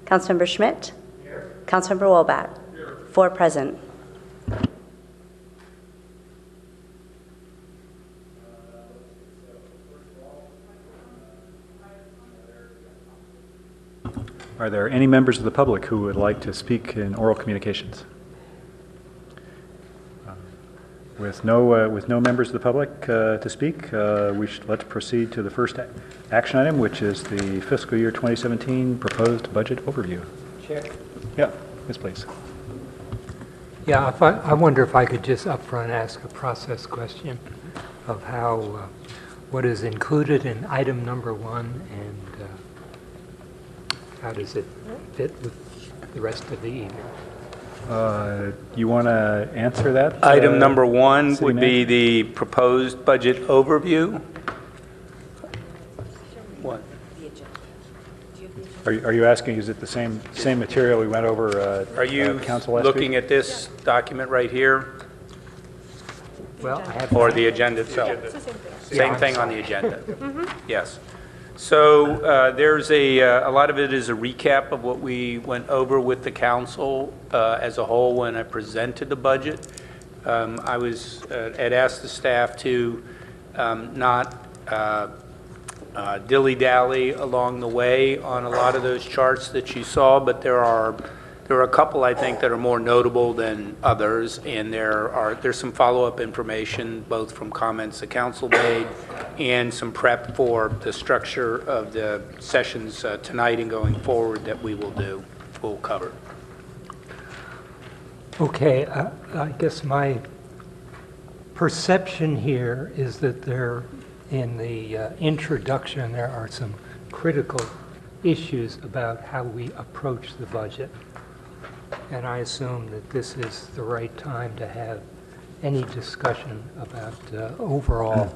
Councilmember Schmidt? Here. Councilmember Wolbat? Here. 4 present. Are there any members of the public who would like to speak in oral communications? With no members of the public to speak, let's proceed to the first action item, which is the fiscal year 2017 proposed budget overview. Chair. Yeah, yes, please. Yeah, I wonder if I could just upfront ask a process question of how what is included in item number 1 and how does it fit with the rest of the evening? You want to answer that? Item number 1 would Manager? be the proposed budget overview. What? Are you asking, is it the same material we went over Are you council last looking week? at this document right here, Well, I have or the agenda itself? It's the same thing. Same thing on the agenda. Yes. So there's a lot of it is a recap of what we went over with the council as a whole when I presented the budget. I'd asked the staff to not dilly-dally along the way on a lot of those charts that you saw, but there are a couple, I think, that are more notable than others, and there's some follow-up information, both from comments the council made and some prep for the structure of the sessions tonight and going forward that we'll cover. Okay, I guess my perception here is that in the introduction, there are some critical issues about how we approach the budget. And I assume that this is the right time to have any discussion about overall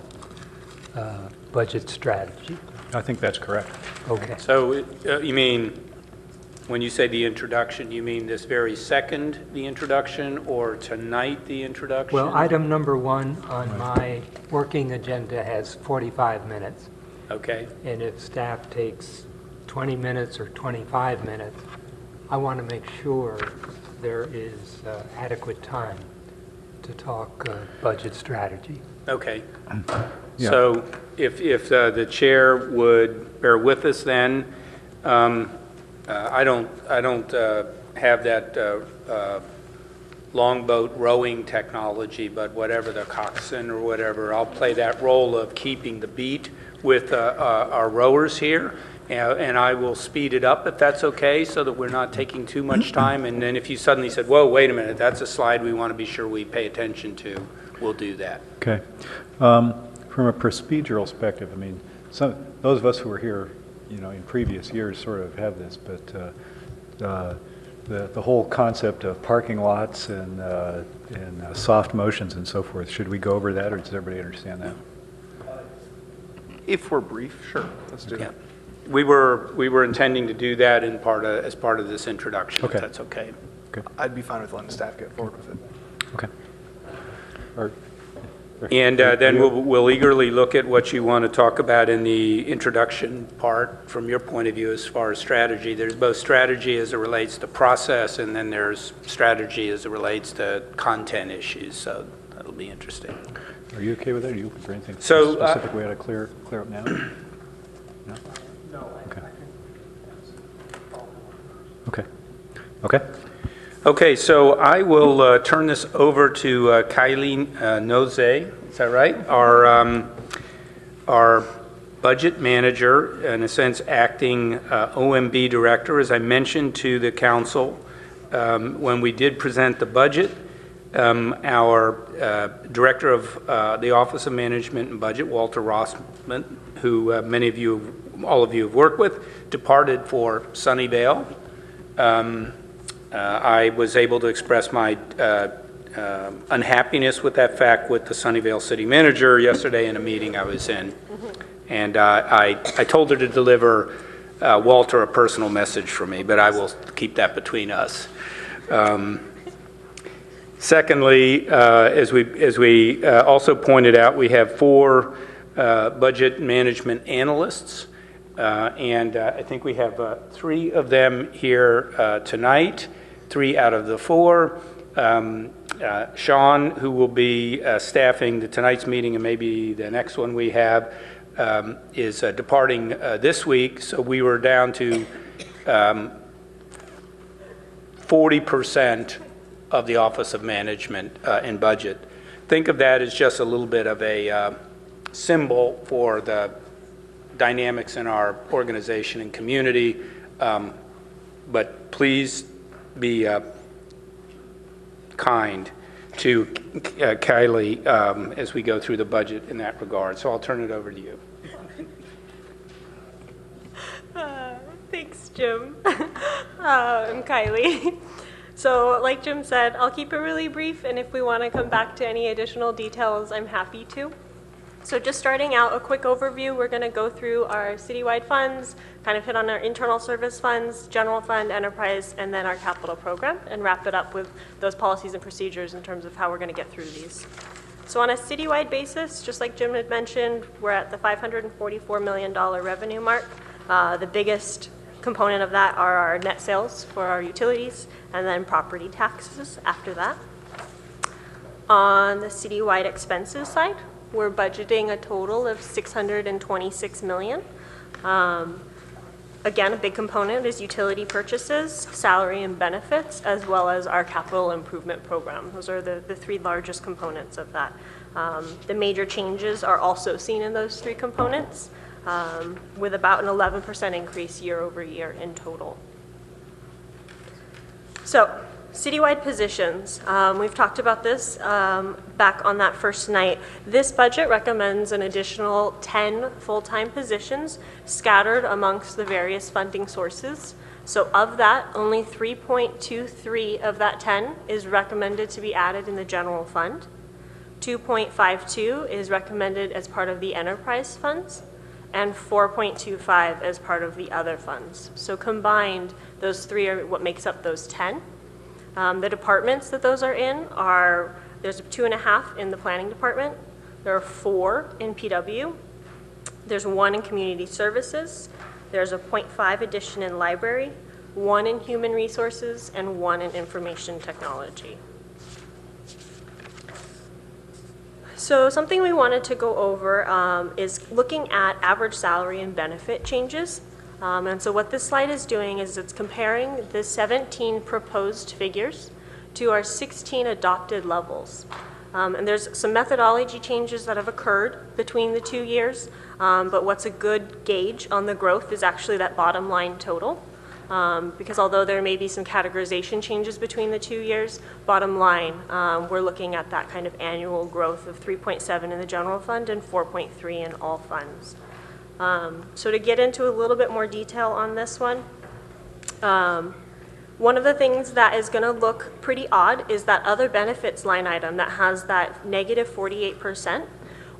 budget strategy. I think that's correct. Okay. So you mean, when you say the introduction, you mean this very second, the introduction, or tonight, the introduction? Well, item number 1 on my working agenda has 45 minutes. Okay. And if staff takes 20 minutes or 25 minutes, I want to make sure there is adequate time to talk budget strategy. Okay. Yeah. So if the chair would bear with us then, I don't have that longboat rowing technology, but whatever the coxswain or whatever, I'll play that role of keeping the beat with our rowers here. And I will speed it up if that's okay, so that we're not taking too much time. And then if you suddenly said, whoa, wait a minute, that's a slide we want to be sure we pay attention to, we'll do that. Okay. From a procedural perspective, I mean, those of us who were here, in previous years sort of have this, but the whole concept of parking lots and soft motions and so forth, should we go over that, or does everybody understand that? If we're brief, sure, let's do that. We were intending to do that as part of this introduction, Okay. if that's okay. Okay. I'd be fine with letting staff get forward with it. Okay. And then we'll eagerly look at what you want to talk about in the introduction part from your point of view as far as strategy. There's both strategy as it relates to process, and then there's strategy as it relates to content issues, so that'll be interesting. Are you okay with that? Are you looking for anything So, specific we ought to clear up now? No? Okay. Okay. Okay, so I will turn this over to Kylie Noze, is that right? Our budget manager, in a sense, acting OMB director. As I mentioned to the council, when we did present the budget, our director of the Office of Management and Budget, Walter Rossman, who all of you have worked with, departed for Sunnyvale. I was able to express my unhappiness with that fact with the Sunnyvale city manager yesterday in a meeting I was in. And I told her to deliver Walter a personal message from me, but I will keep that between us. Secondly, as we also pointed out, we have 4 budget management analysts. And I think we have 3 of them here tonight, 3 out of the 4. Sean, who will be staffing tonight's meeting and maybe the next one we have, is departing this week, so we were down to 40% of the Office of Management and Budget. Think of that as just a little bit of a symbol for the dynamics in our organization and community, but please be kind to Kylie as we go through the budget in that regard. So I'll turn it over to you. Thanks, Jim. I'm Kylie. So like Jim said, I'll keep it really brief, and if we want to come back to any additional details, I'm happy to. So just starting out, a quick overview, we're going to go through our citywide funds, kind of hit on our internal service funds, general fund, enterprise, and then our capital program, and wrap it up with those policies and procedures in terms of how we're going to get through these. So on a citywide basis, just like Jim had mentioned, we're at the $544 million revenue mark. The biggest component of that are our net sales for our utilities, and then property taxes after that. On the citywide expenses side, we're budgeting a total of $626 million. Again, a big component is utility purchases, salary and benefits, as well as our capital improvement program. Those are the 3 largest components of that. The major changes are also seen in those 3 components, with about an 11% increase year over year in total. So, citywide positions, we've talked about this back on that first night. This budget recommends an additional 10 full-time positions scattered amongst the various funding sources. So of that, only 3.23 of that 10 is recommended to be added in the general fund. 2.52 is recommended as part of the enterprise funds, and 4.25 as part of the other funds. So combined, those 3 are what makes up those 10. The departments that those are in are, there's 2.5 in the planning department, there are 4 in PW, there's 1 in community services, there's a 0.5 addition in library, 1 in human resources, and 1 in information technology. So something we wanted to go over is looking at average salary and benefit changes. And so what this slide is doing is it's comparing the 17 proposed figures to our 16 adopted levels. And there's some methodology changes that have occurred between the 2 years, but what's a good gauge on the growth is actually that bottom line total. Because although there may be some categorization changes between the 2 years, bottom line, we're looking at that kind of annual growth of 3.7 in the general fund and 4.3 in all funds. So to get into a little bit more detail on this one, one of the things that is going to look pretty odd is that other benefits line item that has that negative 48%.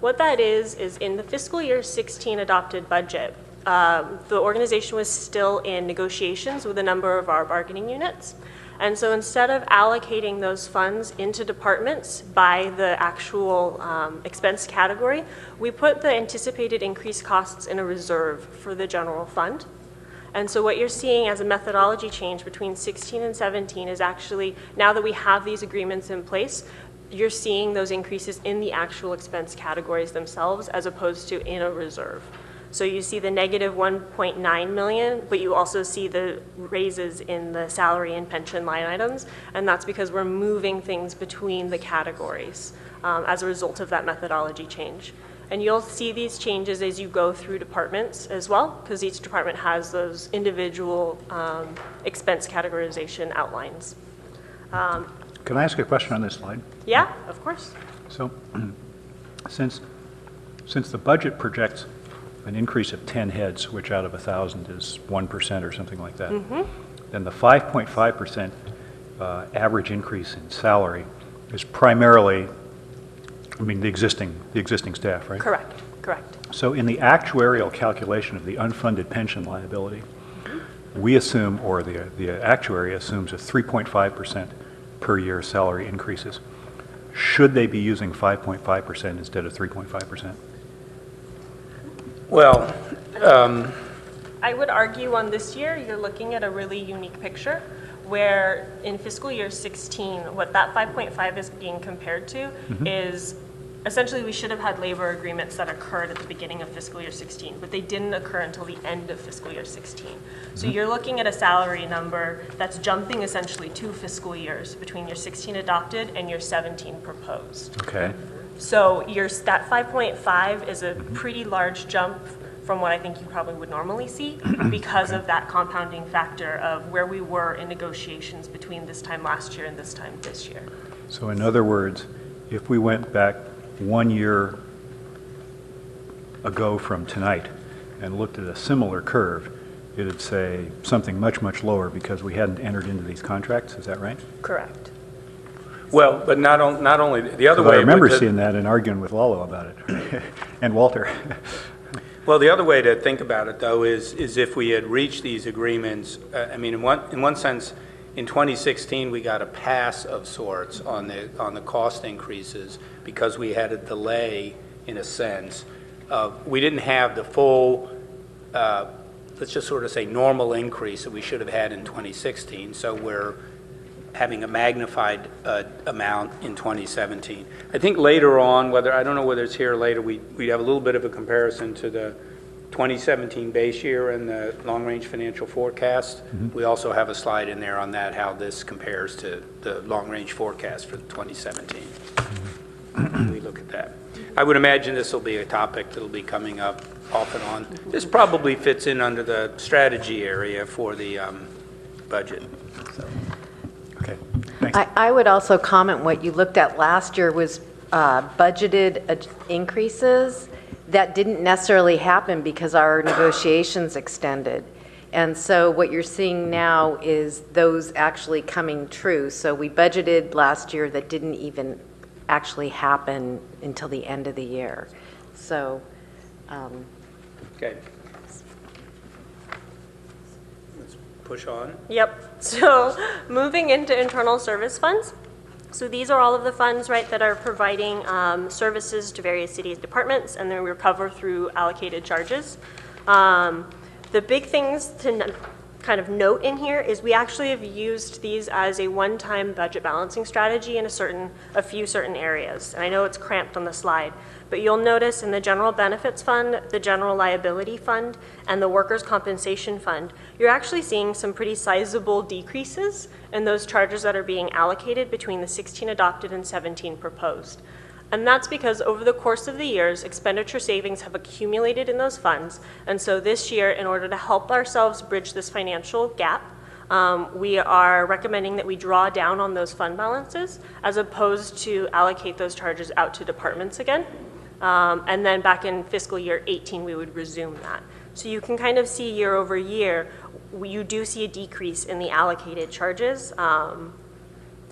What that is in the fiscal year 16 adopted budget, the organization was still in negotiations with a number of our bargaining units. And so instead of allocating those funds into departments by the actual expense category, we put the anticipated increased costs in a reserve for the general fund. And so what you're seeing as a methodology change between 16 and 17 is actually, now that we have these agreements in place, you're seeing those increases in the actual expense categories themselves as opposed to in a reserve. So you see the negative 1.9 million, but you also see the raises in the salary and pension line items, and that's because we're moving things between the categories as a result of that methodology change. And you'll see these changes as you go through departments as well, because each department has those individual expense categorization outlines. Can I ask a question on this slide? Yeah, of course. So, since the budget projects an increase of 10 heads, which out of 1,000 is 1% or something like that, then the 5.5% average increase in salary is primarily, I mean, the existing staff, right? Correct, correct. So in the actuarial calculation of the unfunded pension liability, we assume, or the actuary assumes, a 3.5% per year salary increases. Should they be using 5.5% instead of 3.5%? Well, I would argue on this year, you're looking at a really unique picture where in fiscal year 16, what that 5.5 is being compared to is essentially we should have had labor agreements that occurred at the beginning of fiscal year 16, but they didn't occur until the end of fiscal year 16. So you're looking at a salary number that's jumping essentially 2 fiscal years between your 16 adopted and your 17 proposed. Okay. So that 5.5 is a pretty large jump from what I think you probably would normally see because of that compounding factor of where we were in negotiations between this time last year and this time this year. So in other words, if we went back 1 year ago from tonight and looked at a similar curve, it'd say something much, much lower because we hadn't entered into these contracts. Is that right? Correct. Well, but not only, the other 'Cause way. I remember with the- seeing that and arguing with Lalo about it, and Walter. Well, the other way to think about it, though, is if we had reached these agreements, I mean, in one sense, in 2016, we got a pass of sorts on the cost increases because we had a delay, in a sense. We didn't have the full, let's just sort of say, normal increase that we should have had in 2016, so we're having a magnified amount in 2017. I think later on, I don't know whether it's here or later, we have a little bit of a comparison to the 2017 base year and the long-range financial forecast. We also have a slide in there on that, how this compares to the long-range forecast for 2017. We look at that. I would imagine this will be a topic that'll be coming up off and on. This probably fits in under the strategy area for the budget. Okay, thanks. I would also comment what you looked at last year was budgeted increases that didn't necessarily happen because our negotiations extended. And so what you're seeing now is those actually coming true. So we budgeted last year that didn't even actually happen until the end of the year. So, Okay. Let's push on. Yep. So moving into internal service funds. So these are all of the funds, right, that are providing services to various city departments, and then we recover through allocated charges. The big things to kind of note in here is we actually have used these as a one-time budget balancing strategy in a few certain areas. And I know it's cramped on the slide, but you'll notice in the general benefits fund, the general liability fund, and the workers' compensation fund, you're actually seeing some pretty sizable decreases in those charges that are being allocated between the 16 adopted and 17 proposed. And that's because over the course of the years, expenditure savings have accumulated in those funds. And so this year, in order to help ourselves bridge this financial gap, we are recommending that we draw down on those fund balances as opposed to allocate those charges out to departments again. And then back in fiscal year 18, we would resume that. So you can kind of see year over year, you do see a decrease in the allocated charges,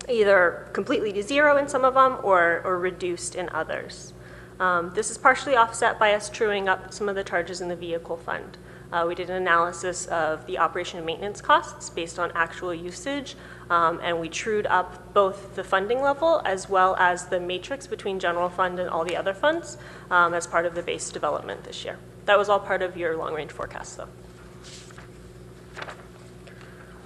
either completely to zero in some of them or reduced in others. This is partially offset by us truing up some of the charges in the vehicle fund. We did an analysis of the operation and maintenance costs based on actual usage, and we trued up both the funding level as well as the matrix between general fund and all the other funds as part of the base development this year. That was all part of your long-range forecast, though.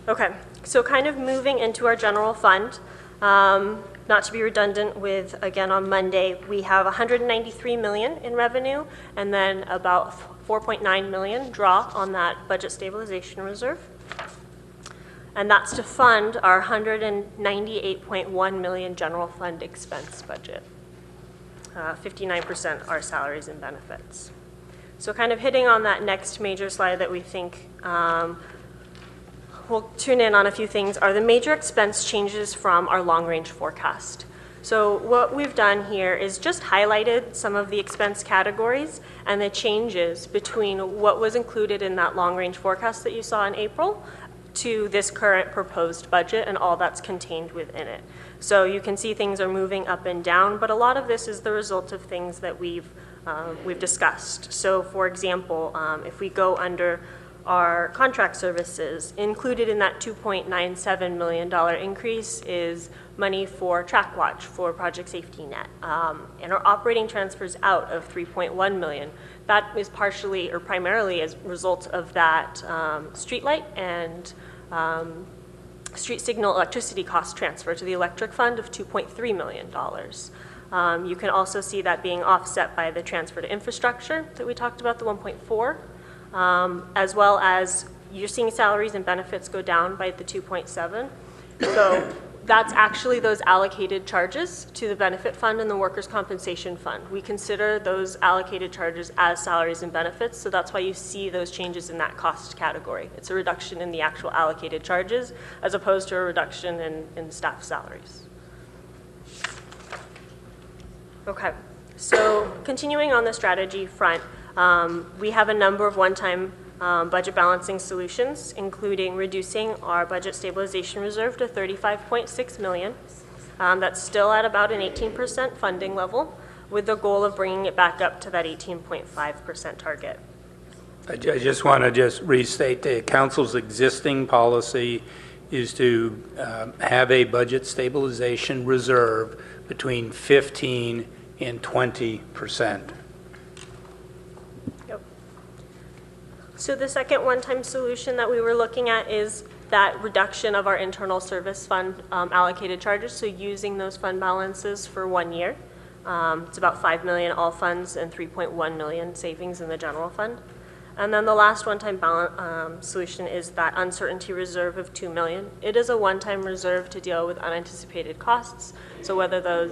Okay, so kind of moving into our general fund, not to be redundant with, again, on Monday, we have $193 million in revenue and then about $4.9 million draw on that budget stabilization reserve. And that's to fund our $198.1 million general fund expense budget. 59% are salaries and benefits. So kind of hitting on that next major slide that we think we'll tune in on a few things are the major expense changes from our long-range forecast. So what we've done here is just highlighted some of the expense categories and the changes between what was included in that long-range forecast that you saw in April to this current proposed budget and all that's contained within it. So you can see things are moving up and down, but a lot of this is the result of things that we've discussed. So for example, if we go under are contract services. Included in that $2.97 million increase is money for Track Watch for Project Safety Net, and our operating transfers out of $3.1 million. That is partially or primarily as a result of that streetlight and street signal electricity cost transfer to the electric fund of $2.3 million. You can also see that being offset by the transfer to infrastructure that we talked about, the 1.4, as well as you're seeing salaries and benefits go down by the 2.7. So that's actually those allocated charges to the benefit fund and the workers' compensation fund. We consider those allocated charges as salaries and benefits, so that's why you see those changes in that cost category. It's a reduction in the actual allocated charges as opposed to a reduction in staff salaries. Okay, so continuing on the strategy front, we have a number of one-time budget balancing solutions, including reducing our budget stabilization reserve to $35.6 million. That's still at about an 18% funding level, with the goal of bringing it back up to that 18.5% target. I just want to restate the council's existing policy is to have a budget stabilization reserve between 15 and 20%. Yep. So the second one-time solution that we were looking at is that reduction of our internal service fund allocated charges, so using those fund balances for 1 year. It's about $5 million all funds and $3.1 million savings in the general fund. And then the last one-time solution is that uncertainty reserve of $2 million. It is a one-time reserve to deal with unanticipated costs, so whether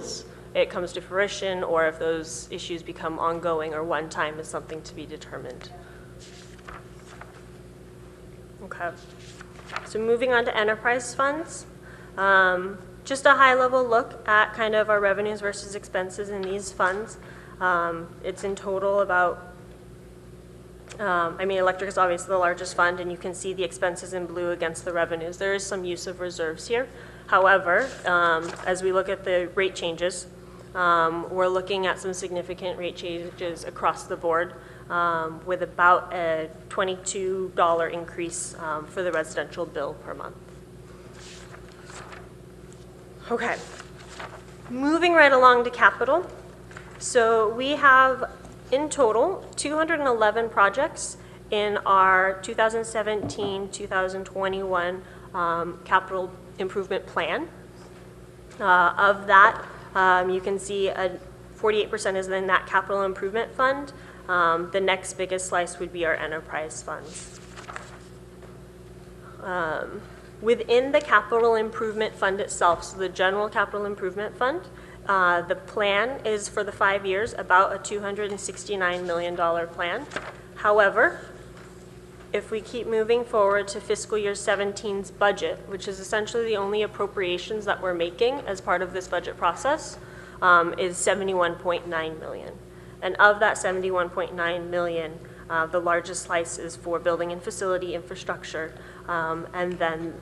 it comes to fruition or if those issues become ongoing or one-time is something to be determined. Okay, so moving on to enterprise funds. Just a high-level look at kind of our revenues versus expenses in these funds. It's in total about, electric is obviously the largest fund, and you can see the expenses in blue against the revenues. There is some use of reserves here. However, as we look at the rate changes, we're looking at some significant rate changes across the board, with about a $22 increase for the residential bill per month. Okay, moving right along to capital. So we have in total 211 projects in our 2017-2021 capital improvement plan. Of that, you can see 48% is in that capital improvement fund. The next biggest slice would be our enterprise funds. Within the capital improvement fund itself, so the general capital improvement fund, the plan is for the 5 years about a $269 million plan. However, if we keep moving forward to fiscal year 17's budget, which is essentially the only appropriations that we're making as part of this budget process, is $71.9 million. And of that $71.9 million, the largest slice is for building and facility infrastructure, and then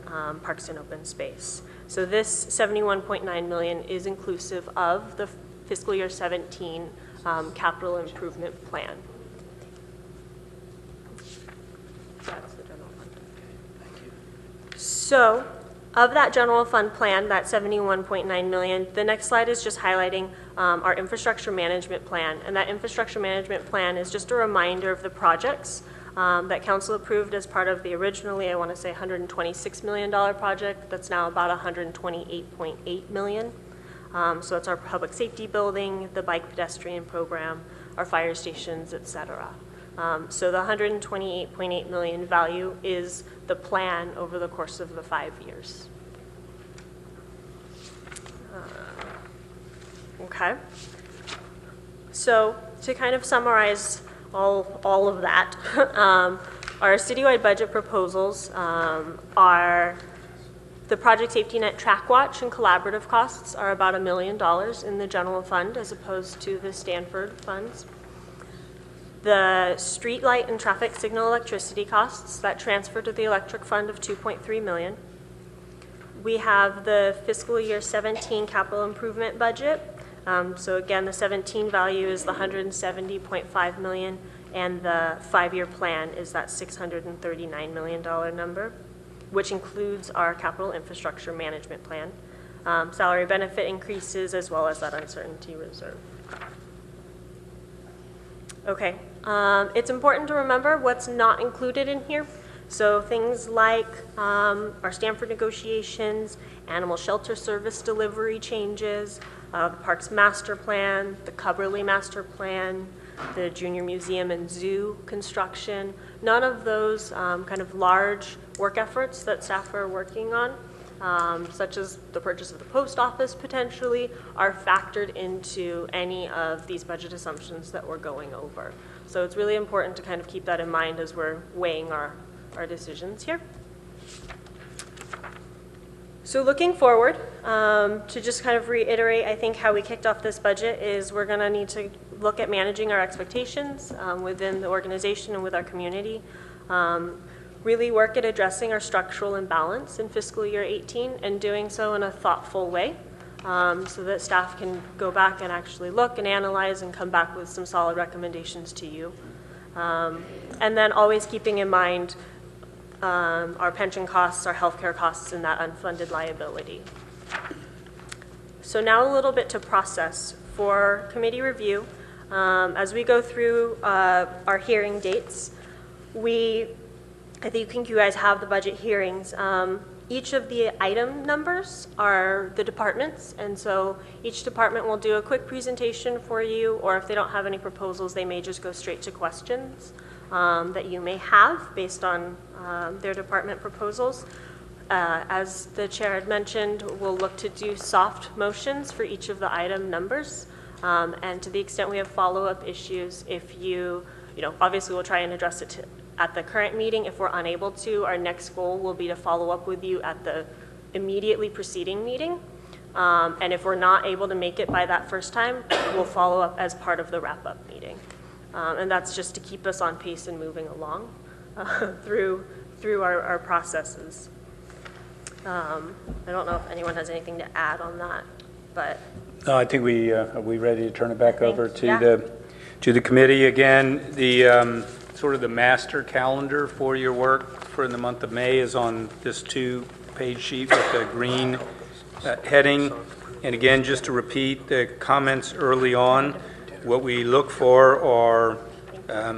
parks and open space. So this $71.9 million is inclusive of the fiscal year 17 capital improvement plan. That's the general fund. So of that general fund plan, that $71.9 million, the next slide is just highlighting our infrastructure management plan. And that infrastructure management plan is just a reminder of the projects that council approved as part of the originally, I want to say, $126 million project. That's now about $128.8 million. So it's our public safety building, the bike pedestrian program, our fire stations, et cetera. So the $128.8 million value is the plan over the course of the 5 years. Okay. So to kind of summarize all of that, our citywide budget proposals are the Project Safety Net Track Watch and collaborative costs are about $1 million in the general fund as opposed to the Stanford funds. The street light and traffic signal electricity costs that transfer to the electric fund of $2.3 million. We have the fiscal year 17 capital improvement budget. So again, the 17 value is the $170.5 million and the 5-year plan is that $639 million number, which includes our capital infrastructure management plan, salary benefit increases, as well as that uncertainty reserve. Okay, it's important to remember what's not included in here. So things like our Stanford negotiations, animal shelter service delivery changes, the Parks Master Plan, the Cubberley Master Plan, the Junior Museum and Zoo construction. None of those kind of large work efforts that staff are working on, such as the purchase of the post office potentially, are factored into any of these budget assumptions that we're going over. So it's really important to kind of keep that in mind as we're weighing our decisions here. So looking forward, to just kind of reiterate, I think how we kicked off this budget is we're going to need to look at managing our expectations within the organization and with our community. Really work at addressing our structural imbalance in fiscal year 18 and doing so in a thoughtful way so that staff can go back and actually look and analyze and come back with some solid recommendations to you. And then always keeping in mind our pension costs, our healthcare costs, and that unfunded liability. So now a little bit to process. For committee review, as we go through our hearing dates, I think you guys have the budget hearings. Each of the item numbers are the departments, and so each department will do a quick presentation for you, or if they don't have any proposals, they may just go straight to questions that you may have based on their department proposals. As the chair had mentioned, we'll look to do soft motions for each of the item numbers, and to the extent we have follow-up issues, if you obviously we'll try and address it at the current meeting. If we're unable to, our next goal will be to follow up with you at the immediately preceding meeting. And if we're not able to make it by that first time, we'll follow up as part of the wrap-up meeting. And that's just to keep us on pace and moving along through our processes. I don't know if anyone has anything to add on that, but. No, I think are we ready to turn it back over to yeah. the committee again? The sort of the master calendar for your work for the month of May is on this 2-page sheet with the green heading. And again, just to repeat the comments early on, what we look for are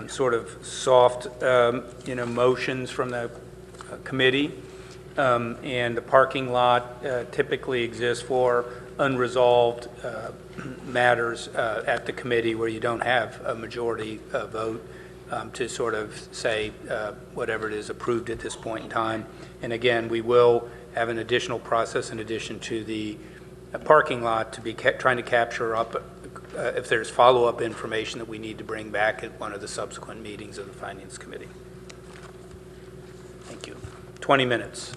sort of soft, motions from the committee. And the parking lot typically exists for unresolved matters at the committee where you don't have a majority vote to sort of say whatever it is approved at this point in time. And again, we will have an additional process in addition to the parking lot to be trying to capture up if there's follow-up information that we need to bring back at one of the subsequent meetings of the Finance Committee. Thank you. 20 minutes.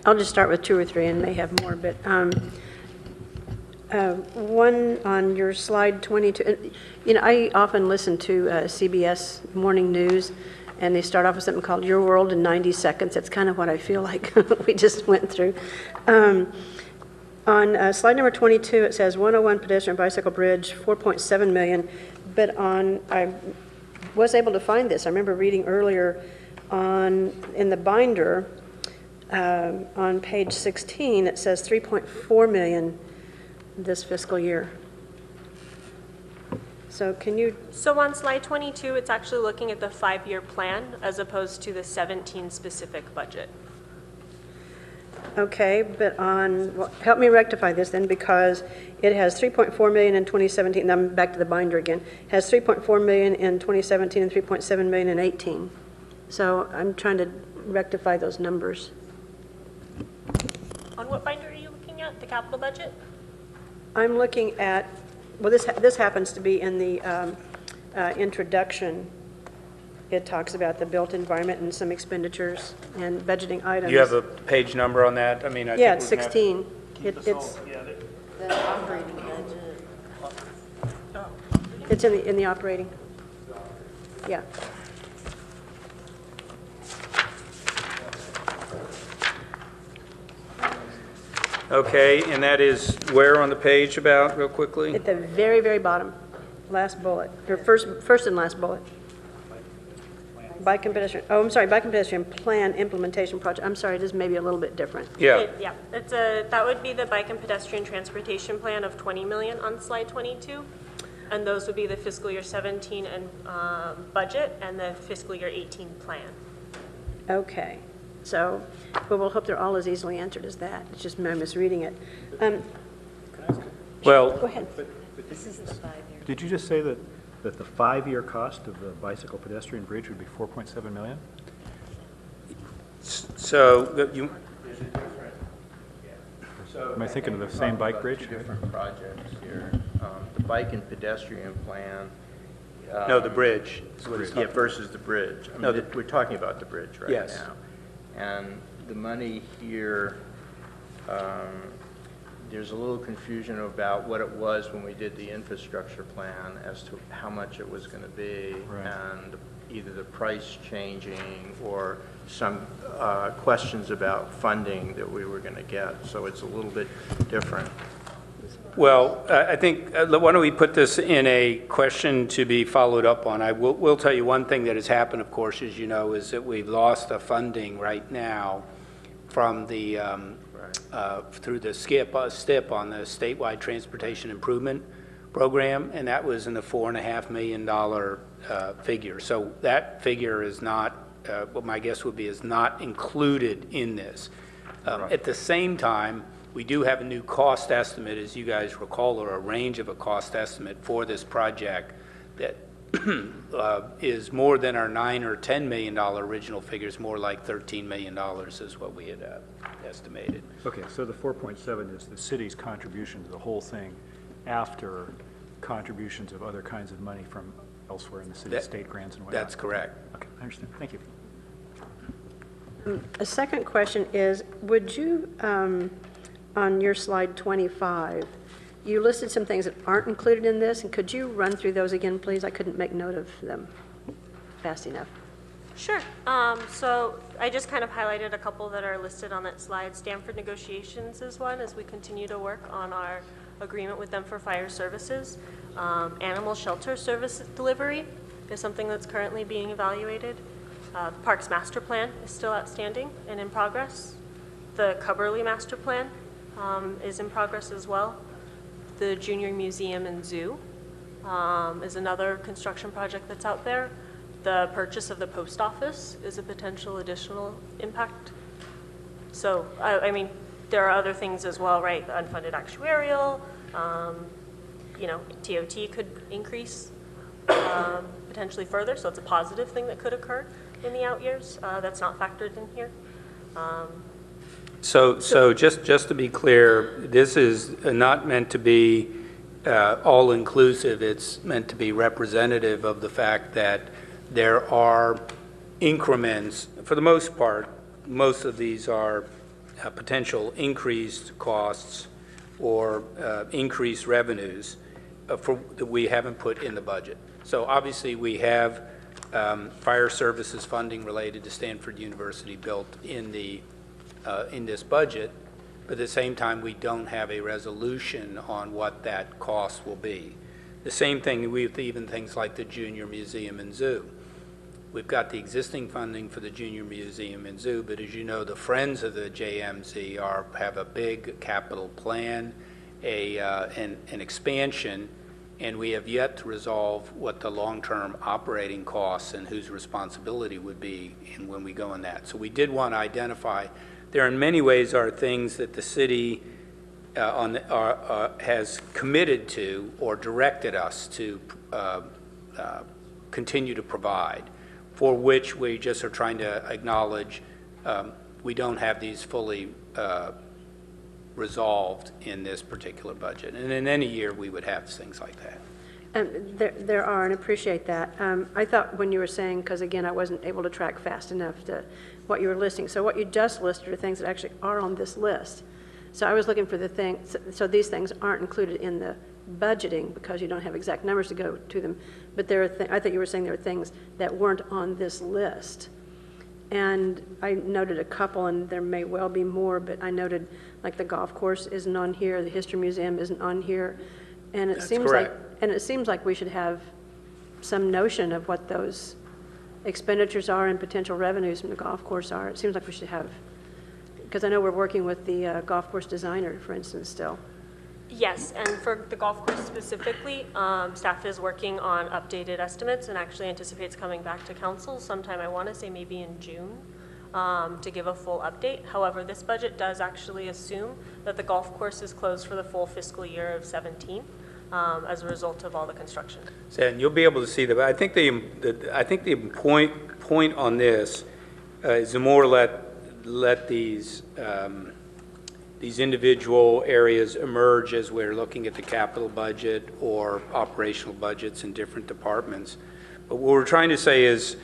I'll just start with 2 or 3 and may have more, but one on your slide 22. I often listen to CBS Morning News, and they start off with something called Your World in 90 Seconds. That's kind of what I feel like we just went through. On slide number 22, it says 101 pedestrian bicycle bridge, 4.7 million. But I was able to find this. I remember reading earlier in the binder, on page 16, it says 3.4 million this fiscal year. So can you? So on slide 22, it's actually looking at the 5-year plan as opposed to the 17 specific budget. Okay, but well, help me rectify this then, because it has 3.4 million in 2017, and I'm back to the binder again, has 3.4 million in 2017 and 3.7 million in 18. So I'm trying to rectify those numbers. On what binder are you looking at? The capital budget? I'm looking at, well, this happens to be in the introduction. It talks about the built environment and some expenditures and budgeting items. You have a page number on that? I mean, Yeah, it's 16. It's The operating budget. it's in the operating. Yeah. Okay, and that is where on the page about, real quickly? At the very, very bottom, last bullet, or first and last bullet. Bike and pedestrian, oh, I'm sorry, bike and pedestrian plan implementation project. I'm sorry, it is maybe a little bit different. Yeah, Yeah, that would be the bike and pedestrian transportation plan of 20 million on slide 22. And those would be the fiscal year 17 and budget and the fiscal year 18 plan. Okay, so, but we'll hope they're all as easily answered as that. It's just I'm misreading it. well, Go ahead. Did you just say that the 5-year cost of the bicycle pedestrian bridge would be 4.7 million? so you, Am I thinking of the same bike bridge? Two different projects here. The bike and pedestrian plan. no, the bridge is what he's Yeah, talking versus the bridge. I No, mean, we're talking about the bridge right now. Yes. And the money here, there's a little confusion about what it was when we did the infrastructure plan as to how much it was going to be. Right. And either the price changing or some questions about funding that we were going to get. So it's a little bit different. Well, I think, why don't we put this in a question to be followed up on? I will tell you one thing that has happened, of course, as you know, is that we've lost the funding right now from the, through the STIP on the statewide transportation improvement program, and that was in the $4.5 million figure. So that figure is not, what my guess would be, is not included in this. At the same time, we do have a new cost estimate, as you guys recall, or a range of a cost estimate for this project that is more than our $9 or $10 million original figures, more like $13 million is what we had estimated. Okay, so the 4.7 is the city's contribution to the whole thing after contributions of other kinds of money from elsewhere in the city, state grants and whatnot. That's correct. Okay, I understand. Thank you. A second question is, would you, on your slide 25, you listed some things that aren't included in this, and could you run through those again, please? I couldn't make note of them fast enough. Sure. So I just kind of highlighted a couple that are listed on that slide. Stanford negotiations is one, as we continue to work on our agreement with them for fire services. Animal shelter service delivery is something that's currently being evaluated. The Parks Master Plan is still outstanding and in progress. The Cubberley Master Plan is in progress as well. The Junior Museum and Zoo is another construction project that's out there. The purchase of the post office is a potential additional impact. So, I mean, there are other things as well, right? The unfunded actuarial, TOT could increase potentially further, so it's a positive thing that could occur in the out years. That's not factored in here. So just to be clear, this is not meant to be all-inclusive. It's meant to be representative of the fact that there are increments. For the most part, most of these are potential increased costs or increased revenues that we haven't put in the budget. So obviously we have fire services funding related to Stanford University built in this budget, but at the same time we don't have a resolution on what that cost will be. The same thing with even things like the Junior Museum and Zoo. We've got the existing funding for the Junior Museum and Zoo, but as you know, the Friends of the JMZ have a big capital plan, an expansion, and we have yet to resolve what the long-term operating costs and whose responsibility would be when we go in that. So we did want to identify, there in many ways are things that the city has committed to or directed us to continue to provide, for which we just are trying to acknowledge we don't have these fully resolved in this particular budget. And in any year, we would have things like that. There are, and appreciate that. I thought when you were saying, because again, I wasn't able to track fast enough to what you were listing. So what you just listed are things that actually are on this list. So I was looking for the things, so these things aren't included in the budgeting because you don't have exact numbers to go to them. But there are I thought you were saying there are things that weren't on this list. And I noted a couple, and there may well be more, but I noted, like, the golf course isn't on here, the History Museum isn't on here. And it That's seems like, correct. and it seems like we should have some notion of what those expenditures are and potential revenues from the golf course are. It seems like we should have, because I know we're working with the golf course designer, for instance, still. Yes, and for the golf course specifically, staff is working on updated estimates and actually anticipates coming back to council sometime, I want to say maybe in June, to give a full update. However, this budget does actually assume that the golf course is closed for the full fiscal year of 17 as a result of all the construction. So, and you'll be able to see that. I think the point on this is to more let these individual areas emerge as we're looking at the capital budget or operational budgets in different departments. But what we're trying to say is,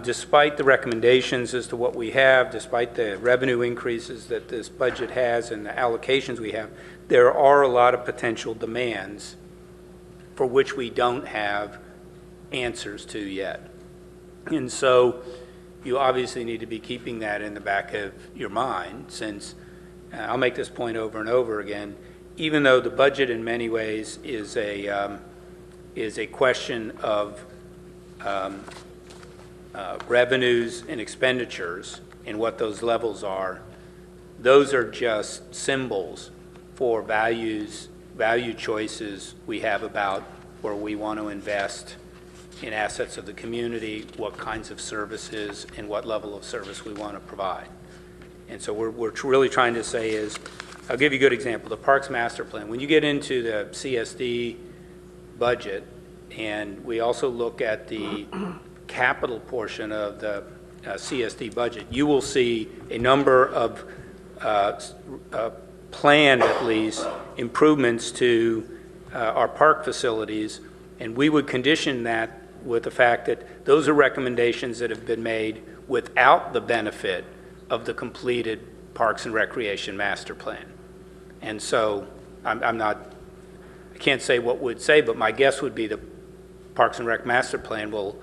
despite the recommendations as to what we have, despite the revenue increases that this budget has and the allocations we have, there are a lot of potential demands for which we don't have answers to yet. And so you obviously need to be keeping that in the back of your mind, since I'll make this point over and over again, even though the budget in many ways is a question of revenues and expenditures and what those levels are, those are just symbols for value choices we have about where we want to invest in assets of the community, what kinds of services, and what level of service we want to provide. And so we're really trying to say is, I'll give you a good example, the Parks Master Plan. When you get into the CSD budget, and we also look at the capital portion of the CSD budget, you will see a number of planned, at least, improvements to our park facilities, and we would condition that with the fact that those are recommendations that have been made without the benefit of the completed Parks and Recreation Master Plan. And so I can't say what would say, but my guess would be the Parks and Rec Master Plan will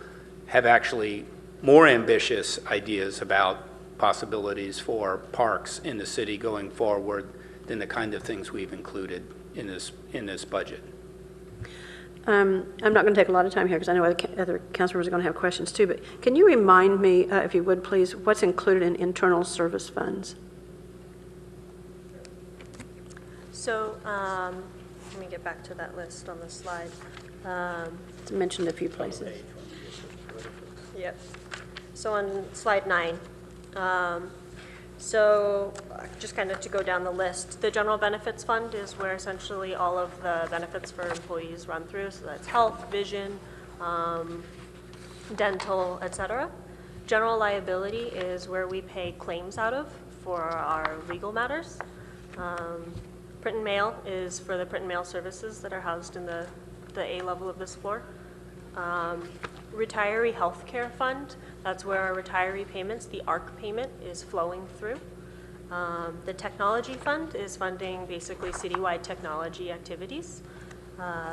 have actually more ambitious ideas about possibilities for parks in the city going forward than the kind of things we've included in this budget. I'm not going to take a lot of time here because I know other council members are going to have questions too, but can you remind me, if you would please, what's included in internal service funds? So let me get back to that list on the slide. It's mentioned a few places. Yep. So on slide 9, so just kind of to go down the list, the general benefits fund is where essentially all of the benefits for employees run through. So that's health, vision, dental, etc. General liability is where we pay claims out of for our legal matters. Print and mail is for the print and mail services that are housed in the A level of this floor. Retiree health care fund, that's where our retiree payments, the ARC payment, is flowing through. The technology fund is funding basically citywide technology activities.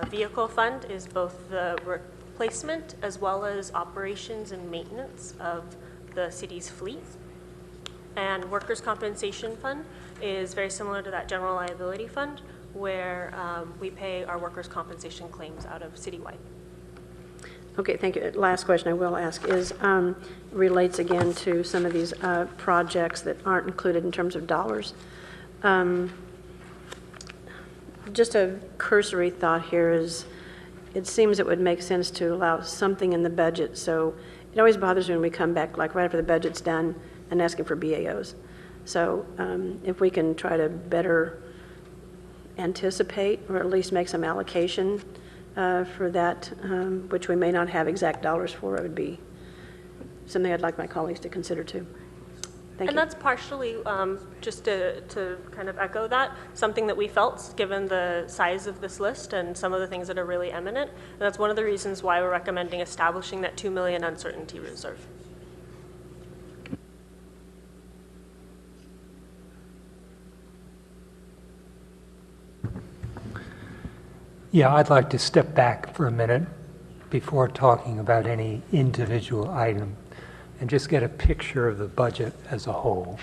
Vehicle fund is both the replacement as well as operations and maintenance of the city's fleet. And workers' compensation fund is very similar to that general liability fund, where we pay our workers' compensation claims out of citywide. Okay, thank you. Last question I will ask is, relates again to some of these projects that aren't included in terms of dollars. Just a cursory thought here is, it seems it would make sense to allow something in the budget. So it always bothers me when we come back, like right after the budget's done, and asking for BAOs. So if we can try to better anticipate, or at least make some allocation for that, which we may not have exact dollars for, it would be something I'd like my colleagues to consider too. Thank you. And that's partially, just to kind of echo that, something that we felt, given the size of this list and some of the things that are really eminent. And that's one of the reasons why we're recommending establishing that $2 million uncertainty reserve. Yeah, I'd like to step back for a minute before talking about any individual item. and just get a picture of the budget as a whole.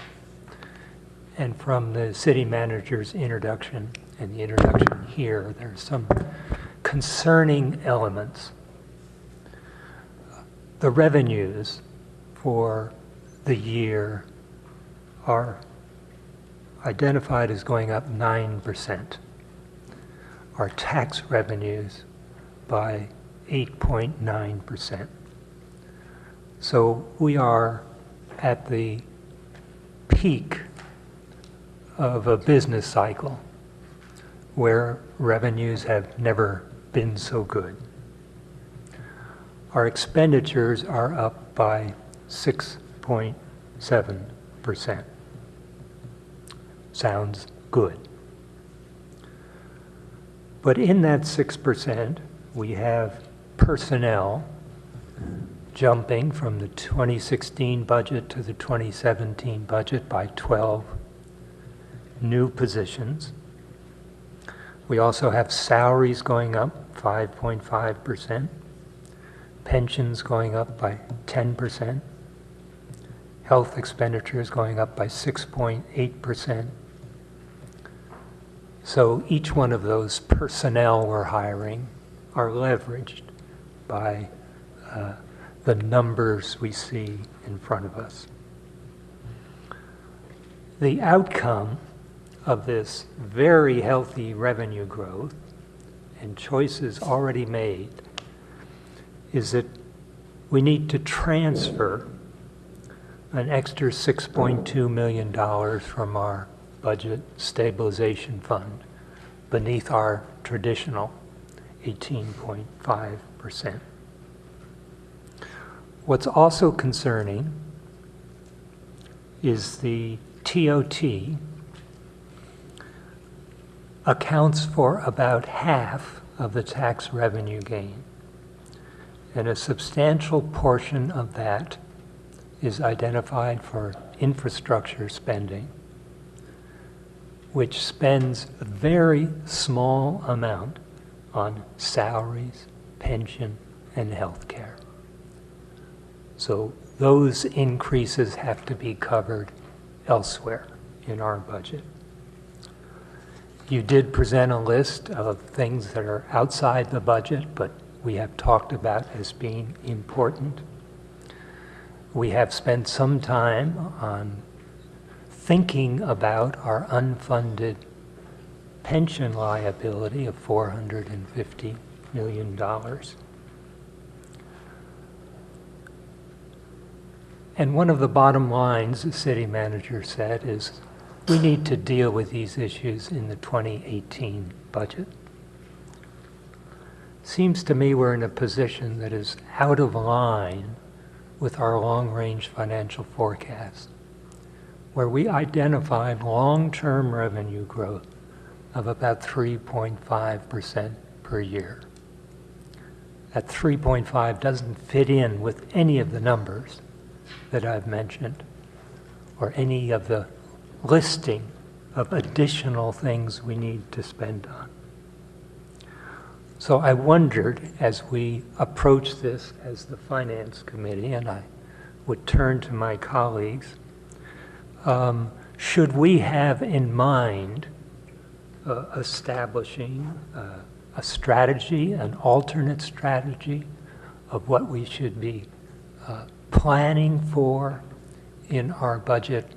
And from the city manager's introduction and the introduction here, there's some concerning elements. The revenues for the year are identified as going up 9%. Our tax revenues by 8.9%. So we are at the peak of a business cycle where revenues have never been so good. Our expenditures are up by 6.7%. Sounds good. But in that 6%, we have personnel jumping from the 2016 budget to the 2017 budget by 12 new positions. We also have salaries going up 5.5%, pensions going up by 10%, health expenditures going up by 6.8%. So each one of those personnel we're hiring are leveraged by the numbers we see in front of us. The outcome of this very healthy revenue growth and choices already made is that we need to transfer an extra $6.2 million from our budget stabilization fund beneath our traditional 18.5%. What's also concerning is the TOT accounts for about half of the tax revenue gain, and a substantial portion of that is identified for infrastructure spending, which spends a very small amount on salaries, pension, and health care. So those increases have to be covered elsewhere in our budget. You did present a list of things that are outside the budget, but we have talked about as being important. We have spent some time on thinking about our unfunded pension liability of $450 million. And one of the bottom lines the city manager said is we need to deal with these issues in the 2018 budget. Seems to me we're in a position that is out of line with our long-range financial forecast, where we identified long-term revenue growth of about 3.5% per year. That 3.5 doesn't fit in with any of the numbers that I've mentioned, or any of the listing of additional things we need to spend on. So I wondered, as we approach this as the Finance Committee, and I would turn to my colleagues, should we have in mind establishing a strategy, an alternate strategy of what we should be planning for in our budget,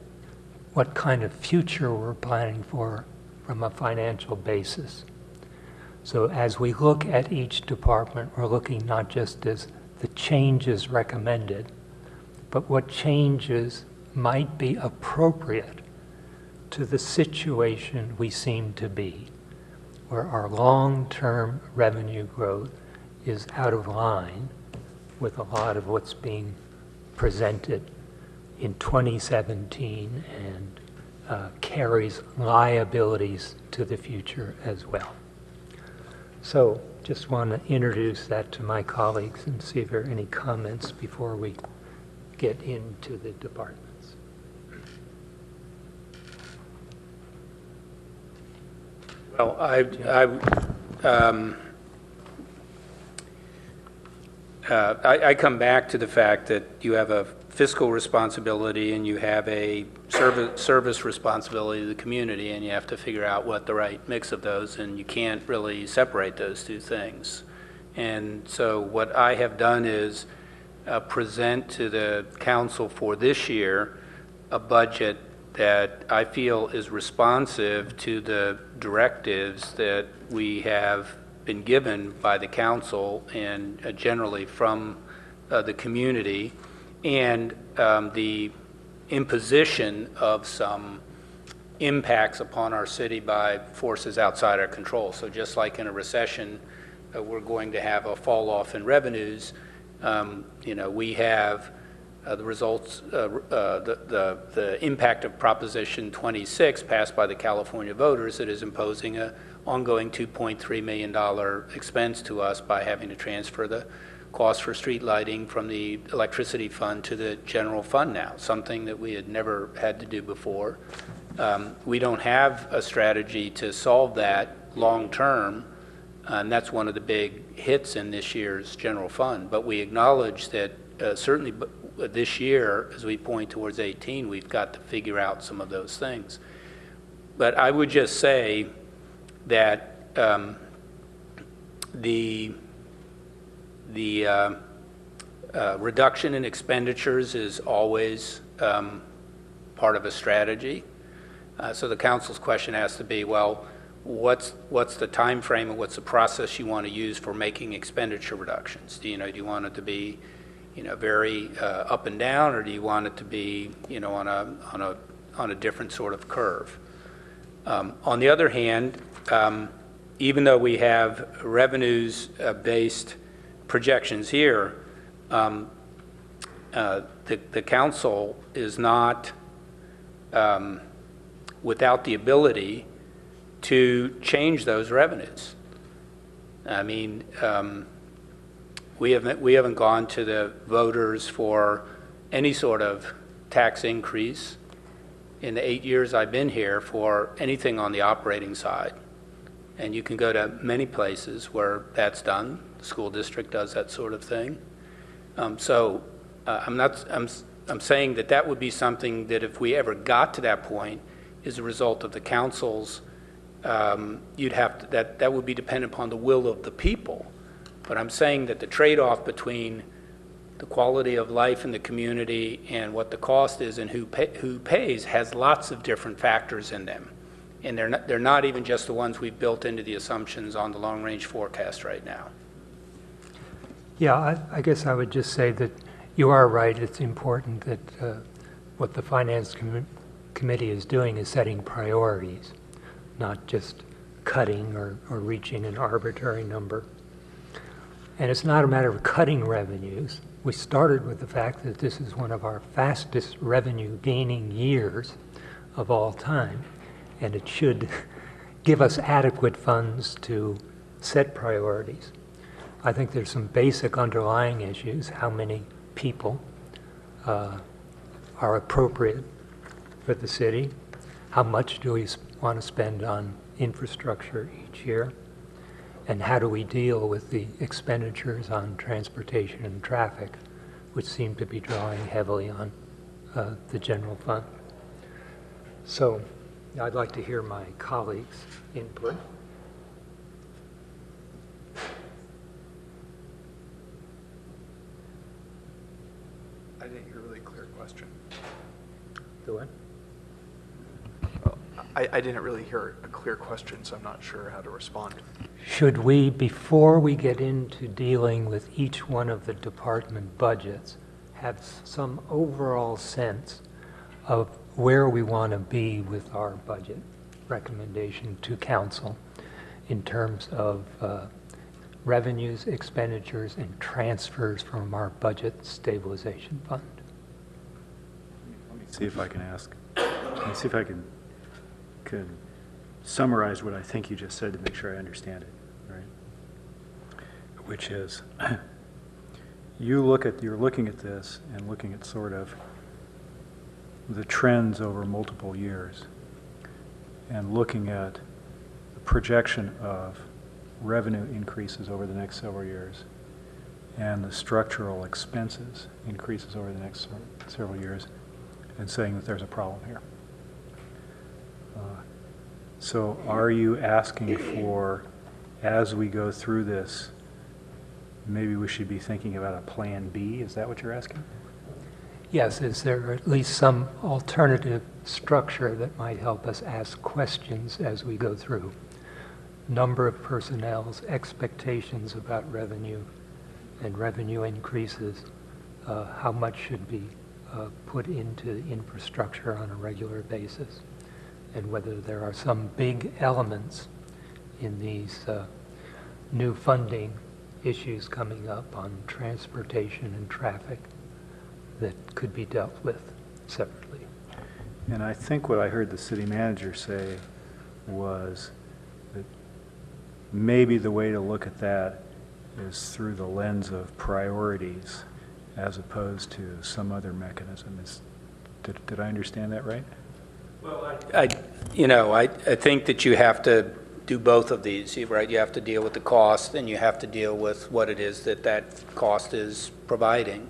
what kind of future we're planning for from a financial basis. So as we look at each department, we're looking not just as the changes recommended, but what changes might be appropriate to the situation we seem to be, where our long-term revenue growth is out of line with a lot of what's being presented in 2017 and carries liabilities to the future as well. So just want to introduce that to my colleagues and see if there are any comments before we get into the departments. Well, I come back to the fact that you have a fiscal responsibility and you have a service responsibility to the community, and you have to figure out what the right mix of those, and you can't really separate those two things. And so what I have done is present to the council for this year a budget that I feel is responsive to the directives that we have been given by the council and generally from the community, and the imposition of some impacts upon our city by forces outside our control. So just like in a recession, we're going to have a fall off in revenues. We have the results, the impact of Proposition 26 passed by the California voters that is imposing an ongoing $2.3 million expense to us by having to transfer the cost for street lighting from the electricity fund to the general fund now, something that we had never had to do before. We don't have a strategy to solve that long term, and that's one of the big hits in this year's general fund. But we acknowledge that certainly this year, as we point towards 18, we've got to figure out some of those things. But I would just say that the reduction in expenditures is always part of a strategy. So the council's question has to be, well, what's the time frame and what's the process you want to use for making expenditure reductions? Do you want it to be very up and down, or do you want it to be on a different sort of curve? On the other hand, even though we have revenues based projections here, the council is not without the ability to change those revenues. I mean, we haven't gone to the voters for any sort of tax increase in the 8 years I've been here for anything on the operating side. And you can go to many places where that's done. The school district does that sort of thing. I'm saying that would be something that if we ever got to that point, is a result of the council's, that would be dependent upon the will of the people. But I'm saying that the trade-off between the quality of life in the community and what the cost is and who pays has lots of different factors in them. And they're not even just the ones we've built into the assumptions on the long-range forecast right now. Yeah, I guess I would just say that you are right. It's important that what the Finance Committee is doing is setting priorities, not just cutting or reaching an arbitrary number. And it's not a matter of cutting revenues. We started with the fact that this is one of our fastest revenue gaining years of all time, and it should give us adequate funds to set priorities. I think there's some basic underlying issues. How many people are appropriate for the city? How much do we want to spend on infrastructure each year? And how do we deal with the expenditures on transportation and traffic, which seem to be drawing heavily on the general fund? So I'd like to hear my colleagues' input. I didn't hear a really clear question. The what? I didn't really hear a clear question, so I'm not sure how to respond. Should we, before we get into dealing with each one of the department budgets, have some overall sense of where we want to be with our budget recommendation to council in terms of revenues, expenditures, and transfers from our budget stabilization fund? Let me see if I can could summarize what I think you just said to make sure I understand it, right? Which is, you're looking at this and looking at sort of the trends over multiple years and looking at the projection of revenue increases over the next several years and the structural expenses increases over the next several years, and saying that there's a problem here. So are you asking for, as we go through this, maybe we should be thinking about a plan B? Is that what you're asking? Yes, is there at least some alternative structure that might help us ask questions as we go through? Number of personnel's expectations about revenue and revenue increases, how much should be put into infrastructure on a regular basis, and whether there are some big elements in these new funding issues coming up on transportation and traffic that could be dealt with separately. And I think what I heard the city manager say was that maybe the way to look at that is through the lens of priorities as opposed to some other mechanism. Did I understand that right? Well, I think that you have to do both of these, right? You have to deal with the cost, and you have to deal with what it is that cost is providing.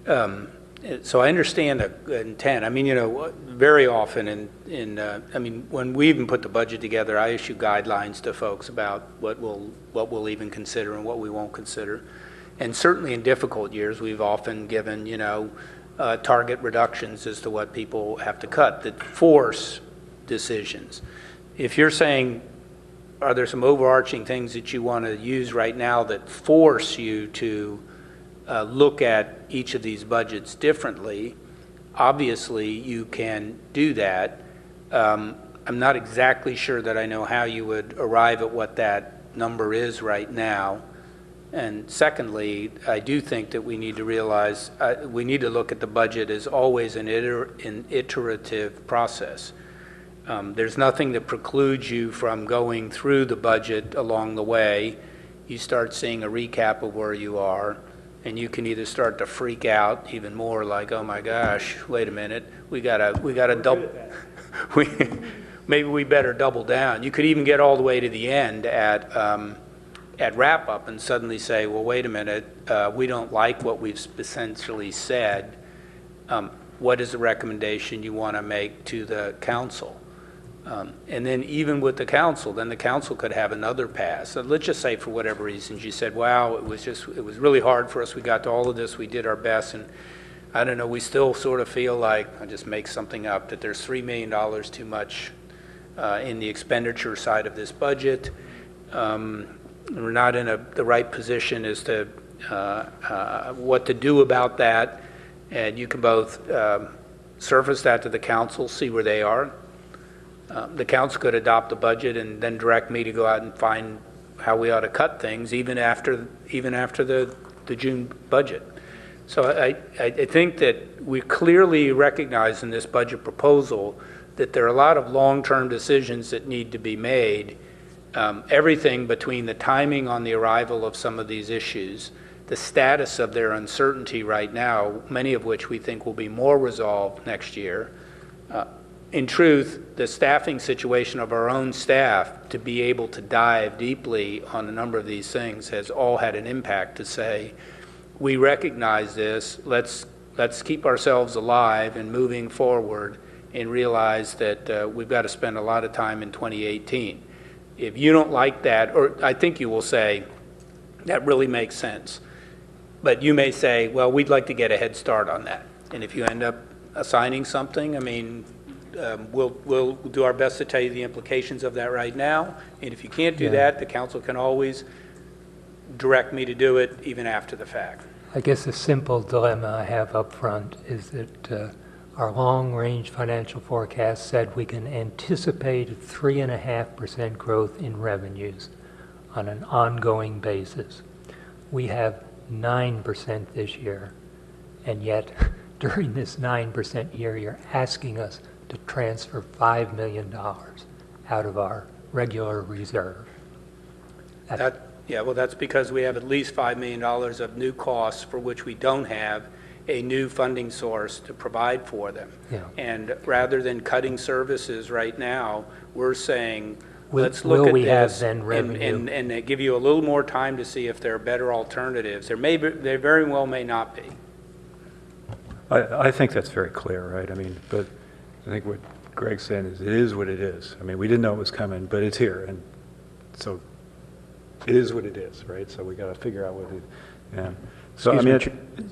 So I understand the intent. I mean, very often when we even put the budget together, I issue guidelines to folks about what we'll even consider and what we won't consider. And certainly in difficult years, we've often given, target reductions as to what people have to cut that force decisions. If you're saying, are there some overarching things that you want to use right now that force you to look at each of these budgets differently? Obviously, you can do that. I'm not exactly sure that I know how you would arrive at what that number is right now. And secondly, I do think that we need to realize we need to look at the budget as always an iterative process. There's nothing that precludes you from going through the budget along the way. You start seeing a recap of where you are, and you can either start to freak out even more, like, oh my gosh, wait a minute, we gotta double. Maybe we better double down. You could even get all the way to the end at wrap up and suddenly say, well, wait a minute, we don't like what we've essentially said. What is the recommendation you want to make to the council? And then even with the council, then the council could have another pass. So let's just say for whatever reasons you said, wow, it was really hard for us. We got to all of this. We did our best. And I don't know, we still sort of feel like, I'll just make something up, that there's $3 million too much in the expenditure side of this budget. We're not in the right position as to what to do about that. And you can both surface that to the council, see where they are. The council could adopt the budget and then direct me to go out and find how we ought to cut things, even after the June budget. So I think that we clearly recognize in this budget proposal that there are a lot of long-term decisions that need to be made. Everything between the timing on the arrival of some of these issues, the status of their uncertainty right now, many of which we think will be more resolved next year. In truth, the staffing situation of our own staff to be able to dive deeply on a number of these things has all had an impact to say, we recognize this, let's keep ourselves alive and moving forward and realize that we've got to spend a lot of time in 2018. If you don't like that, or I think you will say, that really makes sense. But you may say, well, we'd like to get a head start on that. And if you end up assigning something, I mean, we'll do our best to tell you the implications of that right now. And if you can't do that, the council can always direct me to do it even after the fact. I guess a simple dilemma I have up front is that our long-range financial forecast said we can anticipate 3.5% growth in revenues on an ongoing basis. We have 9% this year, and yet during this 9% year, you're asking us to transfer $5 million out of our regular reserve. Well, that's because we have at least $5 million of new costs for which we don't have a new funding source to provide for them. Yeah. And rather than cutting services right now, we're saying, let's look will at we have this then revenue? and give you a little more time to see if there are better alternatives. There very well may not be. I think that's very clear, right? I mean, but I think what Greg's saying is it is what it is. I mean, we didn't know it was coming, but it's here, and so it is what it is, right? So we got to figure out what it. Yeah. So I mean,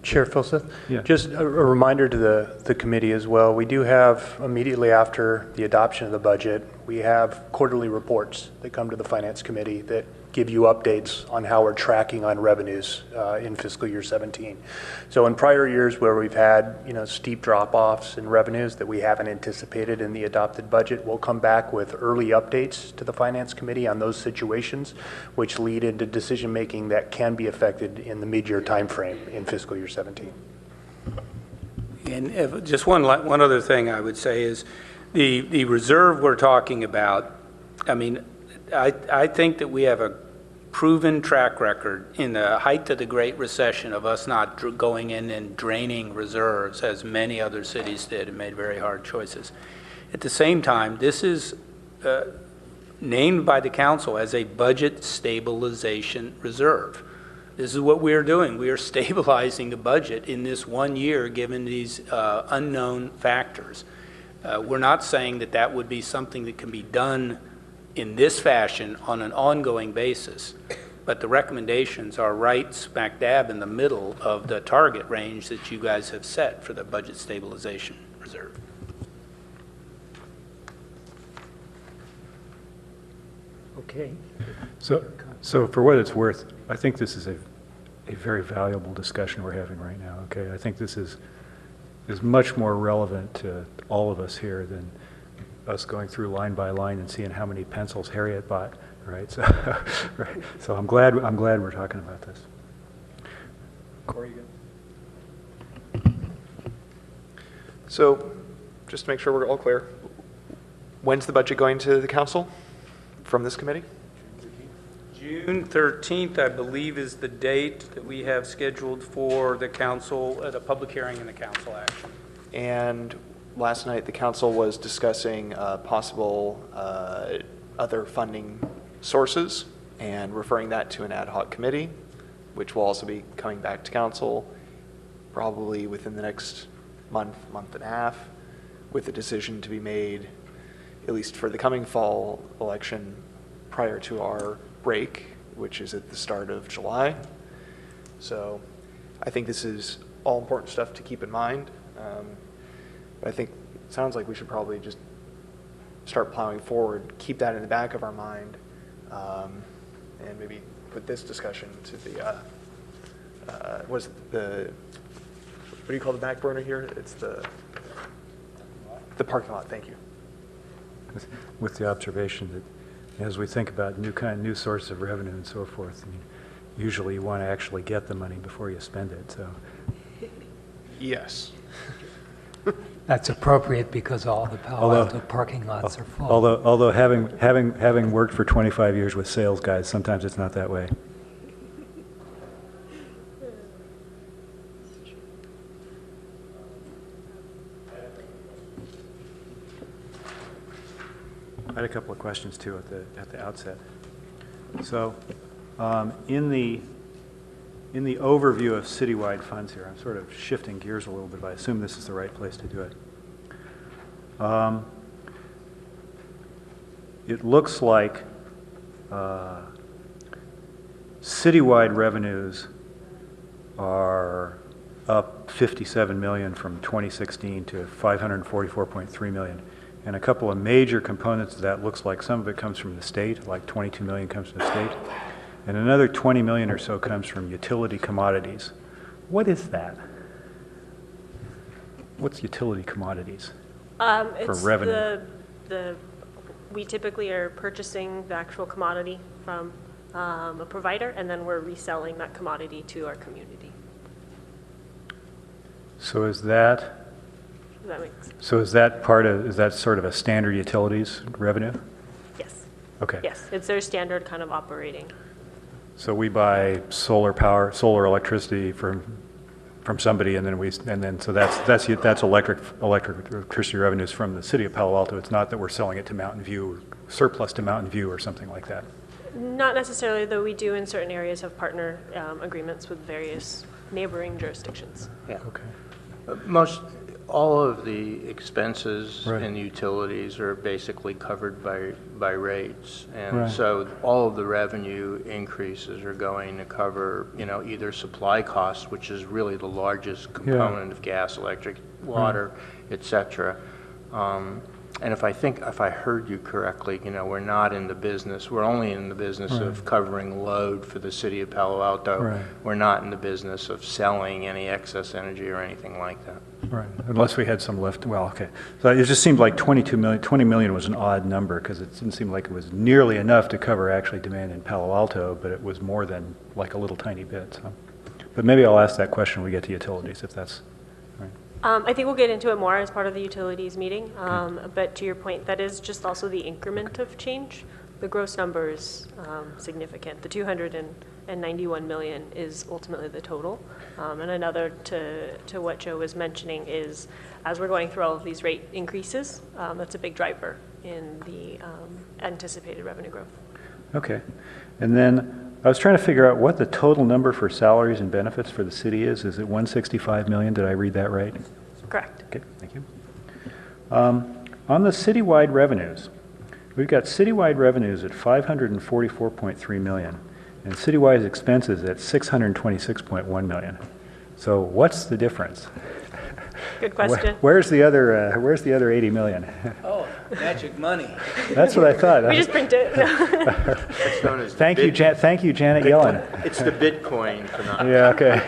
Chair Filseth, Yeah. just a reminder to the committee as well. We do have, immediately after the adoption of the budget, we have quarterly reports that come to the Finance Committee that give you updates on how we're tracking on revenues in fiscal year 17. So in prior years where we've had, steep drop-offs in revenues that we haven't anticipated in the adopted budget, we'll come back with early updates to the Finance Committee on those situations, which lead into decision-making that can be affected in the mid-year timeframe in fiscal year 17. And just one other thing I would say is the reserve we're talking about, I mean, I think that we have a proven track record in the height of the Great Recession of us not going in and draining reserves as many other cities did and made very hard choices. At the same time, this is named by the council as a budget stabilization reserve. This is what we are doing. We are stabilizing the budget in this 1 year given these unknown factors. We're not saying that that would be something that can be done in this fashion on an ongoing basis, but the recommendations are right smack dab in the middle of the target range that you guys have set for the budget stabilization reserve. Okay. So for what it's worth, I think this is a very valuable discussion we're having right now, okay? I think this is much more relevant to all of us here than us going through line by line and seeing how many pencils Harriet bought, right? So, right. So I'm glad we're talking about this. Corey, you good? So, just to make sure we're all clear, when's the budget going to the council from this committee? June 13th, I believe, is the date that we have scheduled for the council, the public hearing and the council action. And last night, the council was discussing possible other funding sources and referring that to an ad hoc committee, which will also be coming back to council probably within the next month and a half, with a decision to be made, at least for the coming fall election, prior to our break, which is at the start of July. So I think this is all important stuff to keep in mind. But I think it sounds like we should probably just start plowing forward, keep that in the back of our mind, and maybe put this discussion to the, what do you call the back burner here? It's the parking lot, thank you. With the observation that as we think about new sources of revenue and so forth, I mean, usually you want to actually get the money before you spend it, so. Yes. That's appropriate because all the Palo Alto parking lots are full. Although having worked for 25 years with sales guys, sometimes it's not that way. I had a couple of questions too at the outset. So, in the overview of citywide funds here, I'm sort of shifting gears a little bit, but I assume this is the right place to do it. It looks like citywide revenues are up 57 million from 2016 to 544.3 million. And a couple of major components of that looks like some of it comes from the state, like 22 million comes from the state. And another 20 million or so comes from utility commodities. What is that? What's utility commodities for revenue? We typically are purchasing the actual commodity from a provider, and then we're reselling that commodity to our community. So is that? Does that make sense? So is that sort of a standard utilities revenue? Yes. Okay. Yes, it's their standard kind of operating. So we buy solar power, solar electricity from from somebody, and then so that's electricity revenues from the city of Palo Alto. It's not that we're selling it to Mountain View, or surplus to Mountain View, or something like that. Not necessarily, though we do in certain areas have partner agreements with various neighboring jurisdictions. Yeah. Okay. All of the expenses Right. and utilities are basically covered by rates. And Right. so all of the revenue increases are going to cover, either supply costs, which is really the largest component of gas, electric, water, et cetera. And if I heard you correctly, we're not in the business, we're only in the business of covering load for the city of Palo Alto. Right. We're not in the business of selling any excess energy or anything like that. Right, unless we had some left, well, okay. So it just seemed like 20 million was an odd number, because it didn't seem like it was nearly enough to cover actually demand in Palo Alto, but it was more than like a little tiny bit, so. But maybe I'll ask that question when we get to utilities, if that's right. I think we'll get into it more as part of the utilities meeting, but to your point, that is just also the increment of change. The gross number is significant. The 291 million is ultimately the total. And another to what Joe was mentioning is, as we're going through all of these rate increases, that's a big driver in the anticipated revenue growth. Okay, and then I was trying to figure out what the total number for salaries and benefits for the city is. Is it 165 million? Did I read that right? Correct. Okay, thank you. On the citywide revenues, we've got citywide revenues at 544.3 million, and citywide expenses at 626.1 million. So what's the difference? Good question. Where's the other 80 million? Oh, magic money. That's what I thought. We just print it. It's known as Thank you, Janet Yellen. It's the Bitcoin phenomenon. Yeah, okay.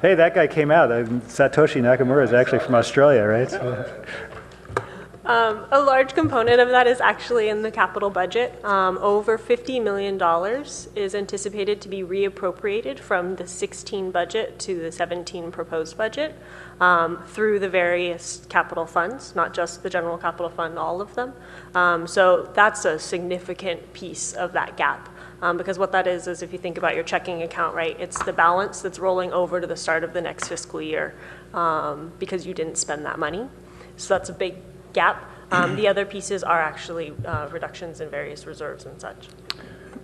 Hey, that guy came out. Satoshi Nakamura is actually from Australia, right? So, A large component of that is actually in the capital budget. Over $50 million is anticipated to be reappropriated from the 16 budget to the 17 proposed budget through the various capital funds, not just the general capital fund, all of them. So that's a significant piece of that gap. Because what that is if you think about your checking account, right, it's the balance that's rolling over to the start of the next fiscal year because you didn't spend that money. So that's a big gap. The other pieces are actually reductions in various reserves and such.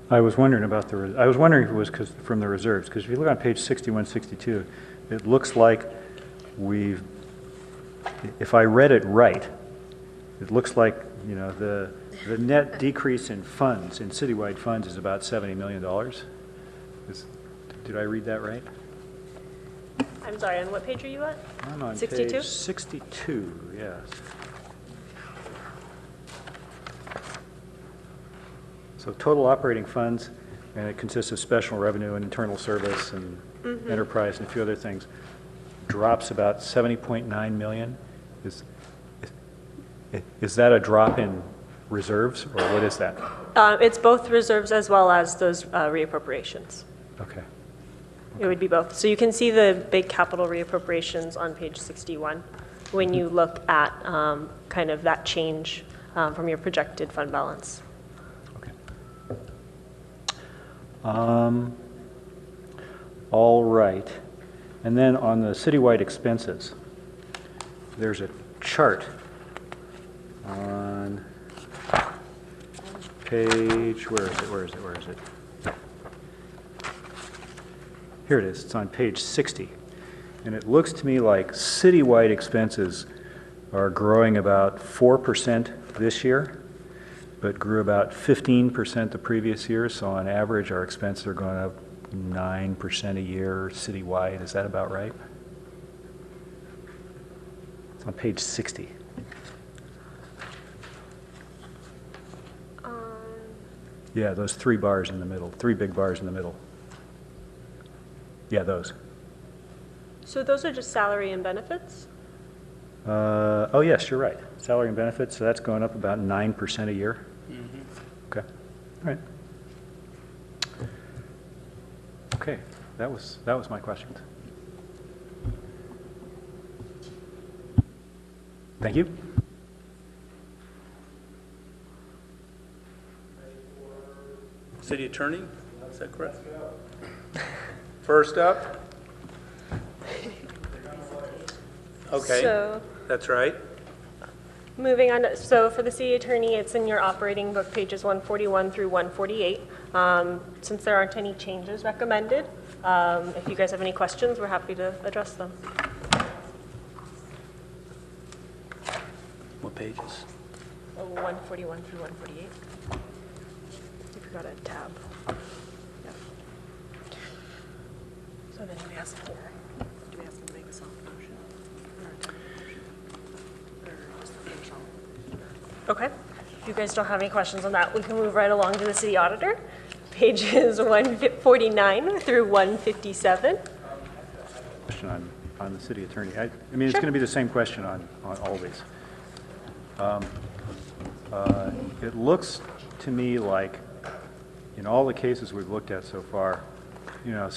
I was wondering about I was wondering if it was from the reserves, because if you look on page 61, 62, it looks like if I read it right, it looks like, the net decrease in funds, in citywide funds, is about $70 million. Did I read that right? I'm sorry, on what page are you at? I'm on 62? page 62, yes. So total operating funds, and it consists of special revenue and internal service and enterprise and a few other things, drops about 70.9 million. Is that a drop in reserves, or what is that? It's both reserves as well as those reappropriations. Okay. It would be both. So you can see the big capital reappropriations on page 61 when you look at kind of that change from your projected fund balance. All right. And then on the citywide expenses, there's a chart on page, where is it? Here it is. It's on page 60. And it looks to me like citywide expenses are growing about 4% this year, but grew about 15% the previous year. So on average, our expenses are going up 9% a year citywide. Is that about right? It's on page 60. Yeah, those three bars in the middle, three big bars in the middle. Yeah, those. So those are just salary and benefits? Oh, yes, you're right. Salary and benefits, so that's going up about 9% a year. Okay, all right. Okay, that was my questions. Thank you. City Attorney, is that correct? First up. Okay, So, that's right. moving on, so for the city attorney, it's in your operating book, pages 141 through 148. Since there aren't any changes recommended, if you guys have any questions, we're happy to address them. What pages? 141 through 148. You forgot a tab. Yep. So then we ask for, do we ask them to make a soft motion? Or a table motion? Or just a finish all? Okay. If you guys don't have any questions on that, we can move right along to the city auditor. Pages 149 through 157. Question on the city attorney. I mean, it's going to be the same question on all these. It looks to me like in all the cases we've looked at so far, you know,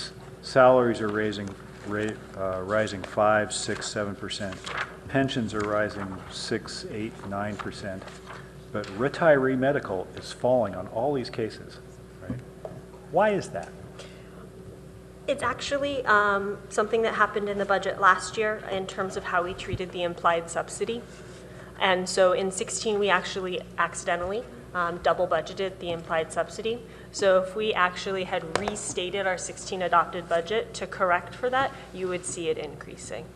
salaries are rising 5, 6, 7%. Pensions are rising 6, 8, 9%. But retiree medical is falling on all these cases, right? Why is that? It's actually something that happened in the budget last year in terms of how we treated the implied subsidy. And so in 16, we actually accidentally double budgeted the implied subsidy. So if we actually had restated our 16 adopted budget to correct for that, you would see it increasing.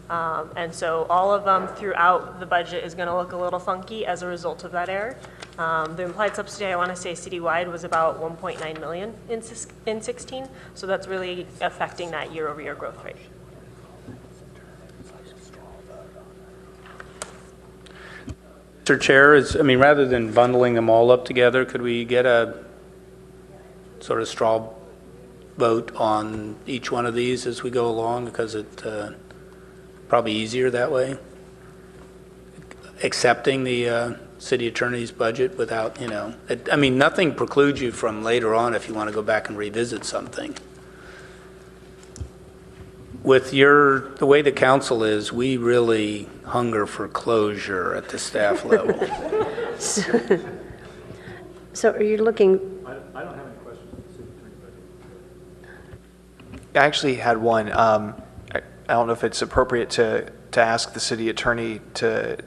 And so all of them throughout the budget is going to look a little funky as a result of that error. The implied subsidy, I want to say citywide, was about 1.9 million in 16. So that's really affecting that year-over-year growth rate. Mr. Chair, rather than bundling them all up together, could we get a sort of straw vote on each one of these as we go along? Because it's probably easier that way. Accepting the city attorney's budget without, nothing precludes you from later on if you want to go back and revisit something. With the way the council is, we really hunger for closure at the staff level. So are you looking, I don't have any questions on the city attorney budget. I actually had one. I don't know if it's appropriate to ask the city attorney to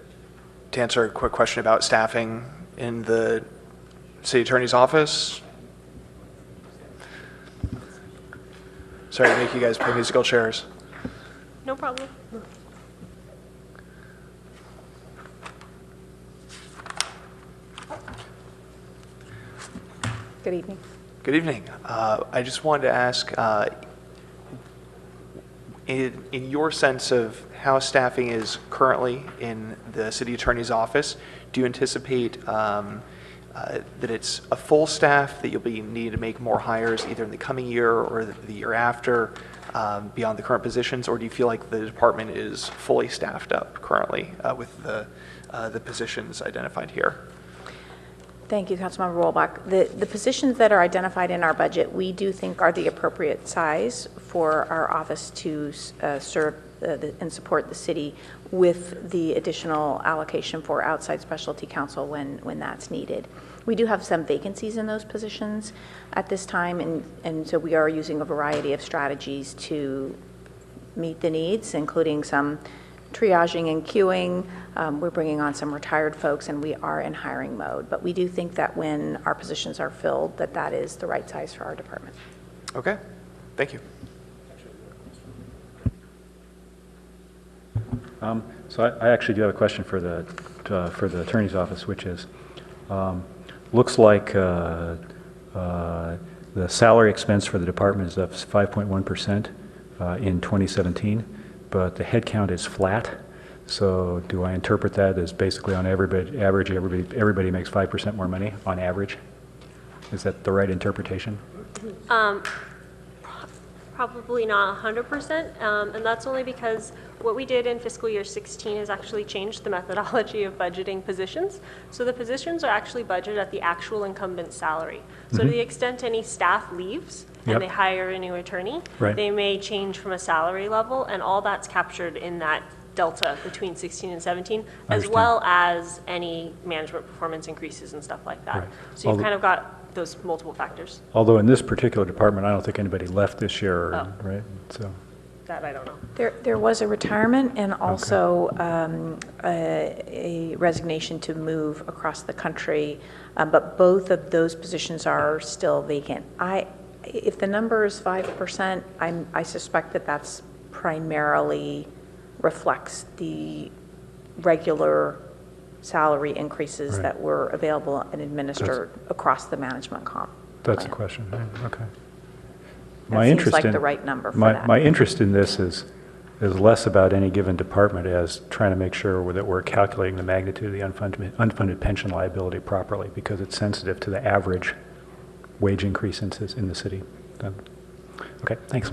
answer a quick question about staffing in the city attorney's office. Sorry to make you guys play musical chairs. No problem. Good evening. Good evening. I just wanted to ask, in your sense of how staffing is currently in the city attorney's office, do you anticipate that it's a full staff, that you'll be needing to make more hires either in the coming year or the year after beyond the current positions, or do you feel like the department is fully staffed up currently with the positions identified here? Thank you, Councilmember Rollbach. The positions that are identified in our budget, we do think are the appropriate size for our office to serve and support the city with the additional allocation for outside specialty counsel when that's needed. We do have some vacancies in those positions at this time, and so we are using a variety of strategies to meet the needs, including some triaging and queuing. We're bringing on some retired folks, and we are in hiring mode. But we do think that when our positions are filled, that is the right size for our department. Okay, thank you. So I actually do have a question for the attorney's office, which is, looks like the salary expense for the department is up 5.1% in 2017, but the headcount is flat. So do I interpret that as basically on everybody makes 5% more money on average? Is that the right interpretation? Probably not 100%, and that's only because what we did in fiscal year 16 is actually changed the methodology of budgeting positions. So the positions are actually budgeted at the actual incumbent salary. So to the extent any staff leaves and they hire a new attorney, they may change from a salary level, and all that's captured in that delta between 16 and 17, as well as any management performance increases and stuff like that. So you've kind of got those multiple factors. Although in this particular department, I don't think anybody left this year, right? So, that I don't know. There was a retirement and also a resignation to move across the country, but both of those positions are still vacant. If the number is 5%, I suspect that that's primarily reflects the regular salary increases Right. that were available and administered across the management comp. That's the plan. question, right? Okay. That seems like the right number for that. My interest in this is less about any given department as trying to make sure that we're calculating the magnitude of the unfunded pension liability properly, because it's sensitive to the average wage increase in the city. Okay, thanks.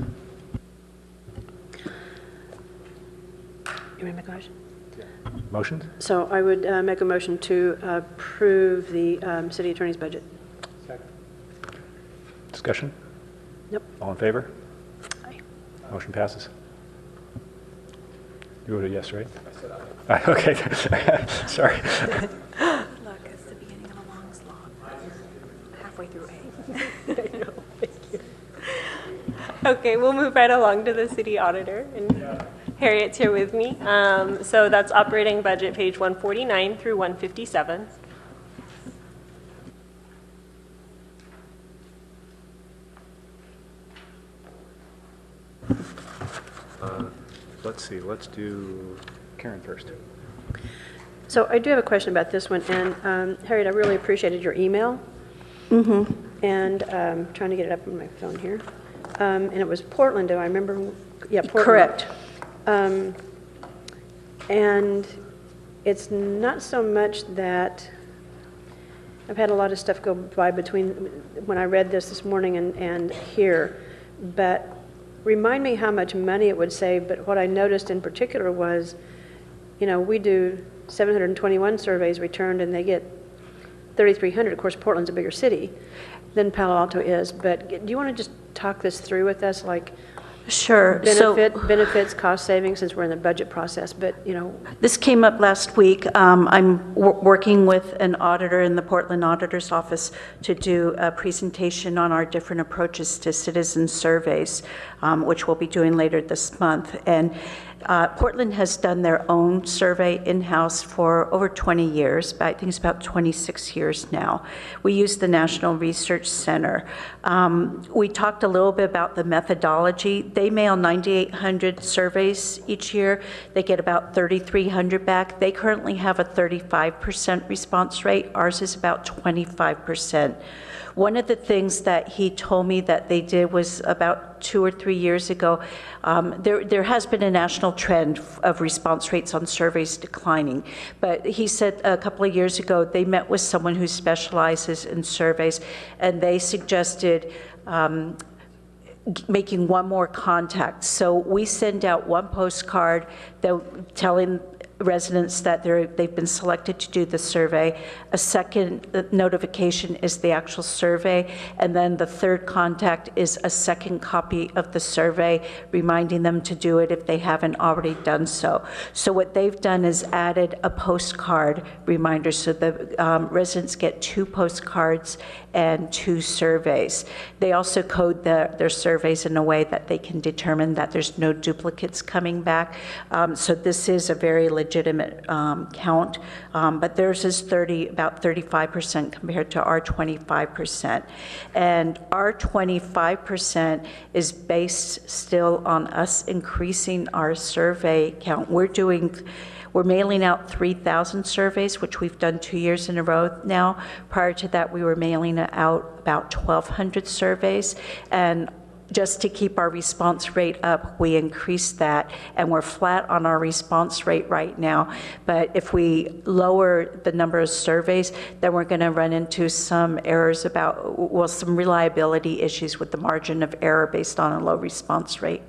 You want to make a motion? Motions? So I would make a motion to approve the city attorney's budget. Discussion? Nope. All in favor? Aye. Motion passes. You voted yes, right? I said aye. Okay, sorry. Look, it's the beginning of a long slog. Halfway through A. Okay, we'll move right along to the city auditor, and Harriet's here with me. So that's operating budget, page 149 through 157. Let's see, let's do Karen first. So I do have a question about this one, and Harriet, I really appreciated your email. And trying to get it up on my phone here. And it was Portland, do I remember? Yeah, Portland. Correct. And it's not so much that, I've had a lot of stuff go by between when I read this morning and here, but remind me how much money it would save. But what I noticed in particular was, you know, we do 721 surveys returned and they get 3,300. Of course, Portland's a bigger city than Palo Alto is, but do you want to just talk this through with us, like Sure. benefits, cost savings, since we're in the budget process, but, you know. This came up last week. I'm working with an auditor in the Portland Auditor's Office to do a presentation on our different approaches to citizen surveys, which we'll be doing later this month. And Portland has done their own survey in-house for over 20 years, but I think it's about 26 years now. We use the National Research Center. We talked a little bit about the methodology. They mail 9,800 surveys each year. They get about 3,300 back. They currently have a 35% response rate. Ours is about 25%. One of the things that he told me that they did was about 2 or 3 years ago, there has been a national trend of response rates on surveys declining. But he said a couple of years ago, they met with someone who specializes in surveys, and they suggested making one more contact. So we send out one postcard telling residents that they've been selected to do the survey. A second notification is the actual survey, and then the third contact is a second copy of the survey, reminding them to do it if they haven't already done so. So what they've done is added a postcard reminder, so the residents get 2 postcards and 2 surveys. They also code their surveys in a way that they can determine that there's no duplicates coming back. So this is a very legitimate count, but theirs is about 35% compared to our 25%. And our 25% is based still on us increasing our survey count. We're mailing out 3,000 surveys, which we've done 2 years in a row now. Prior to that, we were mailing out about 1,200 surveys. And just to keep our response rate up, we increased that, and we're flat on our response rate right now. But if we lower the number of surveys, then we're going to run into some errors some reliability issues with the margin of error based on a low response rate.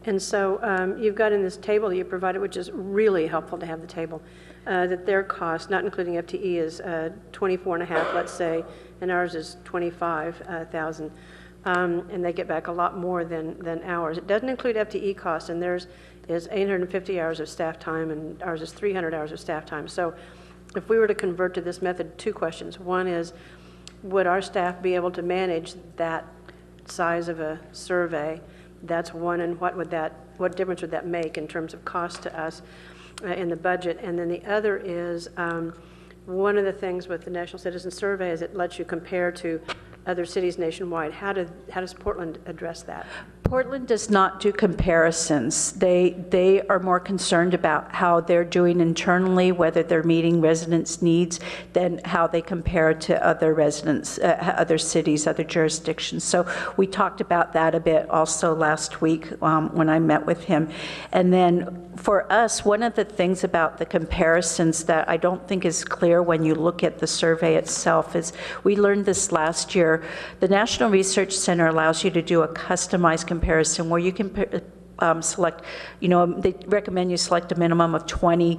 And so you've got in this table that you provided, which is really helpful to have the table, that their cost, not including FTE, is 24.5, let's say, and ours is 25,000. And they get back a lot more than ours. It doesn't include FTE costs, and theirs is 850 hours of staff time, and ours is 300 hours of staff time. So if we were to convert to this method, 2 questions. One is, would our staff be able to manage that size of a survey? That's one, and what difference would that make in terms of cost to us in the budget? And then the other is, one of the things with the National Citizen Survey is it lets you compare to other cities nationwide. How does Portland address that? Portland does not do comparisons. They are more concerned about how they're doing internally, whether they're meeting residents' needs, than how they compare to other residents, other cities, other jurisdictions. So we talked about that a bit also last week when I met with him. And then for us, one of the things about the comparisons that I don't think is clear when you look at the survey itself is, we learned this last year, the National Research Center allows you to do a customized comparison where you can select, they recommend you select a minimum of 20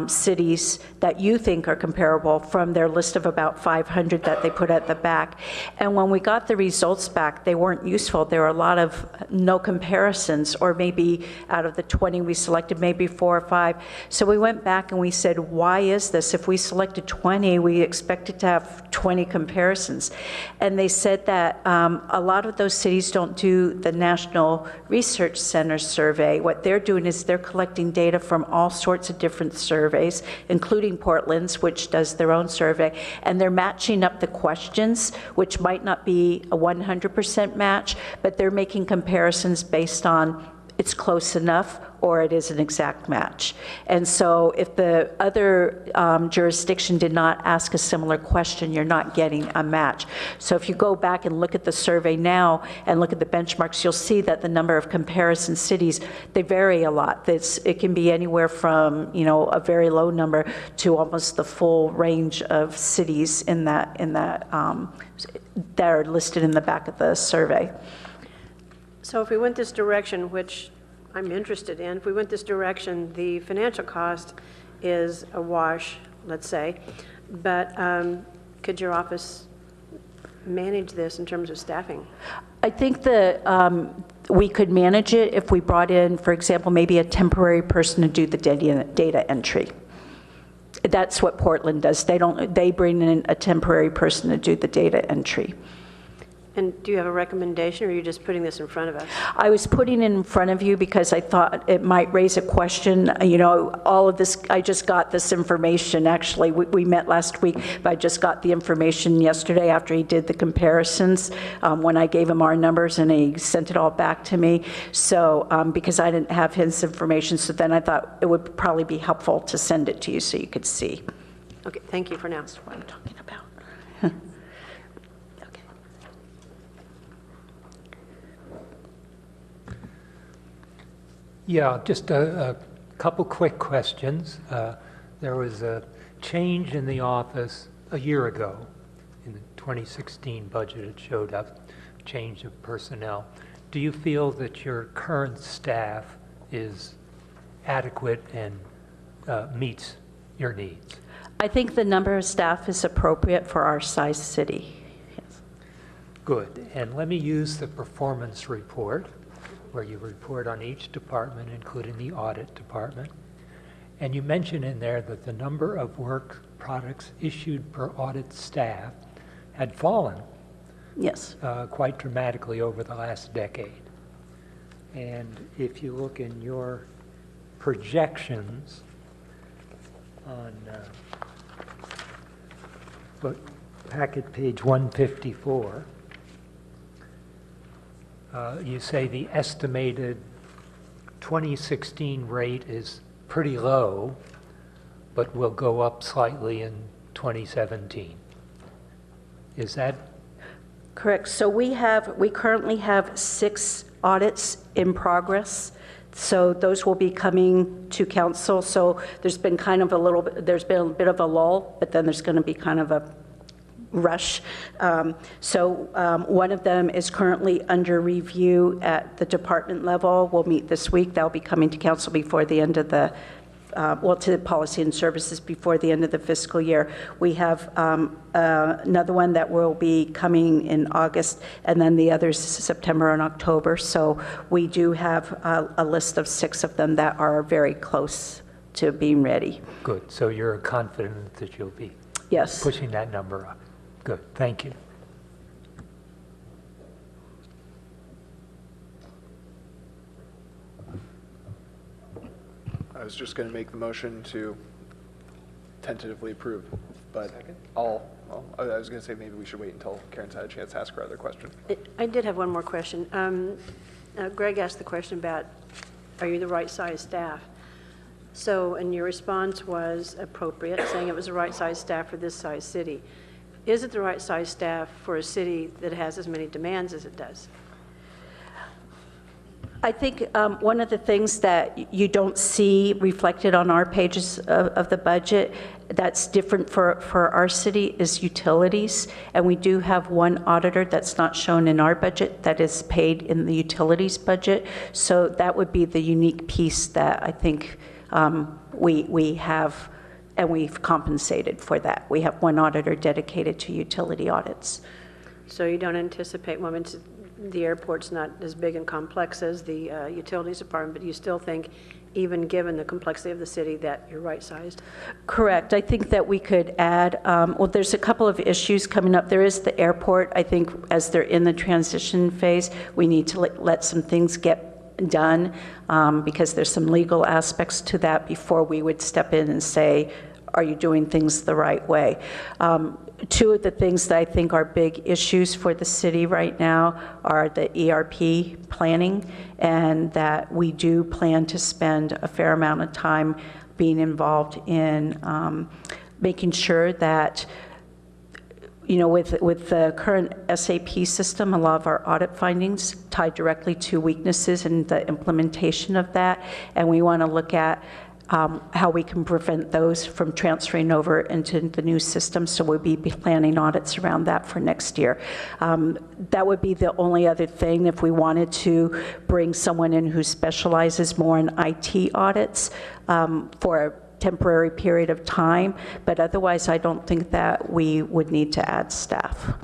cities that you think are comparable from their list of about 500 that they put at the back. And when we got the results back, they weren't useful. There were a lot of no comparisons, or maybe out of the 20 we selected, maybe 4 or 5. So we went back and we said, why is this? If we selected 20, we expected to have 20 comparisons. And they said that a lot of those cities don't do the National Research Center survey. What they're doing is they're collecting data from all sorts of different surveys, including Portland's, which does their own survey, and they're matching up the questions, which might not be a 100% match, but they're making comparisons based on it's close enough or it is an exact match. And so if the other jurisdiction did not ask a similar question, you're not getting a match. So if you go back and look at the survey now and look at the benchmarks, you'll see that the number of comparison cities, they vary a lot. It can be anywhere from, a very low number to almost the full range of cities that are listed in the back of the survey. So if we went this direction, which I'm interested in, if we went this direction, the financial cost is a wash, let's say, but could your office manage this in terms of staffing? I think that we could manage it if we brought in, for example, maybe a temporary person to do the data entry. That's what Portland does. They bring in a temporary person to do the data entry. And do you have a recommendation, or are you just putting this in front of us? I was putting it in front of you because I thought it might raise a question. All of this, I just got this information, actually. We met last week, but I just got the information yesterday after he did the comparisons, when I gave him our numbers, and he sent it all back to me. So, because I didn't have his information, so then I thought it would probably be helpful to send it to you so you could see. Okay, thank you for now. That's what I'm talking about. Yeah, just a couple quick questions. There was a change in the office a year ago. In the 2016 budget, it showed up, change of personnel. Do you feel that your current staff is adequate and meets your needs? I think the number of staff is appropriate for our size city. Yes. Good. And let me use the performance report, where you report on each department, including the audit department. And you mention in there that the number of work products issued per audit staff had fallen. Yes. Quite dramatically over the last decade. And if you look in your projections on packet page 154, you say the estimated 2016 rate is pretty low, but will go up slightly in 2017. Is that correct? So we currently have 6 audits in progress. So those will be coming to council. So there's been there's been a bit of a lull, but then there's going to be kind of a rush. One of them is currently under review at the department level. We'll meet this week. That'll be coming to council before the end of the, to policy and services before the end of the fiscal year. We have another one that will be coming in August, and then the others September and October. So we do have a list of 6 of them that are very close to being ready. good? So you're confident that you'll be Yes. pushing that number up. Good, thank you. was just going to make the motion to tentatively approve, but I was going to say maybe we should wait until Karen's had a chance to ask her other question. I did have one more question. Greg asked the question about, are you the right size staff? So, and your response was appropriate, saying it was the right size staff for this size city. Is it the right size staff for a city that has as many demands as it does? I think one of the things that you don't see reflected on our pages of the budget that's different for our city is utilities. And we do have one auditor that's not shown in our budget that is paid in the utilities budget. So that would be the unique piece that I think we have, and we've compensated for that. We have one auditor dedicated to utility audits. So you don't anticipate, well, I mean, the airport's not as big and complex as the utilities department, but you still think, even given the complexity of the city, that you're right-sized? Correct. I think that we could add, well, there's a couple of issues coming up. There is the airport. I think as they're in the transition phase, we need to let some things get done because there's some legal aspects to that before we would step in and say, are you doing things the right way? Two of the things that I think are big issues for the city right now are the ERP planning, and that we do plan to spend a fair amount of time being involved in making sure that, you know, with the current SAP system, a lot of our audit findings tie directly to weaknesses in the implementation of that, and we want to look at how we can prevent those from transferring over into the new system. So we'll be planning audits around that for next year. That would be the only other thing if we wanted to bring someone in who specializes more in IT audits for a temporary period of time. But otherwise, I don't think that we would need to add staff.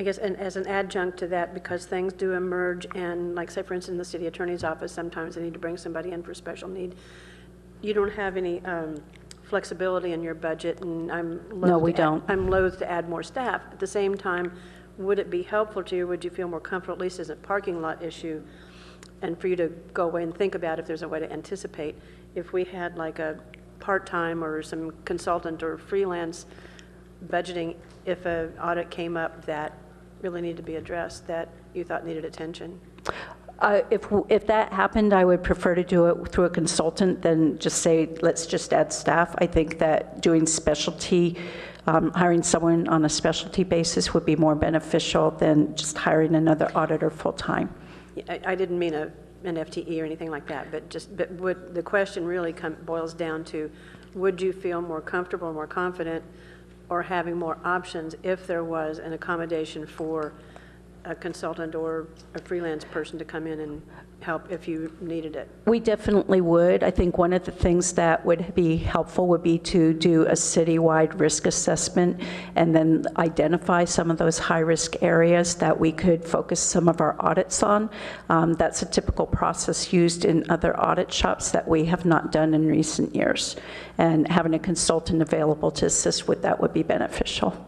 I guess, and as an adjunct to that, because things do emerge, and like say, for instance, in the city attorney's office, sometimes they need to bring somebody in for special need. You don't have any flexibility in your budget, and No, we don't. I'm loath to add more staff. At the same time, would it be helpful to you, would you feel more comfortable, at least as a parking lot issue, and for you to go away and think about if there's a way to anticipate, if we had like a part-time or some consultant or freelance budgeting, if an audit came up that really needed to be addressed, that you thought needed attention? If that happened, I would prefer to do it through a consultant than just say, let's just add staff. I think that doing specialty, hiring someone on a specialty basis would be more beneficial than just hiring another auditor full-time. I didn't mean an FTE or anything like that, but would, the question really boils down to, would you feel more comfortable, more confident, or having more options if there was an accommodation for a consultant or a freelance person to come in and help if you needed it? We definitely would. I think one of the things that would be helpful would be to do a citywide risk assessment and then identify some of those high-risk areas that we could focus some of our audits on. That's a typical process used in other audit shops that we have not done in recent years. And having a consultant available to assist with that would be beneficial.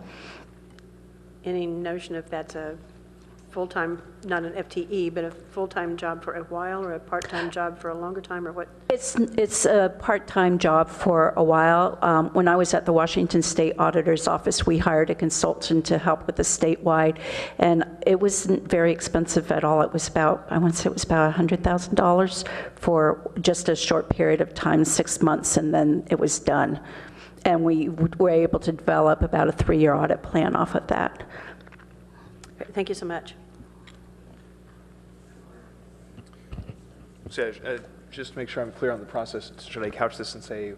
Any notion if that's a full-time, not an FTE, but a full-time job for a while, or a part-time job for a longer time, or what? It's a part-time job for a while. When I was at the Washington State Auditor's Office, we hired a consultant to help with the statewide, and it wasn't very expensive at all. It was about, I want to say it was about $100,000 for just a short period of time, 6 months, and then it was done. And we were able to develop about a 3-year audit plan off of that. Thank you so much. So just to make sure I'm clear on the process, should I couch this and say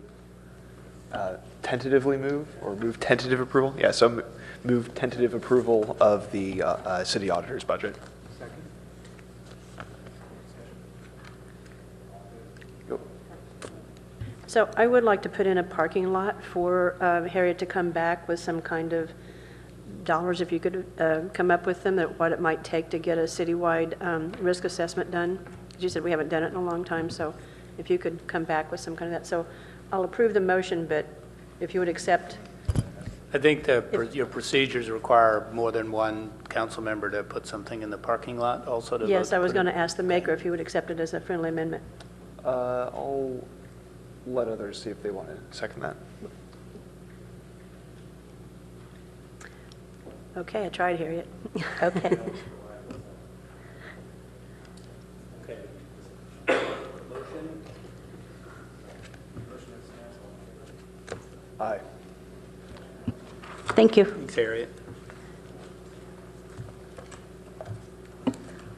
tentatively move or move tentative approval? Yeah, so move tentative approval of the city auditor's budget. Second. Go. So I would like to put in a parking lot for Harriet to come back with some kind of dollars, if you could come up with them, that what it might take to get a citywide risk assessment done. You said we haven't done it in a long time, so if you could come back with some kind of that. So I'll approve the motion, but if you would accept. I think your procedures require more than one council member to put something in the parking lot also to Yes, vote I was to put going to ask the maker if he would accept it as a friendly amendment. I'll let others see if they want to second that. Okay, I tried to hear you. Okay. Aye. Thank you. Thanks, Harriet.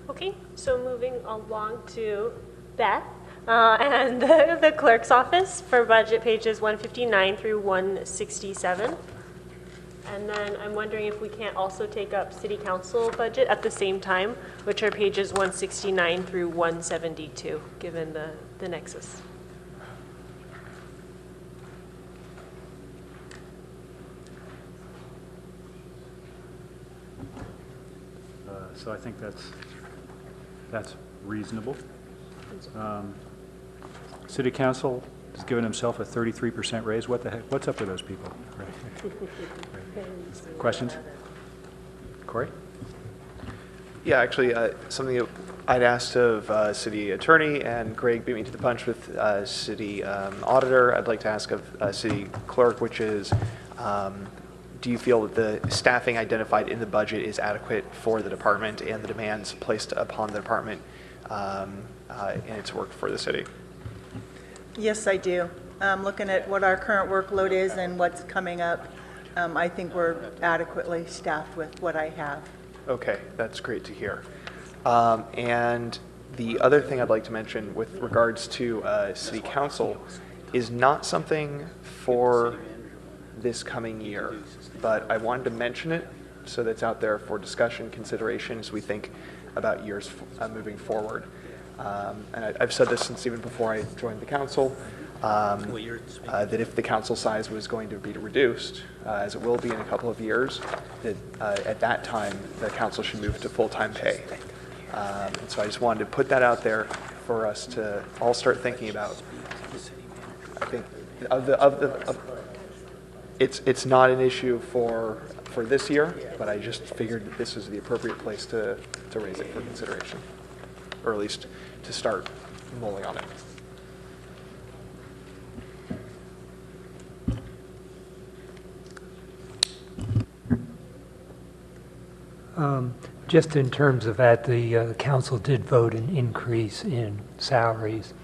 Okay, so moving along to Beth and the clerk's office for budget pages 159 through 167. And then I'm wondering if we can't also take up city council budget at the same time, which are pages 169 through 172, given the nexus. So I think that's reasonable. City Council has given himself a 33% raise. What the heck? What's up with those people? Right. Questions? Corey? Yeah, actually, something I'd asked of city attorney, and Greg beat me to the punch with city auditor. I'd like to ask of city clerk, which is, do you feel that the staffing identified in the budget is adequate for the department and the demands placed upon the department in its work for the city? Yes, I do. Looking at what our current workload is and what's coming up, I think we're adequately staffed with what I have. Okay, that's great to hear. And the other thing I'd like to mention with regards to city council is not something for this coming year, but I wanted to mention it so that's out there for discussion, consideration as we think about years moving forward. And I've said this since even before I joined the council, that if the council size was going to be reduced, as it will be in a couple of years, that at that time the council should move to full-time pay. And so I just wanted to put that out there for us to all start thinking about. I think it's not an issue for this year, but I just figured that this is the appropriate place to raise it for consideration, or at least to start mulling on it. Just in terms of that, the council did vote an increase in salaries,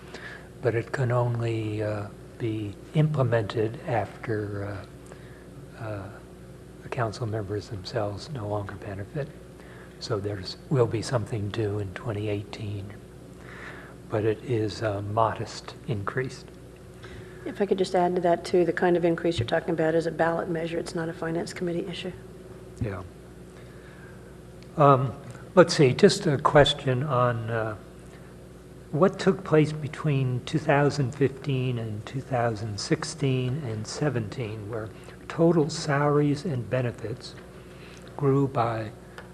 but it can only be implemented after the council members themselves no longer benefit. So will be something due in 2018, but it is a modest increase. If I could just add to that too, the kind of increase you're talking about is a ballot measure. It's not a finance committee issue. Yeah. Let's see, just a question on what took place between 2015 and 2016 and 17, where total salaries and benefits grew by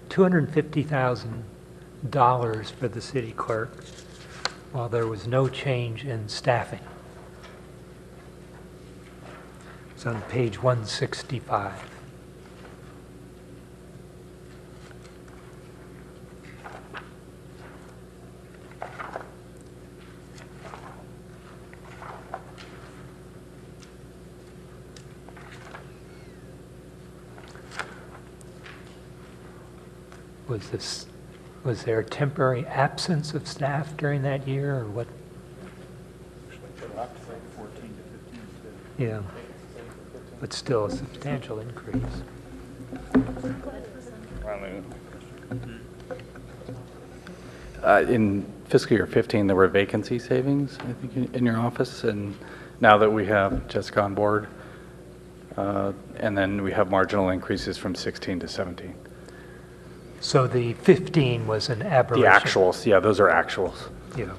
$250,000 for the city clerk, while there was no change in staffing. It's on page 165. Was there a temporary absence of staff during that year, or what? Yeah, but still a substantial increase. In fiscal year 15, there were vacancy savings, I think, in your office, and now that we have Jessica on board, and then we have marginal increases from 16 to 17. So the 15 was an aberration? The actuals, yeah, those are actuals. Yeah.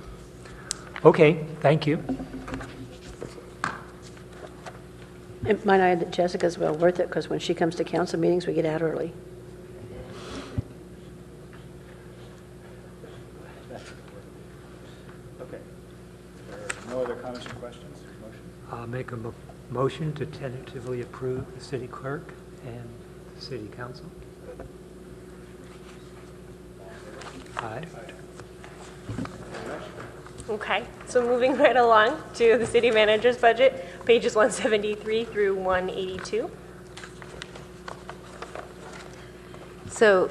Okay, thank you. And might I add that Jessica's well worth it, because when she comes to council meetings, we get out early. Okay. There are no other comments or questions? Motion? I'll make a motion to tentatively approve the city clerk and the city council. Aye. Okay, so moving right along to the city manager's budget, pages 173 through 182. So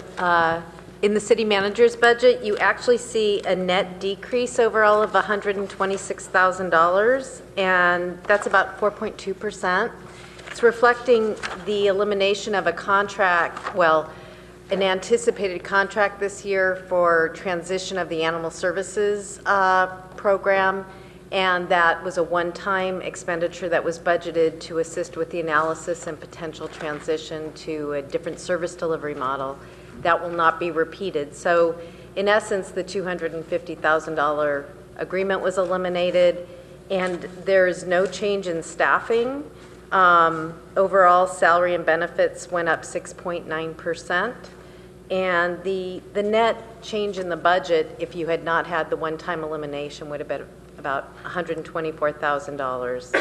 in the city manager's budget, you actually see a net decrease overall of $126,000, and that's about 4.2%. It's reflecting the elimination of a contract, well, an anticipated contract this year for transition of the animal services program, and that was a one-time expenditure that was budgeted to assist with the analysis and potential transition to a different service delivery model. That will not be repeated. So in essence, the $250,000 agreement was eliminated, and there is no change in staffing. Overall, salary and benefits went up 6.9%. And the net change in the budget, if you had not had the one-time elimination, would have been about $124,000,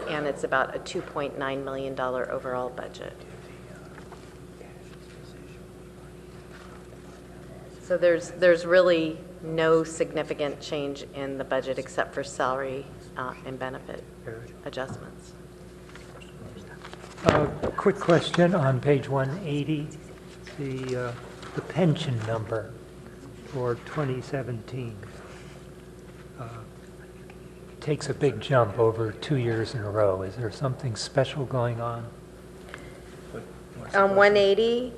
and it's about a $2.9 million overall budget. So there's really no significant change in the budget except for salary and benefit adjustments. Quick question on page 180, the pension number for 2017 takes a big jump over 2 years in a row. Is there something special going on? On 180,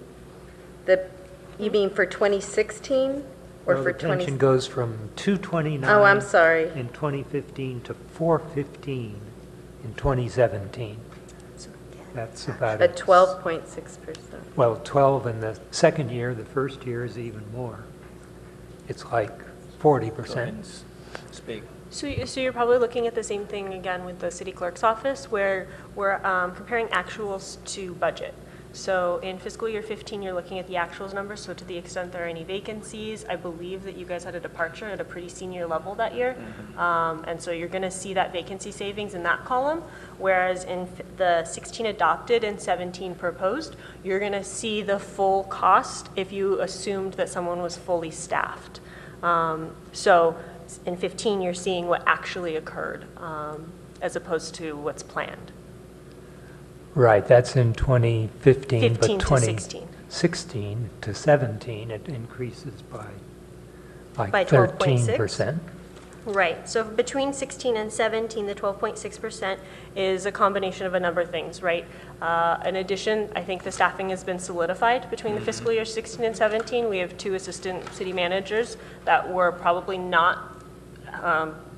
you mean for 2016 or Well, for the pension goes from 229 Oh, I'm sorry. in 2015 to 415 in 2017. That's about A 12.6%. Well, 12 in the second year, the first year is even more. It's like 40%. Speak. So you're probably looking at the same thing again with the city clerk's office, where we're comparing actuals to budget. So in fiscal year 15, you're looking at the actuals numbers, so to the extent there are any vacancies, I believe that you guys had a departure at a pretty senior level that year, and so you're going to see that vacancy savings in that column, whereas in the 16 adopted and 17 proposed, you're going to see the full cost if you assumed that someone was fully staffed. So in 15, you're seeing what actually occurred as opposed to what's planned. Right, that's in 2015, 15 but to 2016 to 17, it increases by like By 12.6? 13%. Right, so between 16 and 17, the 12.6% is a combination of a number of things, right? In addition, I think the staffing has been solidified between the fiscal year 16 and 17. We have 2 assistant city managers that were probably not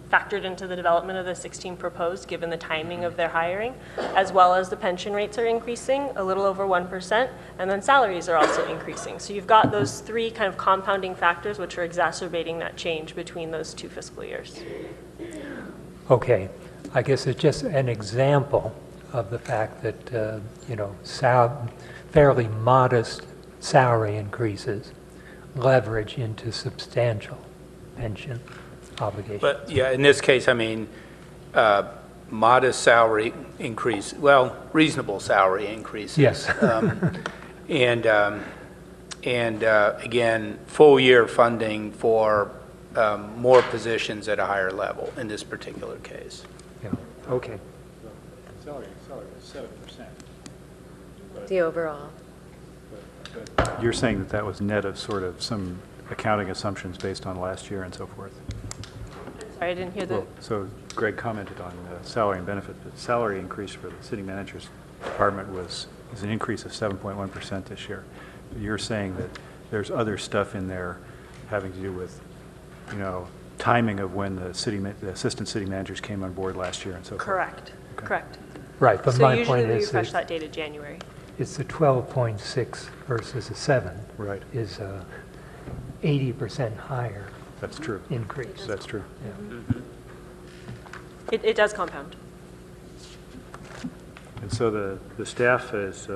factored into the development of the 16 proposed, given the timing of their hiring, as well as the pension rates are increasing a little over 1%, and then salaries are also increasing. So you've got those 3 kind of compounding factors which are exacerbating that change between those 2 fiscal years. Okay, I guess it's just an example of the fact that, fairly modest salary increases leverage into substantial pension obligations. But, yeah, in this case, I mean, modest salary increase, well, reasonable salary increases. Yes. Again, full-year funding for more positions at a higher level in this particular case. Yeah, okay. Salary was 7%. The overall. But you're saying that was net of sort of some accounting assumptions based on last year and so forth? Sorry, I didn't hear the... So Greg commented on salary and benefit. The salary increase for the city manager's department is an increase of 7.1% this year. You're saying that there's other stuff in there having to do with, timing of when the assistant city managers came on board last year and so forth. Correct, Okay. correct. Right, but So my usually point we is refresh that date in January. it's the 12.6 versus a 7. Right. Is 80% higher That's true. increase. That's true. Yeah. It does compound. And so the staff is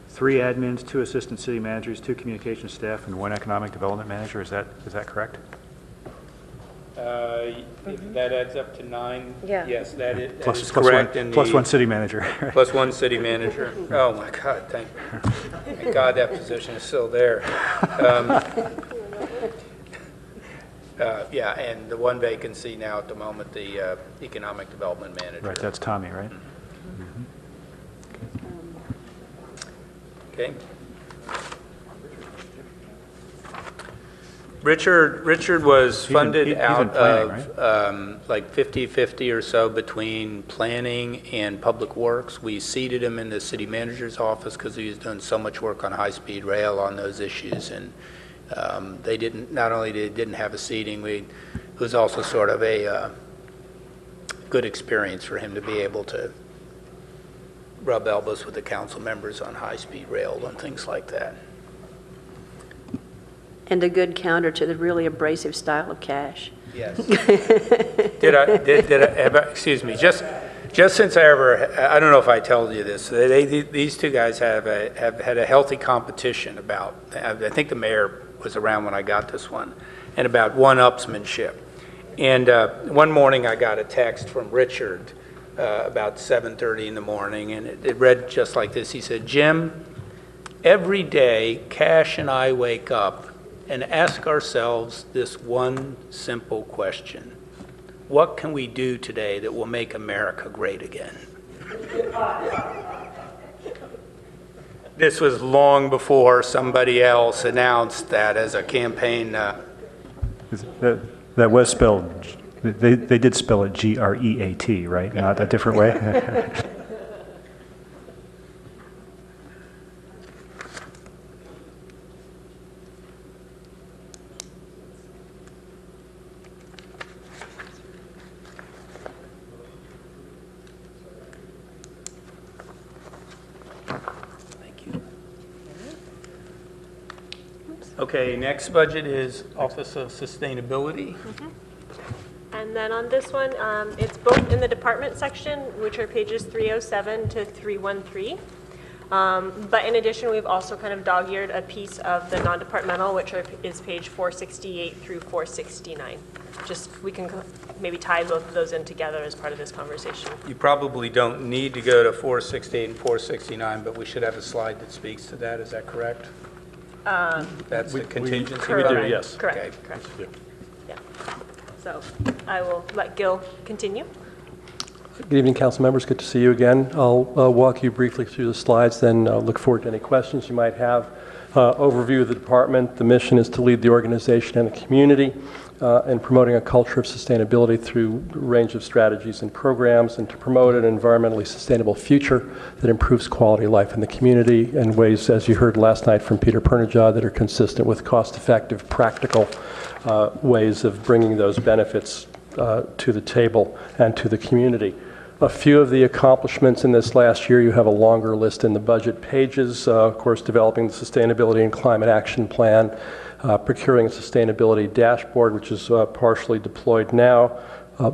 3 admins, 2 assistant city managers, 2 communications staff, and 1 economic development manager. Is that correct? If that adds up to 9, Yeah. yes, that is Plus correct. one, plus 1 city manager. Plus 1 city manager. Oh, my God, thank God that position is still there. Yeah, and the one vacancy now at the moment, the economic development manager. Right, that's Tommy, right? Okay. Richard was funded he's in out planning, of like 50-50 or so between planning and public works. We seated him in the city manager's office because he was doing so much work on high-speed rail on those issues, and they didn't, not only didn't have a seating, it was also sort of a good experience for him to be able to rub elbows with the council members on high-speed rail and things like that. And a good counter to the really abrasive style of Cash. Yes. Did I ever, excuse me, just since I don't know if I told you this, these two guys have had a healthy competition about, I think the mayor was around when I got this one, and about one-upsmanship. And one morning I got a text from Richard about 7:30 in the morning, and it read just like this. He said, "Jim, every day Cash and I wake up and ask ourselves this one simple question. What can we do today that will make America great again?" This was long before somebody else announced that as a campaign. That was spelled, they did spell it Great, right? Not a different way? Okay, next budget is Office of Sustainability. And then on this one, it's both in the department section, which are pages 307 to 313. But in addition, we've also kind of dog-eared a piece of the non-departmental, which is page 468 through 469. Just, we can maybe tie both of those in together as part of this conversation. You probably don't need to go to 468 and 469, but we should have a slide that speaks to that. Is that correct? That's the contingency. Correct. fund? Yes. Correct. Okay. Correct. Yeah. So I will let Gil continue. Good evening, council members. Good to see you again. I'll walk you briefly through the slides, then look forward to any questions you might have. Overview of the department. The mission is to lead the organization and the community in promoting a culture of sustainability through a range of strategies and programs, and to promote an environmentally sustainable future that improves quality of life in the community in ways, as you heard last night from Peter Pernijah, that are consistent with cost-effective, practical ways of bringing those benefits to the table and to the community. A few of the accomplishments in this last year, you have a longer list in the budget pages. Of course, developing the Sustainability and Climate Action Plan, procuring a sustainability dashboard, which is partially deployed now,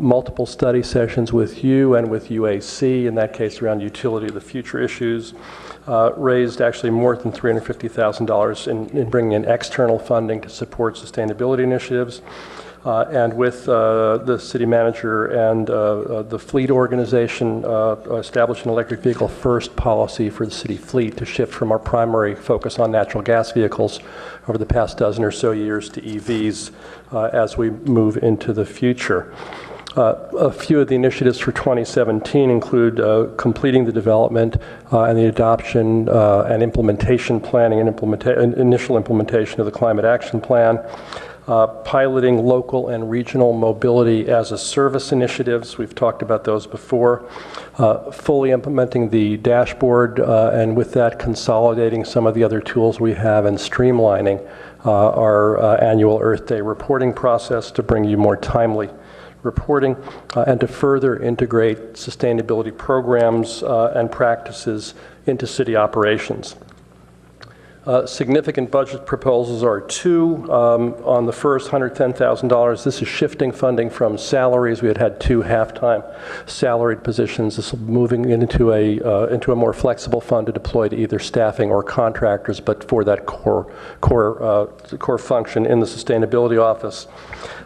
multiple study sessions with you and with UAC, in that case around utility of the future issues, raised actually more than $350,000 in bringing in external funding to support sustainability initiatives. And with the city manager and the fleet organization, establish an electric vehicle first policy for the city fleet to shift from our primary focus on natural gas vehicles over the past dozen or so years to EVs as we move into the future. A few of the initiatives for 2017 include completing the development and the adoption and implementation planning and initial implementation of the Climate Action Plan, piloting local and regional mobility as a service initiatives. We've talked about those before. Fully implementing the dashboard and with that consolidating some of the other tools we have and streamlining our annual Earth Day reporting process to bring you more timely reporting and to further integrate sustainability programs and practices into city operations. Significant budget proposals are two. On the first, $110,000. This is shifting funding from salaries. We had two half-time salaried positions. This is moving into a more flexible fund to deploy to either staffing or contractors, but for that core function in the sustainability office.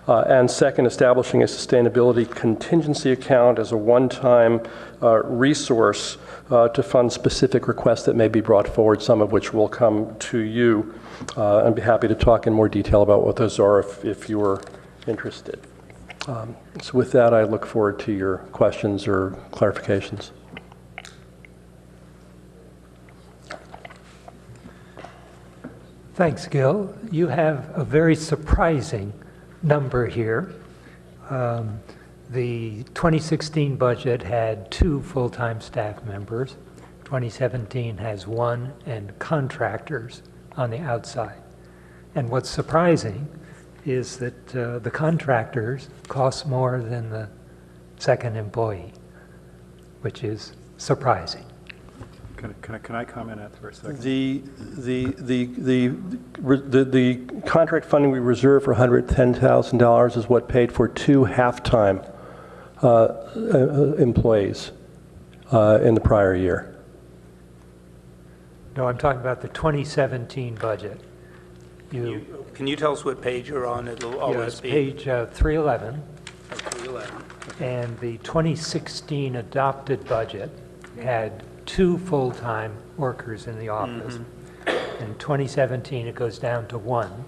And second, establishing a sustainability contingency account as a one-time resource to fund specific requests that may be brought forward, some of which will come to you. I'd be happy to talk in more detail about what those are if you were interested. So with that, I look forward to your questions or clarifications. Thanks, Gil. You have a very surprising number here. The 2016 budget had 2 full-time staff members. 2017 has 1, and contractors on the outside. And what's surprising is that the contractors cost more than the second employee, which is surprising. Can I comment on that for a second? The contract funding we reserved for $110,000 is what paid for 2 half-time employees in the prior year. No, I'm talking about the 2017 budget. Can you tell us what page you're on? It'll always be. Page 311. 311. And the 2016 adopted budget had 2 full-time workers in the office. In 2017, it goes down to 1.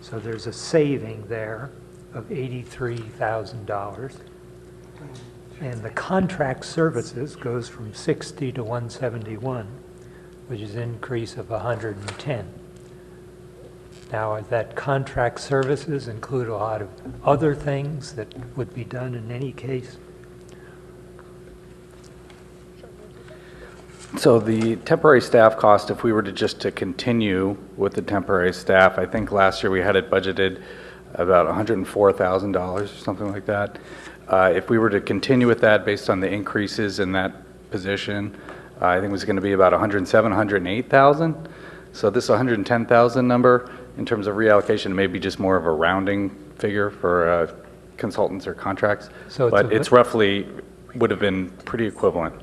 So there's a saving there of $83,000. And the contract services goes from 60 to 171, which is an increase of 110. Now, that contract services include a lot of other things that would be done in any case. So the temporary staff cost, if we were to continue with the temporary staff, I think last year we had it budgeted about $104,000 or something like that. If we were to continue with that based on the increases in that position, I think it was going to be about $107,000, $108,000. So this $110,000 number, in terms of reallocation, may be just more of a rounding figure for consultants or contracts. So but it's roughly would have been pretty equivalent.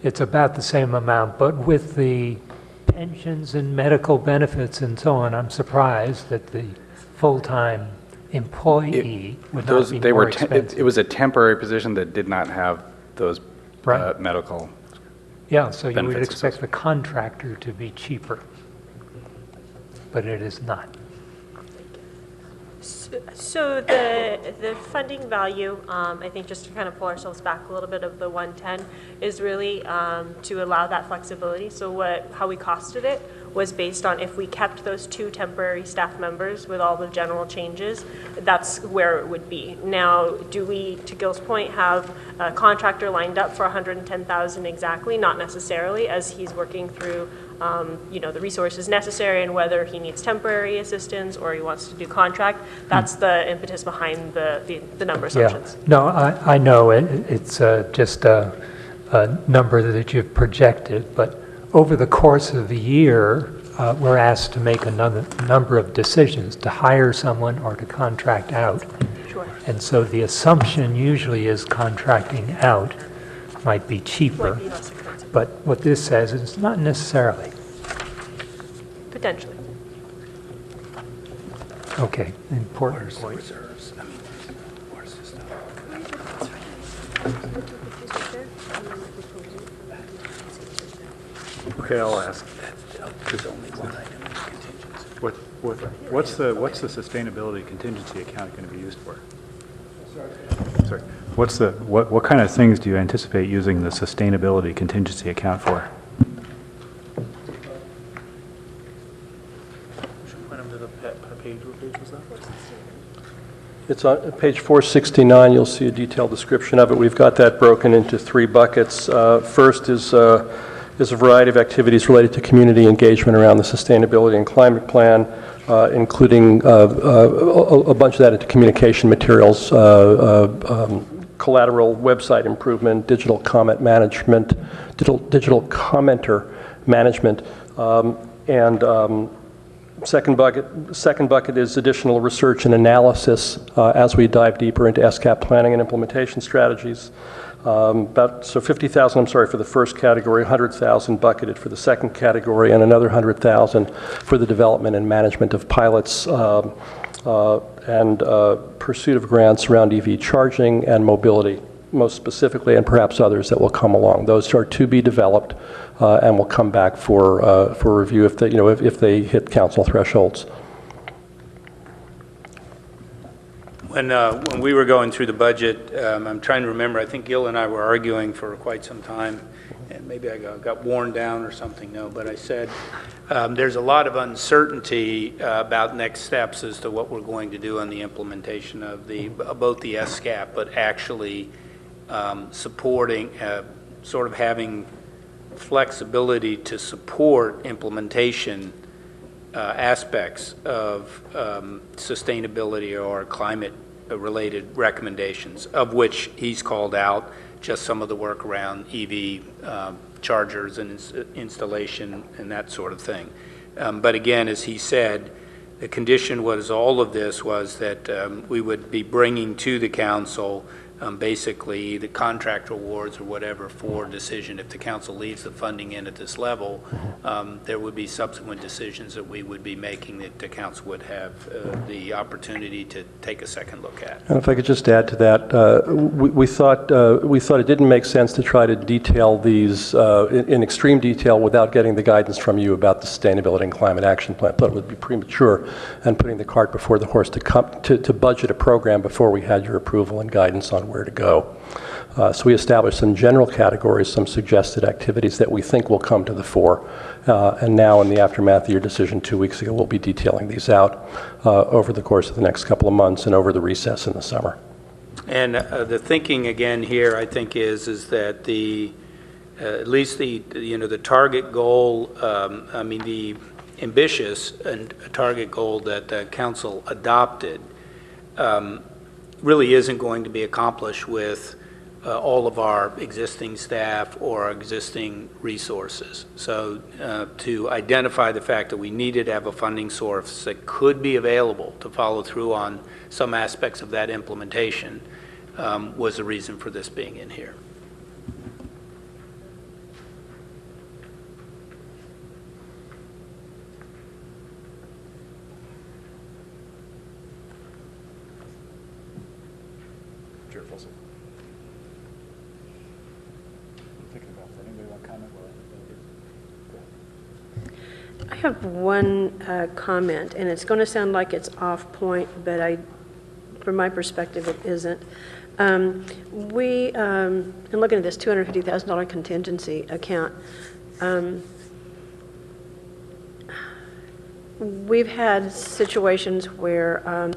It's about the same amount, but with the pensions and medical benefits and so on, I'm surprised that the full-time employee would not be more expensive. It was a temporary position that did not have those medical. Yeah, so you would expect the contractor to be cheaper, but it is not. So the funding value, I think just to kind of pull ourselves back a little bit of the 110, is really to allow that flexibility. So how we costed it was based on if we kept those 2 temporary staff members with all the general changes, that's where it would be. Now, do we, to Gil's point, have a contractor lined up for $110,000 exactly? Not necessarily, as he's working through the resources necessary and whether he needs temporary assistance or he wants to do contract. That's the impetus behind the number assumptions. Yeah. No, I know it's just a number that you've projected, but over the course of the year, we're asked to make another number of decisions to hire someone or to contract out. Sure. And so the assumption usually is contracting out might be cheaper. Might be less expensive. But what this says is not necessarily. Potentially. Okay, important point. Okay, I'll ask. There's only one item in contingency. What's the sustainability contingency account going to be used for? Sorry. What kind of things do you anticipate using the sustainability contingency account for? It's on page 469. You'll see a detailed description of it. We've got that broken into 3 buckets. First is a variety of activities related to community engagement around the sustainability and climate plan, including a bunch of that into communication materials, collateral website improvement, digital comment management, digital commenter management, and second bucket is additional research and analysis as we dive deeper into SCAP planning and implementation strategies. So 50,000, I'm sorry, for the first category, 100,000 bucketed for the second category, and another 100,000 for the development and management of pilots and pursuit of grants around EV charging and mobility, most specifically, and perhaps others that will come along. Those are to be developed and will come back for review if they, if they hit council thresholds. When we were going through the budget, I'm trying to remember, I think Gil and I were arguing for quite some time, and maybe I got worn down or something, no, but I said there's a lot of uncertainty about next steps as to what we're going to do on the implementation of both the SCAP, but actually supporting, sort of having flexibility to support implementation aspects of sustainability or climate-related recommendations, of which he's called out just some of the work around EV chargers and installation and that sort of thing. But again, as he said, the condition was all of this was that we would be bringing to the council basically the contract awards or whatever for decision. If the council leaves the funding in at this level, there would be subsequent decisions that we would be making that the council would have the opportunity to take a second look at. And if I could just add to that, we thought it didn't make sense to try to detail these in extreme detail without getting the guidance from you about the Sustainability and Climate Action Plan. Thought it would be premature and putting the cart before the horse to budget a program before we had your approval and guidance on where to go. So we established some general categories, some suggested activities that we think will come to the fore. And now in the aftermath of your decision 2 weeks ago, we'll be detailing these out over the course of the next couple of months and over the recess in the summer. And the thinking again here, I think, is that at least the target goal, I mean the ambitious and target goal that the council adopted really isn't going to be accomplished with all of our existing staff or our existing resources. So to identify the fact that we needed to have a funding source that could be available to follow through on some aspects of that implementation was the reason for this being in here. I have one comment, and it's going to sound like it's off point, but from my perspective, it isn't. In looking at this $250,000 contingency account, we've had situations where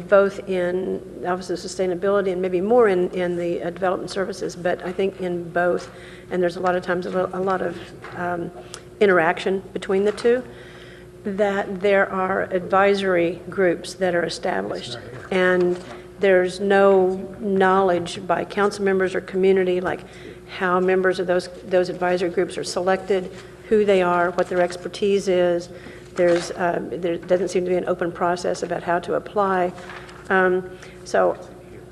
both in the Office of Sustainability and maybe more in the Development Services, but I think in both, and there's a lot of times a lot of interaction between the two, that there are advisory groups that are established, and there's no knowledge by council members or community like how members of those advisory groups are selected, who they are, what their expertise is. There doesn't seem to be an open process about how to apply. So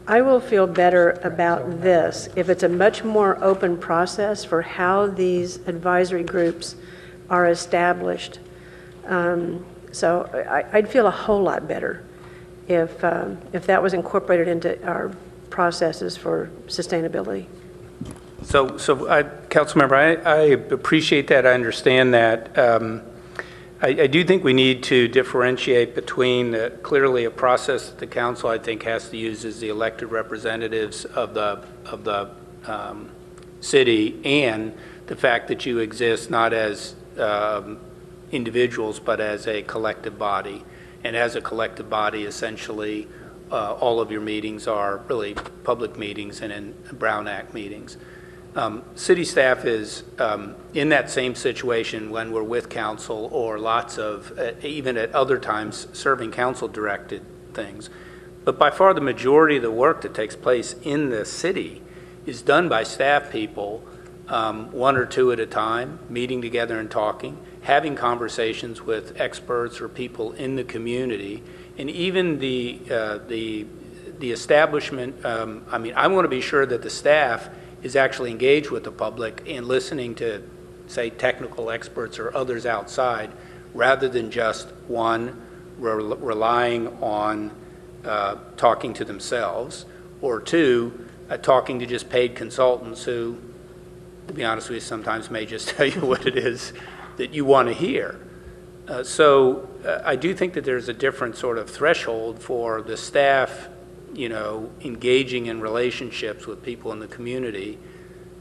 I will feel better about this if it's a much more open process for how these advisory groups are established. So I'd feel a whole lot better if that was incorporated into our processes for sustainability. So Councilmember, I appreciate that. I understand that. I do think we need to differentiate between clearly a process that the council, I think, has to use as the elected representatives of the city, and the fact that you exist not as individuals but as a collective body. And as a collective body, essentially, all of your meetings are really public meetings and in Brown Act meetings. City staff is in that same situation when we're with council, or lots of, even at other times, serving council-directed things. But by far the majority of the work that takes place in the city is done by staff people, one or two at a time, meeting together and talking, having conversations with experts or people in the community, and even the establishment. I mean, I want to be sure that the staff is actually engaged with the public and listening to, say, technical experts or others outside, rather than just one relying on talking to themselves, or two, talking to just paid consultants who, to be honest with you, sometimes may just tell you what it is that you want to hear. So I do think that there's a different sort of threshold for the staff engaging in relationships with people in the community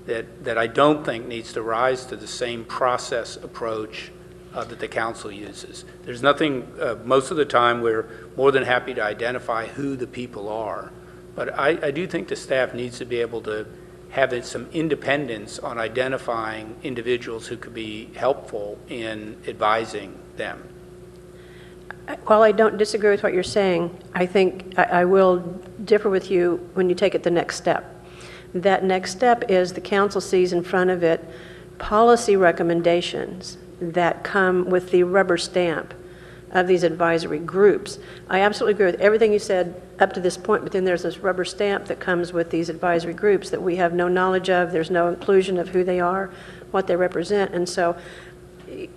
that I don't think needs to rise to the same process approach that the council uses. There's nothing, most of the time, we're more than happy to identify who the people are. But I do think the staff needs to be able to have some independence on identifying individuals who could be helpful in advising them. While I don't disagree with what you're saying, I think I will differ with you when you take it the next step. That next step is the council sees in front of it policy recommendations that come with the rubber stamp of these advisory groups. I absolutely agree with everything you said up to this point, but then there's this rubber stamp that comes with these advisory groups that we have no knowledge of. There's no inclusion of who they are, what they represent. And so,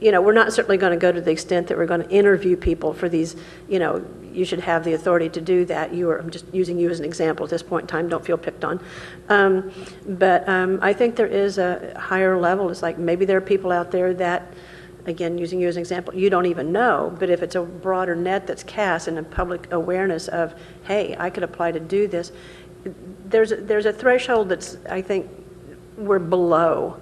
we're not certainly going to go to the extent that we're going to interview people for these, you should have the authority to do that. I'm just using you as an example at this point in time. Don't feel picked on. But I think there is a higher level. It's like maybe there are people out there that, again, using you as an example, you don't even know, but if it's a broader net that's cast and a public awareness of, hey, I could apply to do this, there's a threshold that's, I think, we're below,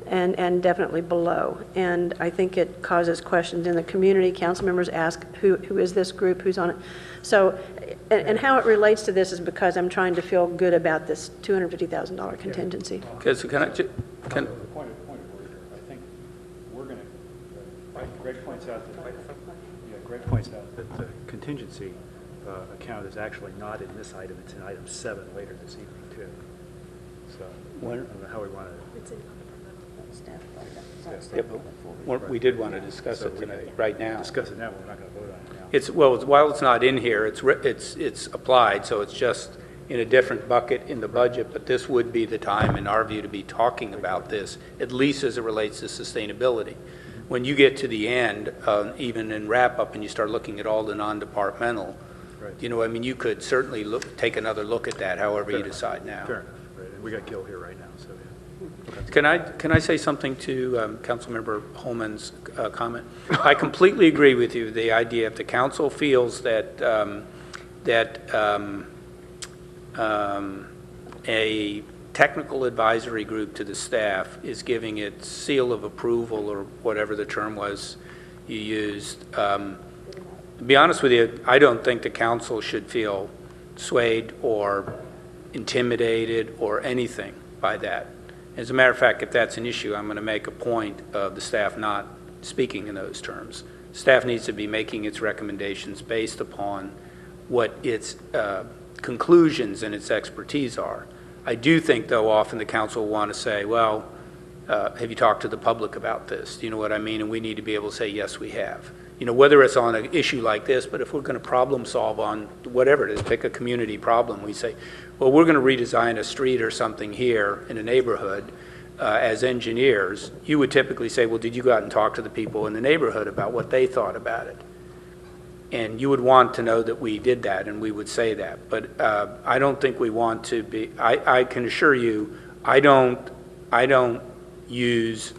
and definitely below. And I think it causes questions in the community. Council members ask, who is this group, who's on it? So, and how it relates to this is because I'm trying to feel good about this $250,000 contingency. Okay, so can I, Point of order, I think we're going to, Greg points out that the contingency account is actually not in this item, it's in item 7 later this evening too. So I don't know how we want to. It's in we did want to discuss it tonight, right now. Discuss it now, but we're not going to vote on it now. While it's not in here, it's applied, so it's just in a different bucket in the budget, but this would be the time, in our view, to be talking about this, at least as it relates to sustainability. When you get to the end, even in wrap-up, and you start looking at all the non-departmental, Right. you could certainly take another look at that, however you decide now. Fair enough, right. And we got Gil here right now, so yeah. Okay. Can I say something to Councilmember Holman's comment? I completely agree with you. The idea, if the council feels that a technical advisory group to the staff is giving its seal of approval, or whatever the term was you used, to be honest with you, I don't think the council should feel swayed or intimidated or anything by that. As a matter of fact, if that's an issue, I'm going to make a point of the staff not speaking in those terms. Staff needs to be making its recommendations based upon what its conclusions and its expertise are. I do think, though, often the council will want to say, well, have you talked to the public about this? Do you know what I mean? And we need to be able to say, yes, we have. Whether it's on an issue like this, but if we're going to problem solve on whatever it is, pick a community problem, we say, well, we're going to redesign a street or something here in a neighborhood. As engineers, you would typically say, well, did you go out and talk to the people in the neighborhood about what they thought about it? And you would want to know that we did that, and we would say that. But I don't think we want to be, I can assure you, I don't use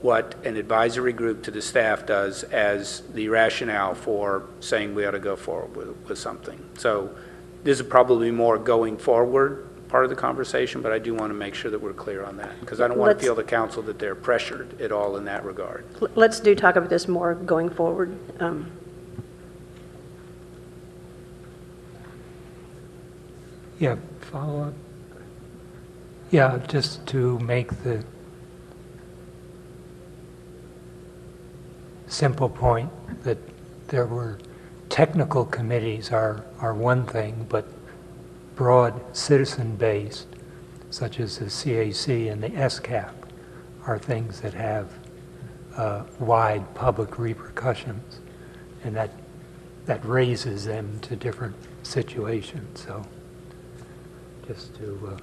what an advisory group to the staff does as the rationale for saying we ought to go forward with something. So this is probably more going forward part of the conversation, but I do want to make sure that we're clear on that, because I don't want to feel the council that they're pressured at all in that regard. Let's talk about this more going forward. Yeah, follow up. Yeah, just to make the simple point that there were technical committees are one thing, but broad citizen-based, such as the CAC and the SCAP, are things that have wide public repercussions, and that raises them to different situations. So just to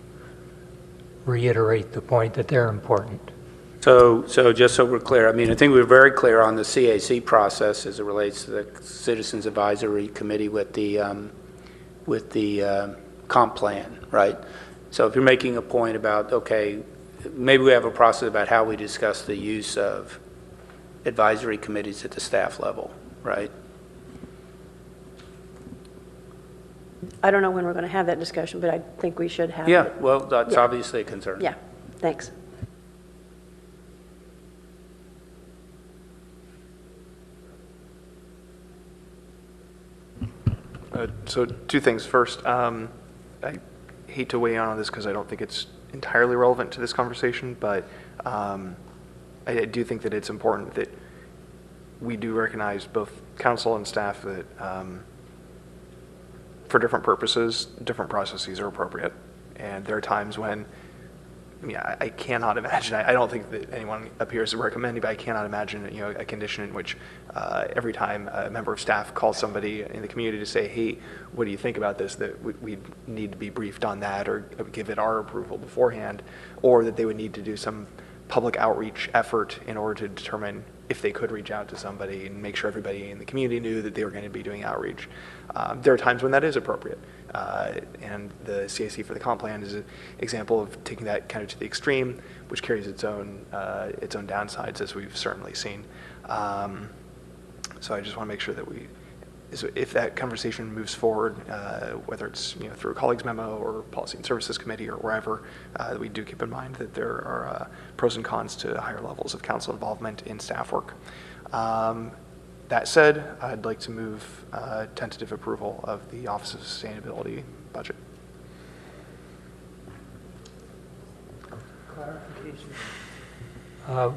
reiterate the point that they're important. So just so we're clear, I think we're very clear on the CAC process as it relates to the Citizens Advisory Committee with the comp plan, right? So if you're making a point about, okay, maybe we have a process about how we discuss the use of advisory committees at the staff level, right? I don't know when we're going to have that discussion, but I think we should have it. Yeah, well, that's Yeah. obviously a concern. Yeah, thanks. So two things. First, I hate to weigh in on this because I don't think it's entirely relevant to this conversation, but I do think that it's important that we do recognize, both council and staff, that for different purposes, different processes are appropriate. And there are times when, I mean, I cannot imagine, I don't think that anyone up here is recommending, but I cannot imagine, a condition in which every time a member of staff calls somebody in the community to say, hey, what do you think about this, that we need to be briefed on that or give it our approval beforehand, or that they would need to do some public outreach effort in order to determine if they could reach out to somebody and make sure everybody in the community knew that they were going to be doing outreach. There are times when that is appropriate. And the CAC for the comp plan is an example of taking that kind of to the extreme, which carries its own downsides, as we've certainly seen. So I just want to make sure that if that conversation moves forward, whether it's through a colleagues memo or policy and services committee or wherever, that we do keep in mind that there are pros and cons to higher levels of council involvement in staff work. That said, I'd like to move tentative approval of the Office of Sustainability budget. Clarification.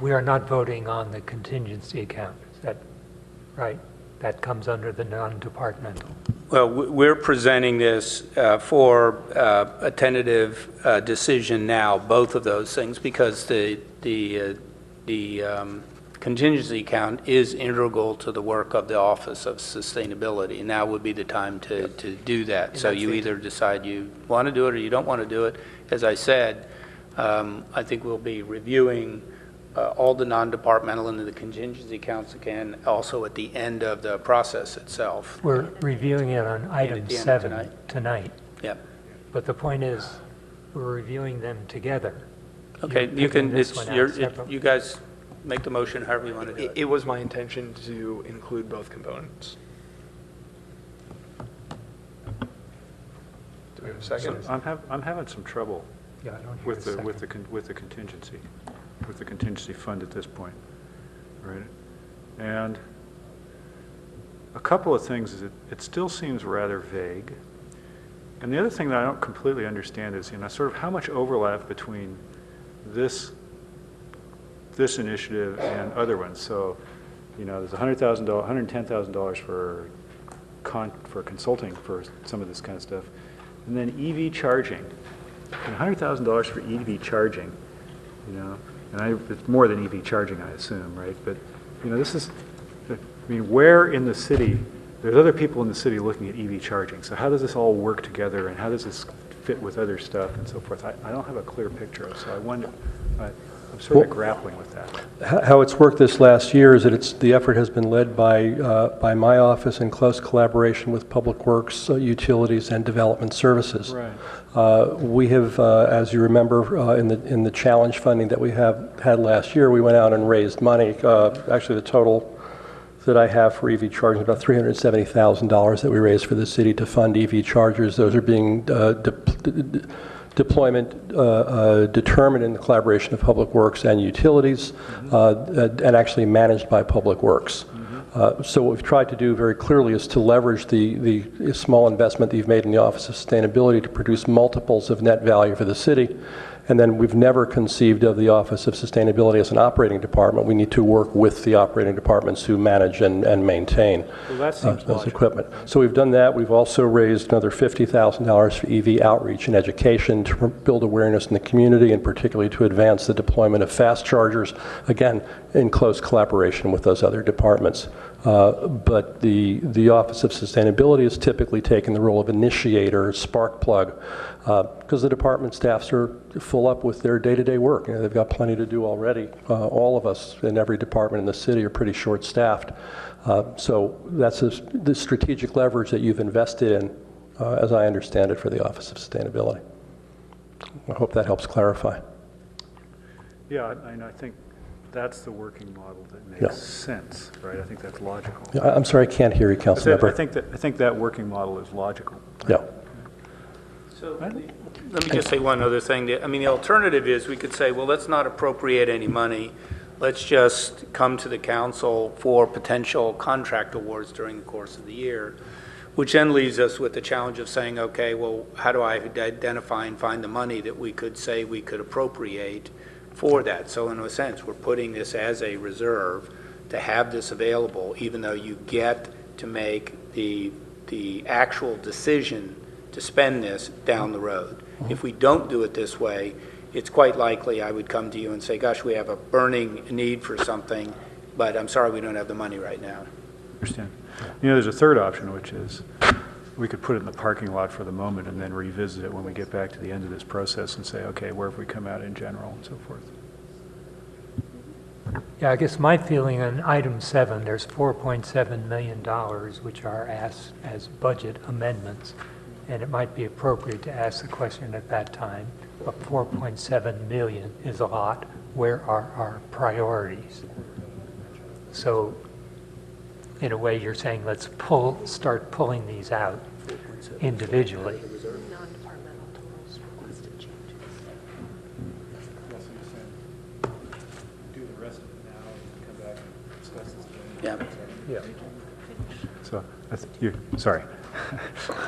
We are not voting on the contingency account, is that right? That comes under the non-departmental. Well, we're presenting this for a tentative decision now, both of those things, because the contingency account is integral to the work of the Office of Sustainability. And now would be the time to do that. So you either decide you want to do it or you don't want to do it. As I said, I think we'll be reviewing all the non-departmental and the contingency accounts again, also at the end of the process itself. We're reviewing it on item 7 tonight. Yep. But the point is, we're reviewing them together. Okay, You're you can, picking this one out separately. you guys make the motion however you want to do it. It was my intention to include both components. Do we have a second? So I'm having some trouble Yeah, I don't hear with a the second. with the contingency fund at this point, right? And a couple of things is it still seems rather vague. And the other thing that I don't completely understand is, sort of how much overlap between this initiative and other ones. So, there's $110,000 for consulting for some of this kind of stuff, and then EV charging, and $100,000 for EV charging, and it's more than EV charging, I assume, right? But this is, where in the city? There's other people in the city looking at EV charging. So how does this all work together, and how does this fit with other stuff and so forth? I don't have a clear picture of. So I wonder. I'm sort of grappling with that. How it's worked this last year is that the effort has been led by my office in close collaboration with Public Works, Utilities, and Development Services. Right. We have, as you remember, in the challenge funding that we had last year, we went out and raised money. Actually, the total that I have for EV charging is about $370,000 that we raised for the city to fund EV chargers. Those are being deployment determined in the collaboration of Public Works and Utilities, and actually managed by Public Works. So what we've tried to do very clearly is to leverage the small investment that you've made in the Office of Sustainability to produce multiples of net value for the city. And then we've never conceived of the Office of Sustainability as an operating department. We need to work with the operating departments who manage and maintain those equipment. So we've done that. We've also raised another $50,000 for EV outreach and education to build awareness in the community, and particularly to advance the deployment of fast chargers, again, in close collaboration with those other departments. But the Office of Sustainability has typically taken the role of initiator, spark plug, because the department staffs are full up with their day-to-day work. They've got plenty to do already. All of us in every department in the city are pretty short-staffed. So that's the strategic leverage that you've invested in, as I understand it, for the Office of Sustainability. I hope that helps clarify. Yeah, I think that's the working model that makes sense, right? I think that's logical. I'm sorry, I can't hear you, Councilmember. I think that working model is logical. Yeah. So let me just say one other thing. I mean, the alternative is we could say, well, let's not appropriate any money. Let's just come to the council for potential contract awards during the course of the year, which then leaves us with the challenge of saying, okay, well, how do I identify and find the money that we could say we could appropriate for that? So in a sense, we're putting this as a reserve to have this available, even though you get to make the actual decision to spend this down the road. If we don't do it this way, it's quite likely I would come to you and say, gosh, we have a burning need for something, but I'm sorry we don't have the money right now. Understand. You know, there's a third option, which is we could put it in the parking lot for the moment and then revisit it when we get back to the end of this process and say, okay, where have we come out in general and so forth. Yeah, I guess my feeling on item 7, there's $4.7 million which are asked as budget amendments, and it might be appropriate to ask the question at that time, but 4.7 million is a lot. Where are our priorities? So in a way, you're saying let's start pulling these out individually. Yeah. Yeah. So, sorry.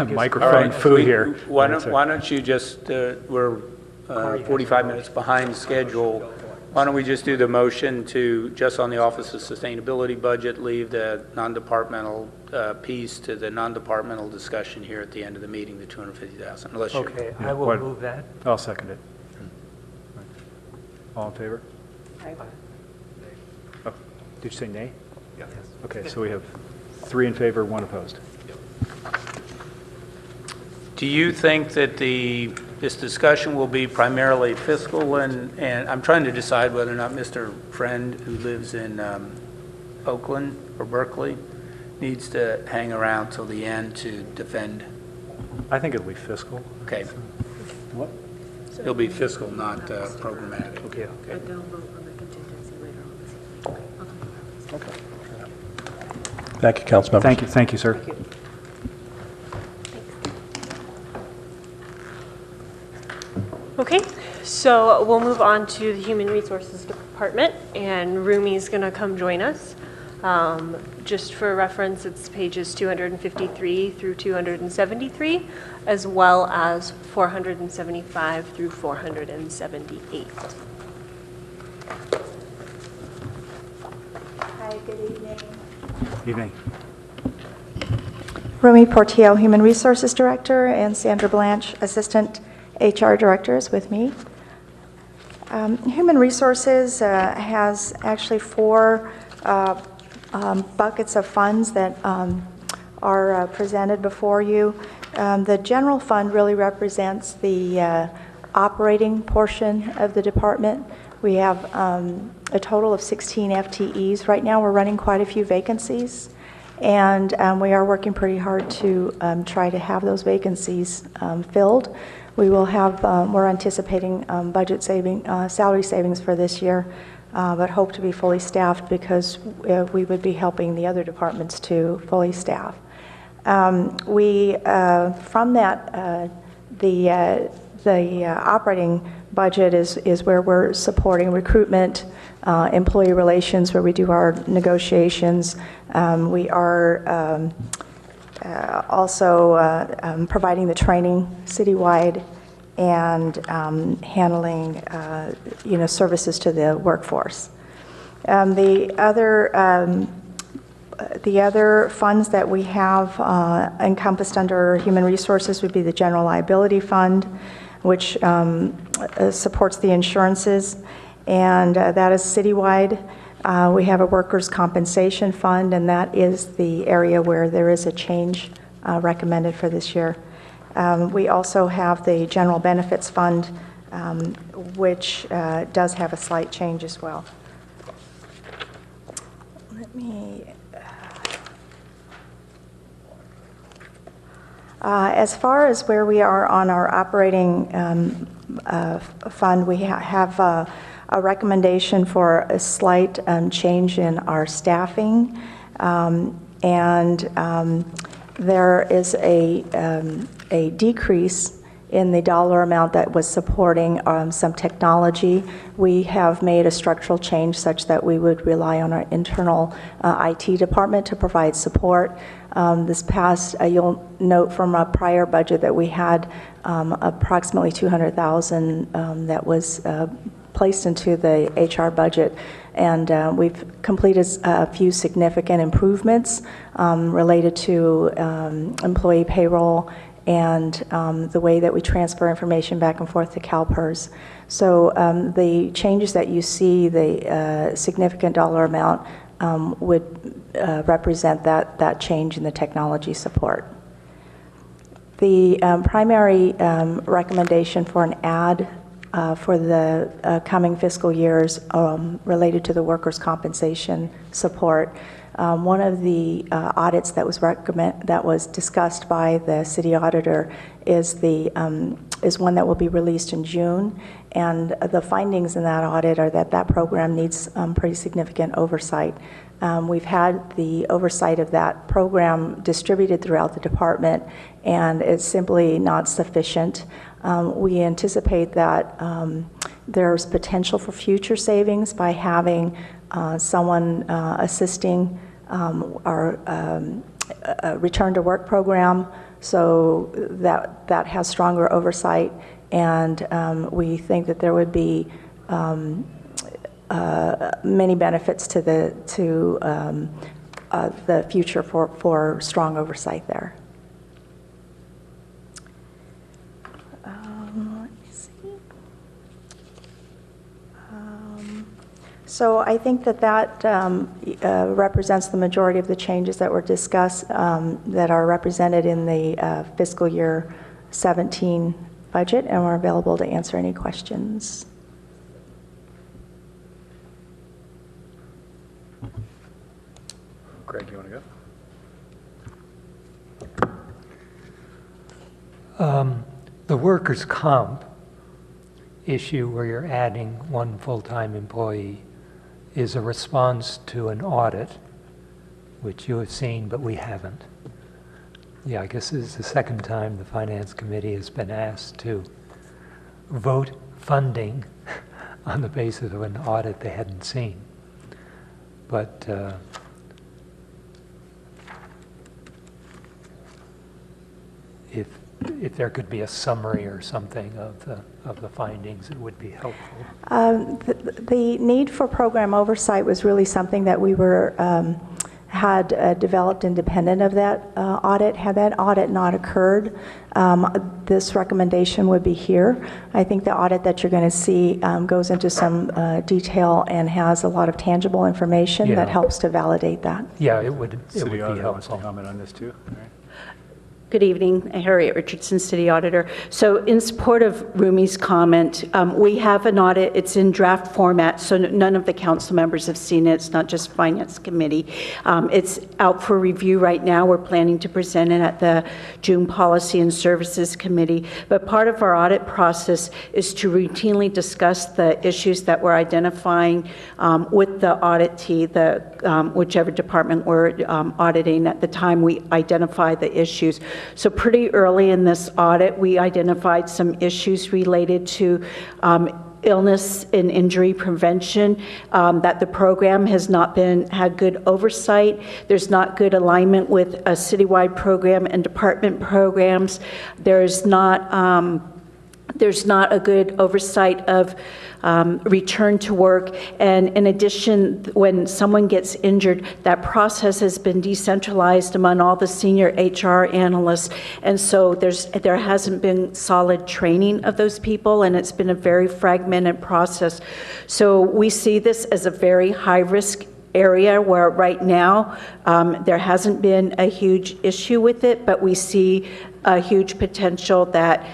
Microphone food here. Why don't you just, we're 45 minutes behind schedule. Why don't we just do the motion to, just on the Office of Sustainability budget, leave the non-departmental piece to the non-departmental discussion here at the end of the meeting, the 250,000, unless you're... Okay, I will move that. I'll second it. All in favor? Aye. Oh, did you say nay? Yes. Okay, so we have 3 in favor, 1 opposed. Do you think that this discussion will be primarily fiscal, and I'm trying to decide whether or not Mr. Friend, who lives in Oakland or Berkeley, needs to hang around till the end to defend? I think it'll be fiscal. Okay. What? It'll be fiscal, not programmatic. Okay. But they'll vote on the contingency later on. Okay. Thank you, Councilmember. Thank you, sir. Thank you. Okay, so we'll move on to the Human Resources Department, and Rumi's going to come join us. Just for reference, it's pages 253 through 273, as well as 475 through 478. Hi, good evening. Evening. Rumi Portillo, Human Resources Director, and Sandra Blanche, Assistant HR Director, is with me. Human Resources has actually 4 buckets of funds that are presented before you. The general fund really represents the operating portion of the department. We have a total of 16 FTEs. Right now, we're running quite a few vacancies, and we are working pretty hard to try to have those vacancies filled. We will have, we're anticipating budget saving, salary savings for this year, but hope to be fully staffed because we would be helping the other departments to fully staff. From that, the operating budget is where we're supporting recruitment, employee relations, where we do our negotiations. We are also providing the training citywide and handling, services to the workforce. The other funds that we have encompassed under Human Resources would be the General Liability Fund, which supports the insurances, and that is citywide. We have a Workers' Compensation Fund, and that is the area where there is a change recommended for this year. We also have the General Benefits Fund, which does have a slight change as well. Let me... as far as where we are on our operating fund, we have a recommendation for a slight change in our staffing, and there is a decrease in the dollar amount that was supporting some technology. We have made a structural change such that we would rely on our internal IT department to provide support. This past, you'll note from a prior budget that we had approximately $200,000 that was placed into the HR budget, and we've completed a few significant improvements related to employee payroll and the way that we transfer information back and forth to CalPERS. So the changes that you see, the significant dollar amount, would represent that change in the technology support. The primary recommendation for an add for the coming fiscal years related to the workers' compensation support. One of the audits that was discussed by the city auditor is one that will be released in June, and the findings in that audit are that program needs pretty significant oversight. We've had the oversight of that program distributed throughout the department, and it's simply not sufficient. We anticipate that there's potential for future savings by having someone assisting our return to work program, so that has stronger oversight, and we think that there would be many benefits to the future for strong oversight there. Let me see. So I think that represents the majority of the changes that were discussed that are represented in the fiscal year 17 budget, and we're available to answer any questions. Greg, you want to go? The workers' comp issue where you're adding one full-time employee is a response to an audit, which you have seen, but we haven't. Yeah, I guess this is the second time the Finance Committee has been asked to vote funding on the basis of an audit they hadn't seen. But if there could be a summary or something of the findings, it would be helpful. The need for program oversight was really something that we had developed independent of that audit. Had that audit not occurred, this recommendation would be here. I think the audit that you're going to see goes into some detail and has a lot of tangible information that helps to validate that. Yeah, it would be helpful. Wants to helpful. comment on this too? All right. Good evening, Harriet Richardson, City Auditor. So in support of Rumi's comment, we have an audit. It's in draft format, so none of the council members have seen it. It's not just Finance Committee. It's out for review right now. We're planning to present it at the June Policy and Services Committee. But part of our audit process is to routinely discuss the issues that we're identifying with the auditee, whichever department we're auditing at the time we identify the issues. So pretty early in this audit, we identified some issues related to illness and injury prevention, that the program has not had good oversight. There's not good alignment with a citywide program and department programs. There's not a good oversight of return to work. And in addition, when someone gets injured, that process has been decentralized among all the senior HR analysts. And so there hasn't been solid training of those people, and it's been a very fragmented process. So we see this as a very high-risk area where right now there hasn't been a huge issue with it, but we see a huge potential that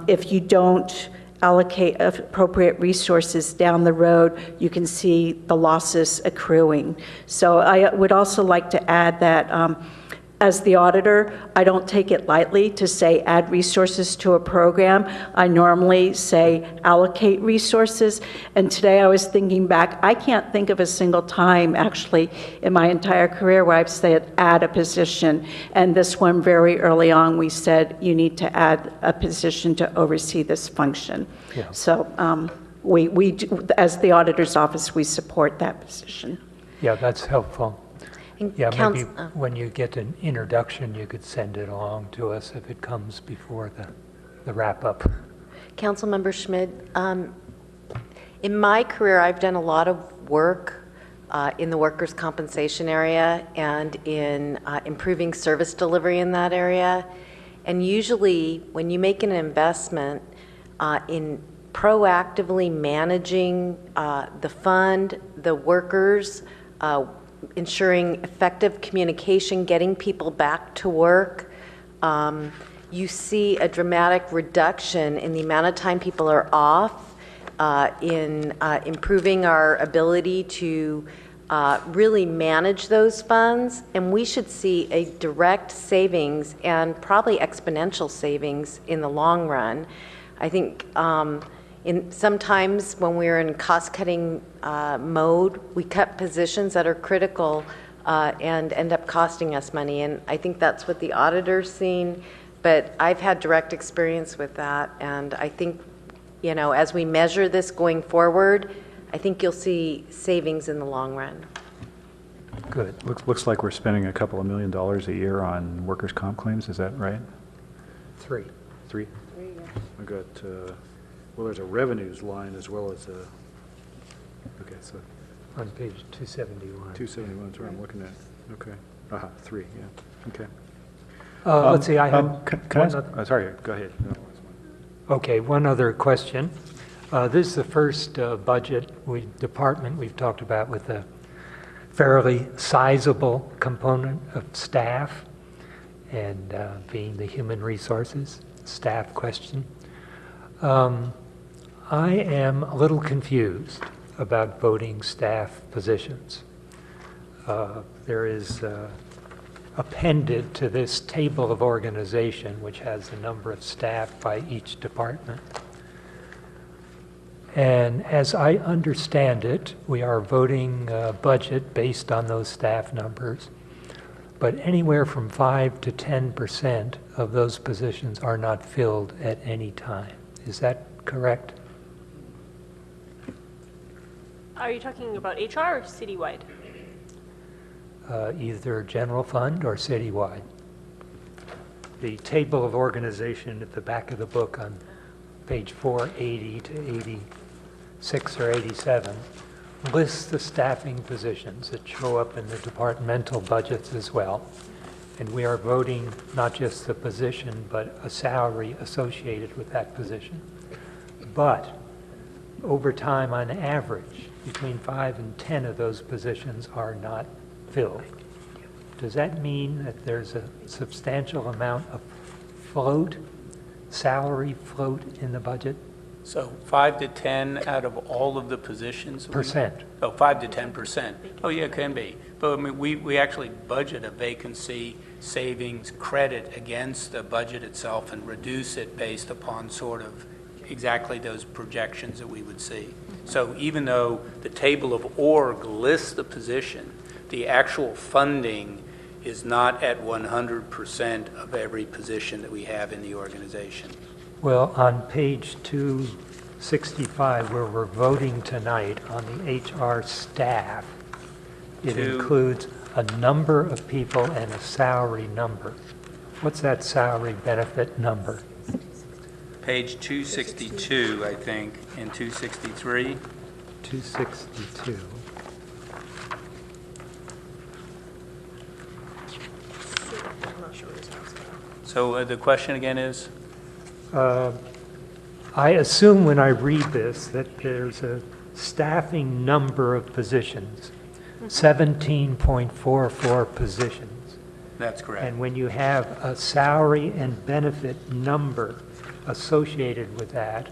if you don't allocate appropriate resources down the road, you can see the losses accruing. So I would also like to add that As the auditor, I don't take it lightly to say add resources to a program. I normally say allocate resources. And today I was thinking back, I can't think of a single time actually in my entire career where I've said add a position. And this one very early on, we said you need to add a position to oversee this function. Yeah. So we do, as the auditor's office, we support that position. Yeah, that's helpful. Yeah, maybe Council- when you get an introduction, you could send it along to us if it comes before the wrap-up. Councilmember Schmidt, in my career, I've done a lot of work in the workers' compensation area and in improving service delivery in that area. And usually, when you make an investment in proactively managing the fund, the workers, ensuring effective communication, getting people back to work, you see a dramatic reduction in the amount of time people are off, in improving our ability to really manage those funds, and we should see a direct savings and probably exponential savings in the long run. I think sometimes when we're in cost-cutting mode, we cut positions that are critical and end up costing us money. And I think that's what the auditor's seen. But I've had direct experience with that. And I think, you know, as we measure this going forward, I think you'll see savings in the long run. Good. Looks like we're spending a couple of $1 million a year on workers' comp claims. Is that right? 3. 3? I got, well, there's a revenues line as well as a, okay, so. On page 271. 271 is where I'm looking at. Okay. 3, yeah. Okay. Let's see, I have sorry, go ahead. No. Okay, one other question. This is the first budget department we've talked about with a fairly sizable component of staff, and being the human resources staff question. I am a little confused about voting staff positions. There is appended to this table of organization, which has the number of staff by each department. And as I understand it, we are voting budget based on those staff numbers, but anywhere from 5 to 10% of those positions are not filled at any time. Is that correct? Are you talking about HR or citywide? Either general fund or citywide. The table of organization at the back of the book on page 480 to 86 or 87 lists the staffing positions that show up in the departmental budgets as well. And we are voting not just the position, but a salary associated with that position. But over time, on average, between 5 and 10 of those positions are not filled. Does that mean that there's a substantial amount of float, salary float in the budget? So 5 to 10 out of all of the positions? Percent. Oh, 5 to 10%. Oh, yeah, it can be. But I mean, we actually budget a vacancy savings credit against the budget itself and reduce it based upon sort of exactly those projections that we would see. So even though the table of org lists the position, the actual funding is not at 100% of every position that we have in the organization. Well, on page 265, where we're voting tonight on the HR staff, it includes a number of people and a salary number. What's that salary benefit number? Page 262, I think, and 263. 262. So the question again is? I assume when I read this that there's a staffing number of positions, 17.44 positions. That's correct. And when you have a salary and benefit number associated with that,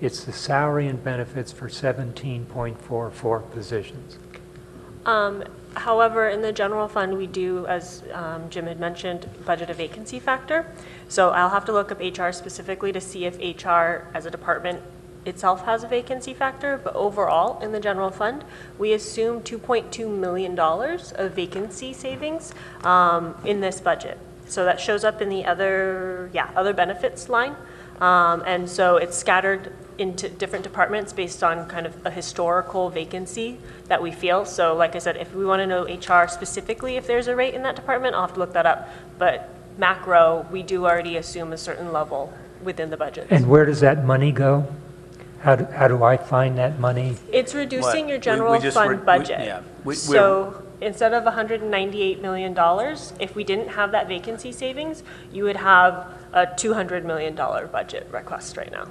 it's the salary and benefits for 17.44 positions. However, in the general fund, we do, as Jim had mentioned, budget a vacancy factor. So I'll have to look up HR specifically to see if HR as a department itself has a vacancy factor. But overall, in the general fund, we assume $2.2 million of vacancy savings in this budget. So that shows up in the other benefits line. And so it's scattered into different departments based on kind of a historical vacancy that we feel. So like I said, if we want to know HR specifically, if there's a rate in that department, I'll have to look that up. But macro, we do already assume a certain level within the budget. And where does that money go? How do I find that money? It's reducing What? your general fund budget. Yeah. So instead of $198 million, if we didn't have that vacancy savings, you would have a $200 million budget request right now.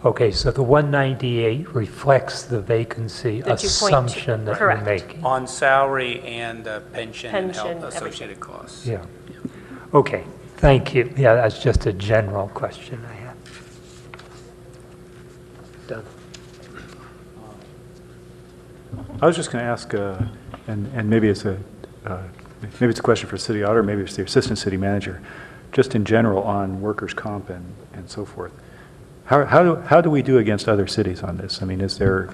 Okay, so the 198 reflects the vacancy The 2.2, assumption that correct. you're making. On salary and pension and Pension, health associated costs. Yeah. Okay, thank you. Yeah, that's just a general question I had. Done. I was just going to ask, and maybe it's a question for city auditor, maybe it's the assistant city manager, just in general on workers' comp and so forth. How do we do against other cities on this? I mean, is there,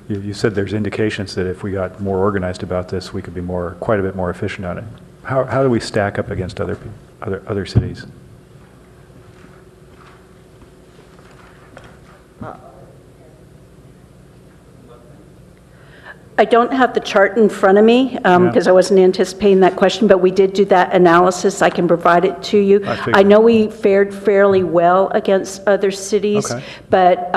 you said there's indications that if we got more organized about this, we could be quite a bit more efficient on it. How do we stack up against other cities? I don't have the chart in front of me because I wasn't anticipating that question, but we did do that analysis. I can provide it to you. I know we fared fairly well against other cities, but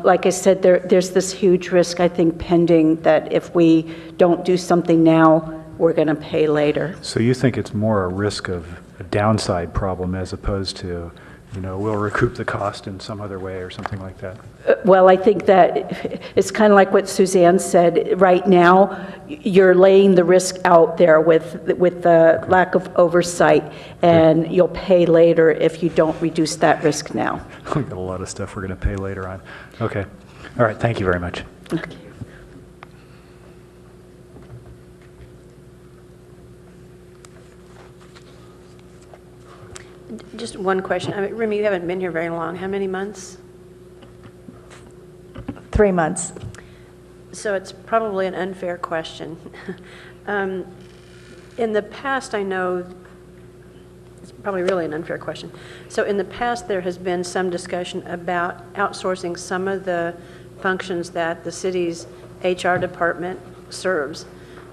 like I said, there's this huge risk, I think, pending that if we don't do something now, we're going to pay later. So you think it's more a risk of a downside problem as opposed to, we'll recoup the cost in some other way or something like that? Well, I think that it's kind of like what Suzanne said. Right now, you're laying the risk out there with the lack of oversight, and you'll pay later if you don't reduce that risk now. We've got a lot of stuff we're going to pay later on. Okay. All right. Thank you very much. Okay. Just one question. I mean, Remy, you haven't been here very long. How many months? 3 months. So it's probably an unfair question. In the past, I know, it's probably really an unfair question. So in the past, there has been some discussion about outsourcing some of the functions that the city's HR department serves,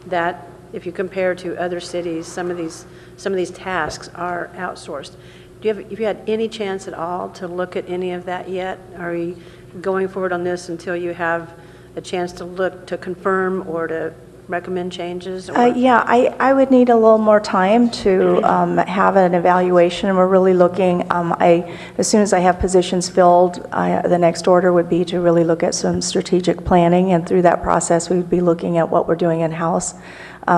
that if you compare to other cities, some of these tasks are outsourced. Have you had any chance at all to look at any of that yet? Are you going forward on this until you have a chance to look to confirm or to recommend changes? Yeah, I would need a little more time to have an evaluation. We're really looking, as soon as I have positions filled, the next order would be to really look at some strategic planning, and through that process, we would be looking at what we're doing in-house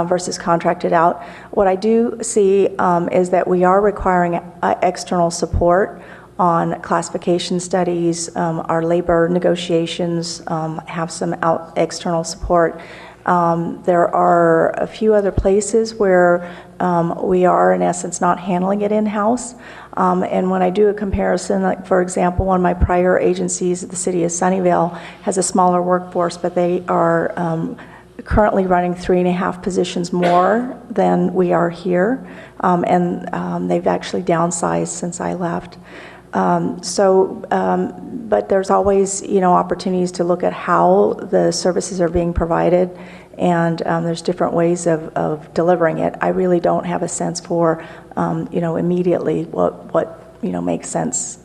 versus contracted out. What I do see is that we are requiring external support on classification studies. Our labor negotiations have some external support. There are a few other places where we are, in essence, not handling it in-house. And when I do a comparison, like for example, one of my prior agencies, the city of Sunnyvale, has a smaller workforce, but they are currently running 3.5 positions more than we are here. And they've actually downsized since I left. But there's always, opportunities to look at how the services are being provided, and there's different ways of delivering it. I really don't have a sense for, immediately what makes sense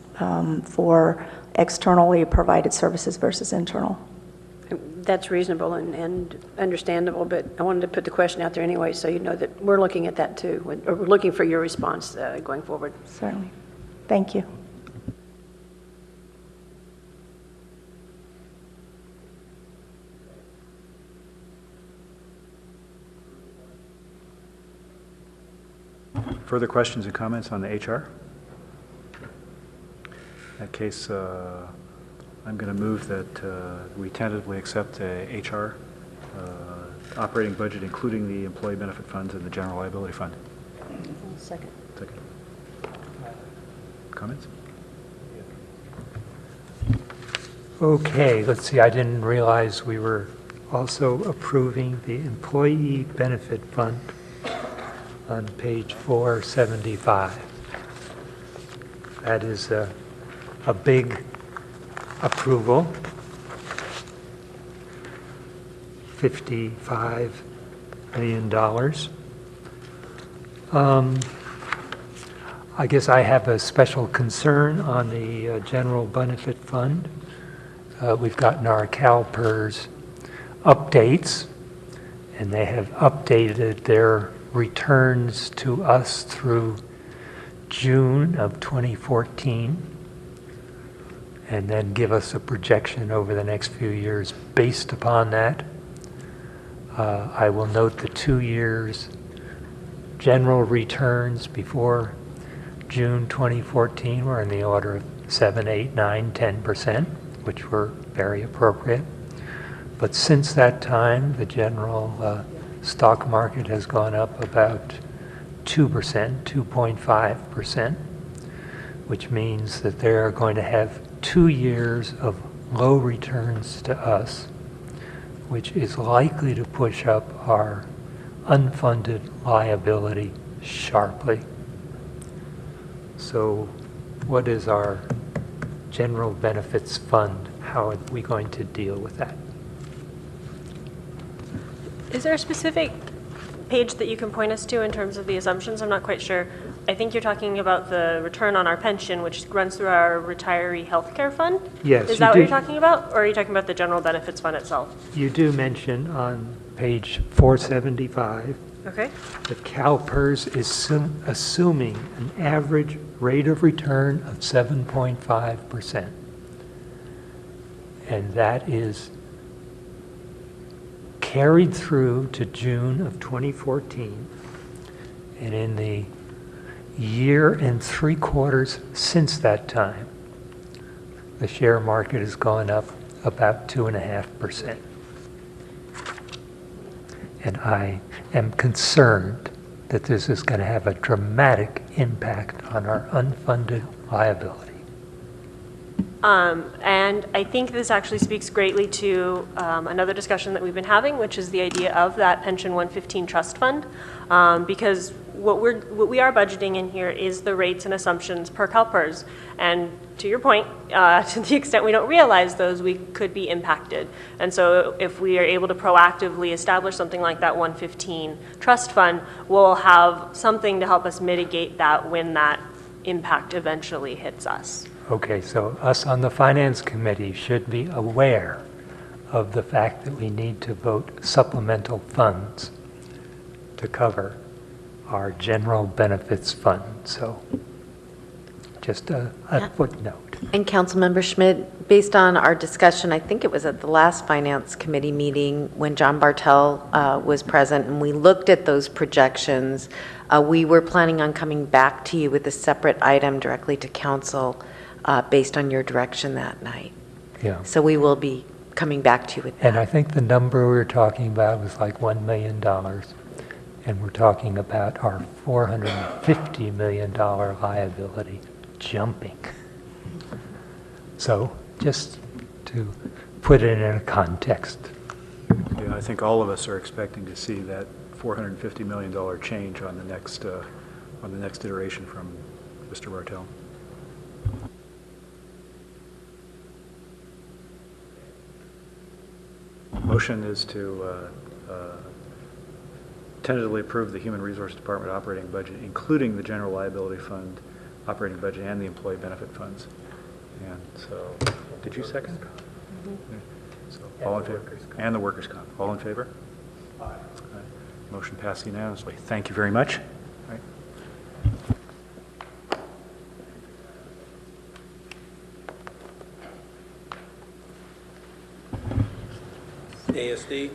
for externally provided services versus internal. That's reasonable and understandable, but I wanted to put the question out there anyway, so you know that we're looking at that too, or we're looking for your response going forward. Certainly. Thank you. Further questions and comments on the HR? In that case, I'm going to move that we tentatively accept the HR operating budget, including the employee benefit funds and the general liability fund. Second. Second. Comments? Okay, let's see, I didn't realize we were also approving the employee benefit fund on page 475. That is a big approval. $55 million. I guess I have a special concern on the general benefit fund. We've gotten our CalPERS updates, and they have updated their returns to us through June of 2014, and then give us a projection over the next few years based upon that. I will note the 2 years general returns before June 2014 were in the order of 7, 8, 9, 10%, which were very appropriate. But since that time, the general stock market has gone up about 2%, 2.5%, which means that they are going to have 2 years of low returns to us, which is likely to push up our unfunded liability sharply. So what is our general benefits fund? How are we going to deal with that? Is there a specific page that you can point us to in terms of the assumptions? I'm not quite sure. I think you're talking about the return on our pension, which runs through our retiree healthcare fund? Yes. Is that what you're talking about? Or are you talking about the general benefits fund itself? You do mention on page 475 Okay. that CalPERS is assuming an average rate of return of 7.5%. And that is carried through to June of 2014. And in the year and 3 quarters since that time, the share market has gone up about 2.5%. And I am concerned that this is going to have a dramatic impact on our unfunded liability. And I think this actually speaks greatly to another discussion that we've been having, which is the idea of that Pension 115 Trust Fund, because what we are budgeting in here is the rates and assumptions per CalPERS. And to your point, to the extent we don't realize those, we could be impacted. And so if we are able to proactively establish something like that 115 Trust Fund, we'll have something to help us mitigate that when that impact eventually hits us. Okay, so us on the Finance Committee should be aware of the fact that we need to vote supplemental funds to cover our general benefits fund. So just a footnote. And Councilmember Schmidt, based on our discussion, I think it was at the last Finance Committee meeting when John Bartel was present, and we looked at those projections, we were planning on coming back to you with a separate item directly to Council based on your direction that night. Yeah. So we will be coming back to you with that. And I think the number we were talking about was like $1 million. And we're talking about our $450 million liability jumping. So just to put it in a context. Yeah, I think all of us are expecting to see that $450 million change on the next iteration from Mr. Bartel. Motion is to tentatively approve the Human Resource Department operating budget, including the general liability fund operating budget and the employee benefit funds. And so, did you second? Mm-hmm. So, all in favor? And the workers' comp. All in favor? Aye. Motion passed unanimously. Thank you very much. All right. ASD?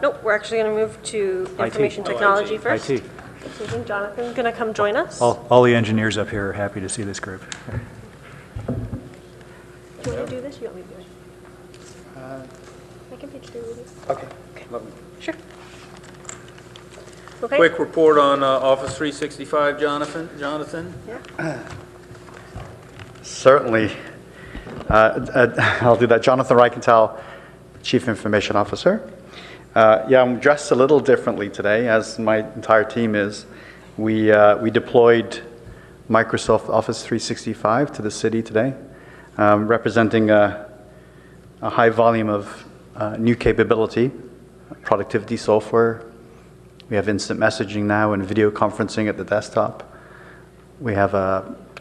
Nope, we're actually going to move to information technology first. IT. So I think Jonathan's going to come join us. All the engineers up here are happy to see this group. Do you want to do this? You want me to do it? I can pitch through with you. Okay. Okay. Let me Sure. Okay. Quick report on Office 365, Jonathan? Certainly. I'll do that. Jonathan Reichenthal, Chief Information Officer. Yeah, I'm dressed a little differently today, as my entire team is. We deployed Microsoft Office 365 to the city today, representing a high volume of new capability, productivity software. We have instant messaging now and video conferencing at the desktop. We have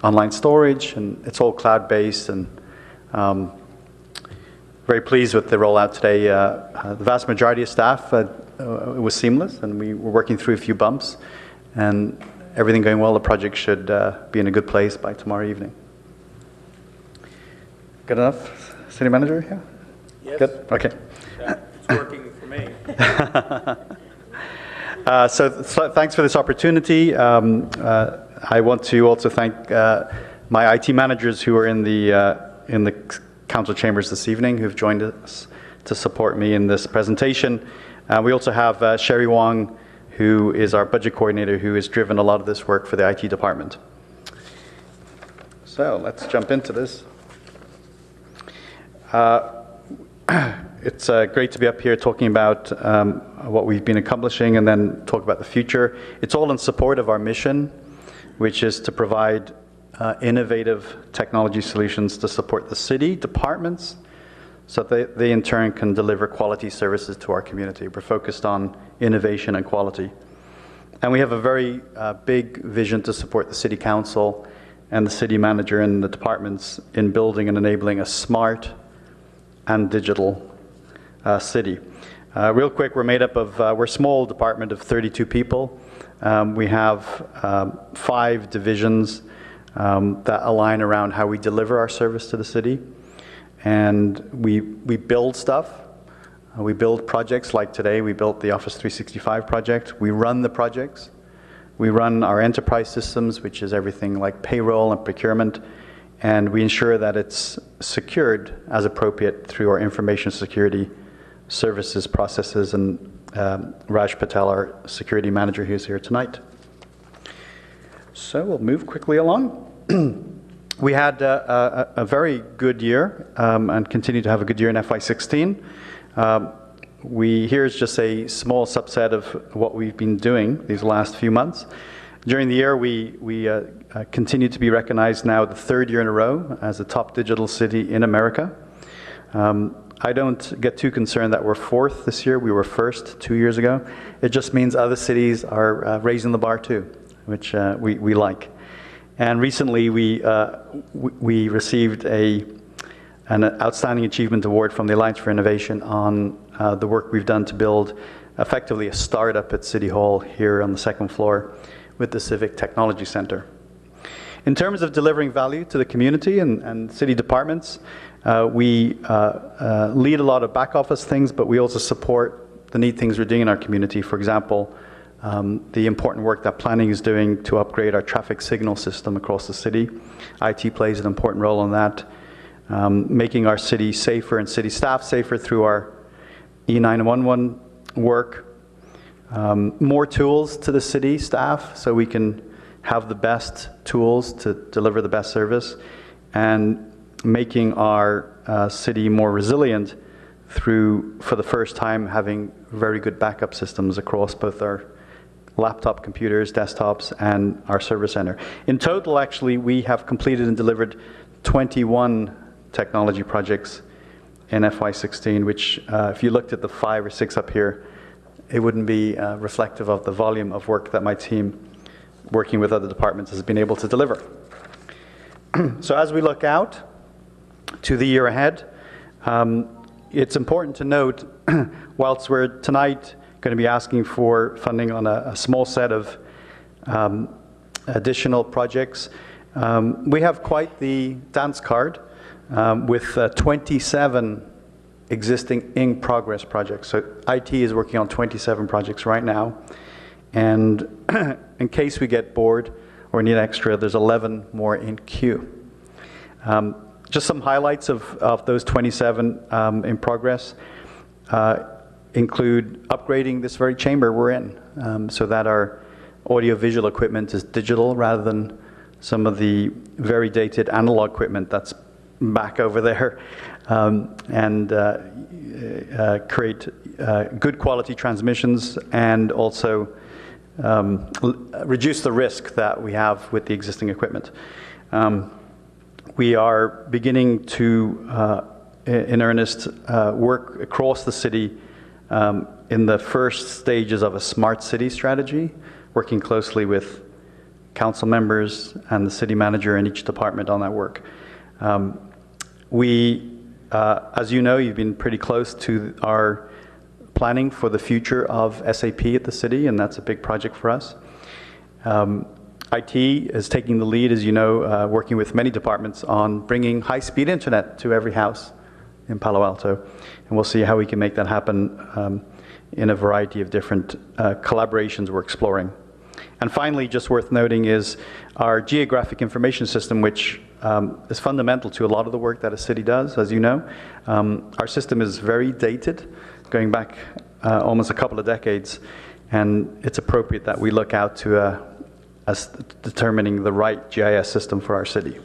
online storage, and it's all cloud-based, and very pleased with the rollout today. The vast majority of staff, it was seamless, and we were working through a few bumps, and everything going well. The project should be in a good place by tomorrow evening. Good enough, City Manager? Yeah? Yes. Good? Okay. It's working for me. So thanks for this opportunity. I want to also thank my IT managers who are in the council chambers this evening, who've joined us to support me in this presentation. We also have Sherry Wong, who is our budget coordinator, who has driven a lot of this work for the IT department. So let's jump into this. It's great to be up here talking about what we've been accomplishing and then talk about the future. It's all in support of our mission, which is to provide innovative technology solutions to support the city departments so that they in turn can deliver quality services to our community. We're focused on innovation and quality. And we have a very big vision to support the city council and the city manager and the departments in building and enabling a smart and digital city. Real quick, we're made up of, we're a small department of 32 people. We have 5 divisions that align around how we deliver our service to the city. And we build stuff. We build projects like today. We built the Office 365 project. We run the projects. We run our enterprise systems, which is everything like payroll and procurement. And we ensure that it's secured as appropriate through our information security services, processes, and Raj Patel, our security manager, who's here tonight. So we'll move quickly along. We had a very good year and continue to have a good year in FY16. Here's just a small subset of what we've been doing these last few months. During the year, we continue to be recognized now the 3rd year in a row as the top digital city in America. I don't get too concerned that we're 4th this year. We were 1st 2 years ago. It just means other cities are raising the bar too, which we like. And recently we received an Outstanding Achievement Award from the Alliance for Innovation on the work we've done to build effectively a startup at City Hall here on the 2nd floor with the Civic Technology Center. In terms of delivering value to the community and city departments, we lead a lot of back office things, but we also support the neat things we're doing in our community. For example, the important work that planning is doing to upgrade our traffic signal system across the city. IT plays an important role in that. Making our city safer and city staff safer through our E911 work. More tools to the city staff so we can have the best tools to deliver the best service, and making our city more resilient through, for the first time, having very good backup systems across both our laptop computers, desktops, and our service center. In total, actually, we have completed and delivered 21 technology projects in FY16, which if you looked at the 5 or 6 up here, it wouldn't be reflective of the volume of work that my team, working with other departments, has been able to deliver. So as we look out to the year ahead, it's important to note, whilst we're tonight going to be asking for funding on a small set of additional projects, we have quite the dance card with 27 existing in-progress projects. So IT is working on 27 projects right now. And in case we get bored or need extra, there's 11 more in queue. Just some highlights of those 27 in progress. include upgrading this very chamber we're in, so that our audiovisual equipment is digital rather than some of the very dated analog equipment that's back over there, and create good quality transmissions and also reduce the risk that we have with the existing equipment. We are beginning to, in earnest, work across the city in the first stages of a smart city strategy, working closely with council members and the city manager in each department on that work. As you know, you've been pretty close to our planning for the future of SAP at the city, and that's a big project for us. IT is taking the lead, as you know, working with many departments on bringing high-speed internet to every house in Palo Alto, and we'll see how we can make that happen in a variety of different collaborations we're exploring. And finally, just worth noting is our geographic information system, which is fundamental to a lot of the work that a city does, as you know. Our system is very dated, going back almost a couple of decades, and it's appropriate that we look out to us determining the right GIS system for our city.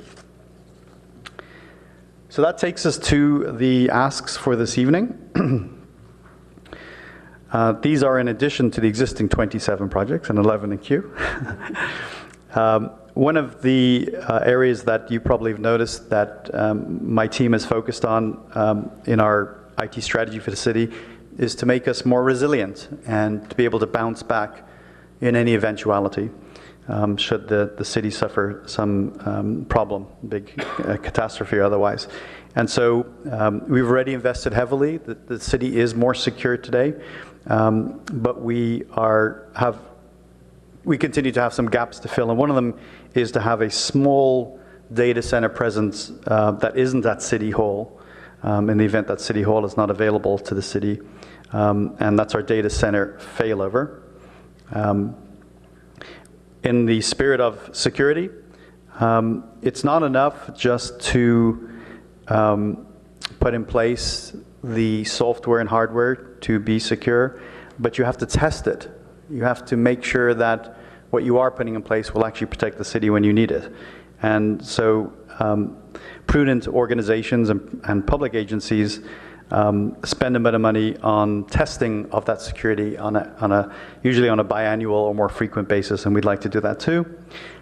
So that takes us to the asks for this evening. These are in addition to the existing 27 projects and 11 in queue. One of the areas that you probably have noticed that my team is focused on in our IT strategy for the city is to make us more resilient and to be able to bounce back in any eventuality should the city suffer some problem, big catastrophe or otherwise. And so we've already invested heavily. The city is more secure today, but we continue to have some gaps to fill, and one of them is to have a small data center presence that isn't at City Hall in the event that City Hall is not available to the city, and that's our data center failover. In the spirit of security, it's not enough just to put in place the software and hardware to be secure, but you have to test it. You have to make sure that what you are putting in place will actually protect the city when you need it. And so prudent organizations and public agencies spend a bit of money on testing of that security usually on a biannual or more frequent basis, and we'd like to do that too.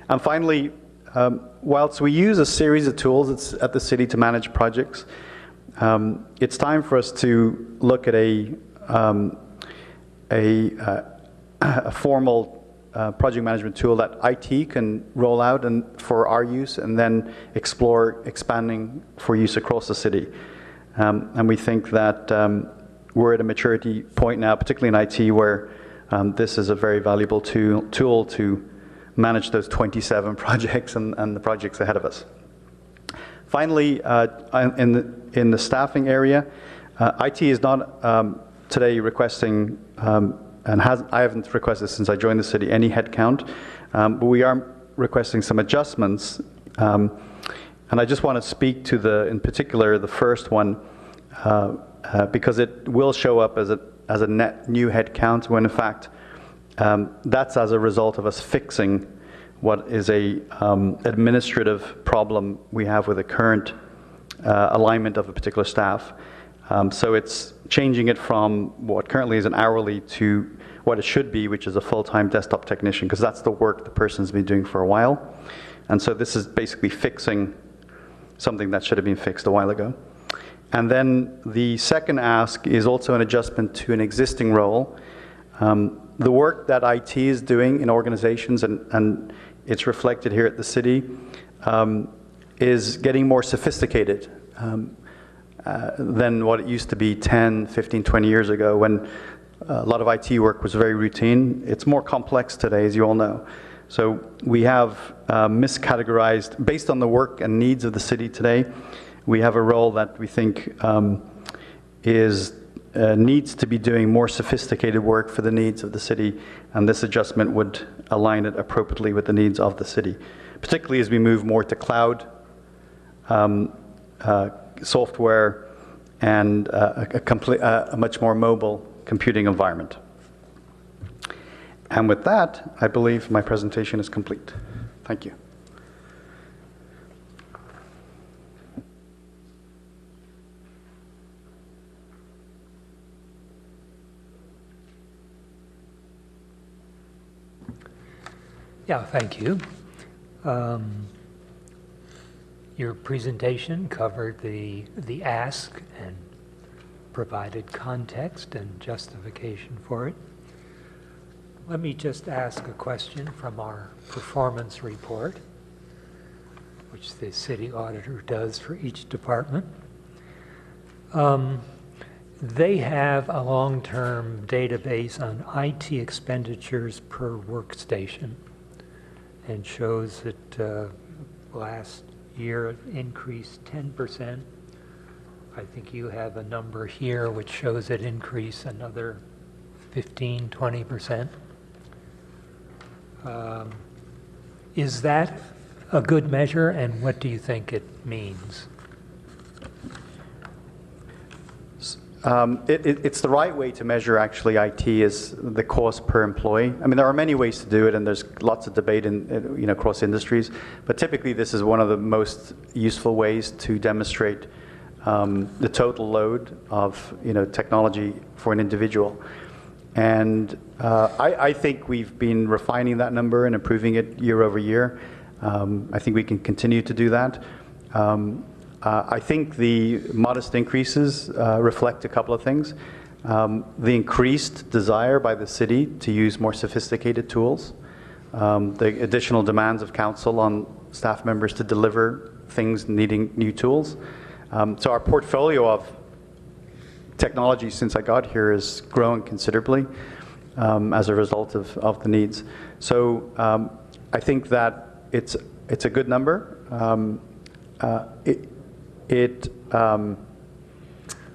And finally, whilst we use a series of tools at the city to manage projects, it's time for us to look at a formal project management tool that IT can roll out and for our use, and then explore expanding for use across the city. And we think that we're at a maturity point now, particularly in IT, where this is a very valuable tool to manage those 27 projects and the projects ahead of us. Finally, in the staffing area, IT is not today requesting, I haven't requested since I joined the city any headcount, but we are requesting some adjustments. And I just want to speak to in particular, the first one, because it will show up as a net new headcount, when in fact, that's as a result of us fixing what is a administrative problem we have with the current alignment of a particular staff. So it's changing it from what currently is an hourly to what it should be, which is a full-time desktop technician, because that's the work the person's been doing for a while. And so this is basically fixing something that should have been fixed a while ago. And then the second ask is also an adjustment to an existing role. The work that IT is doing in organizations, and it's reflected here at the city, is getting more sophisticated than what it used to be 10, 15, 20 years ago, when a lot of IT work was very routine. It's more complex today, as you all know. So we have miscategorized, based on the work and needs of the city today, we have a role that we think needs to be doing more sophisticated work for the needs of the city, and this adjustment would align it appropriately with the needs of the city, particularly as we move more to cloud software and a much more mobile computing environment. And with that, I believe my presentation is complete. Thank you. Yeah, thank you. Your presentation covered the ask and provided context and justification for it. Let me just ask a question from our performance report, which the city auditor does for each department. They have a long-term database on IT expenditures per workstation and shows that last year it increased 10%. I think you have a number here which shows it increase another 15, 20%. Is that a good measure, and what do you think it means? It's the right way to measure actually IT is the cost per employee. I mean, there are many ways to do it, and there's lots of debate in across industries. But typically, this is one of the most useful ways to demonstrate the total load of technology for an individual. And I think we've been refining that number and improving it year over year. I think we can continue to do that. I think the modest increases reflect a couple of things. The increased desire by the city to use more sophisticated tools, the additional demands of council on staff members to deliver things needing new tools. So our portfolio of technology since I got here is growing considerably as a result of the needs. So I think that it's a good number.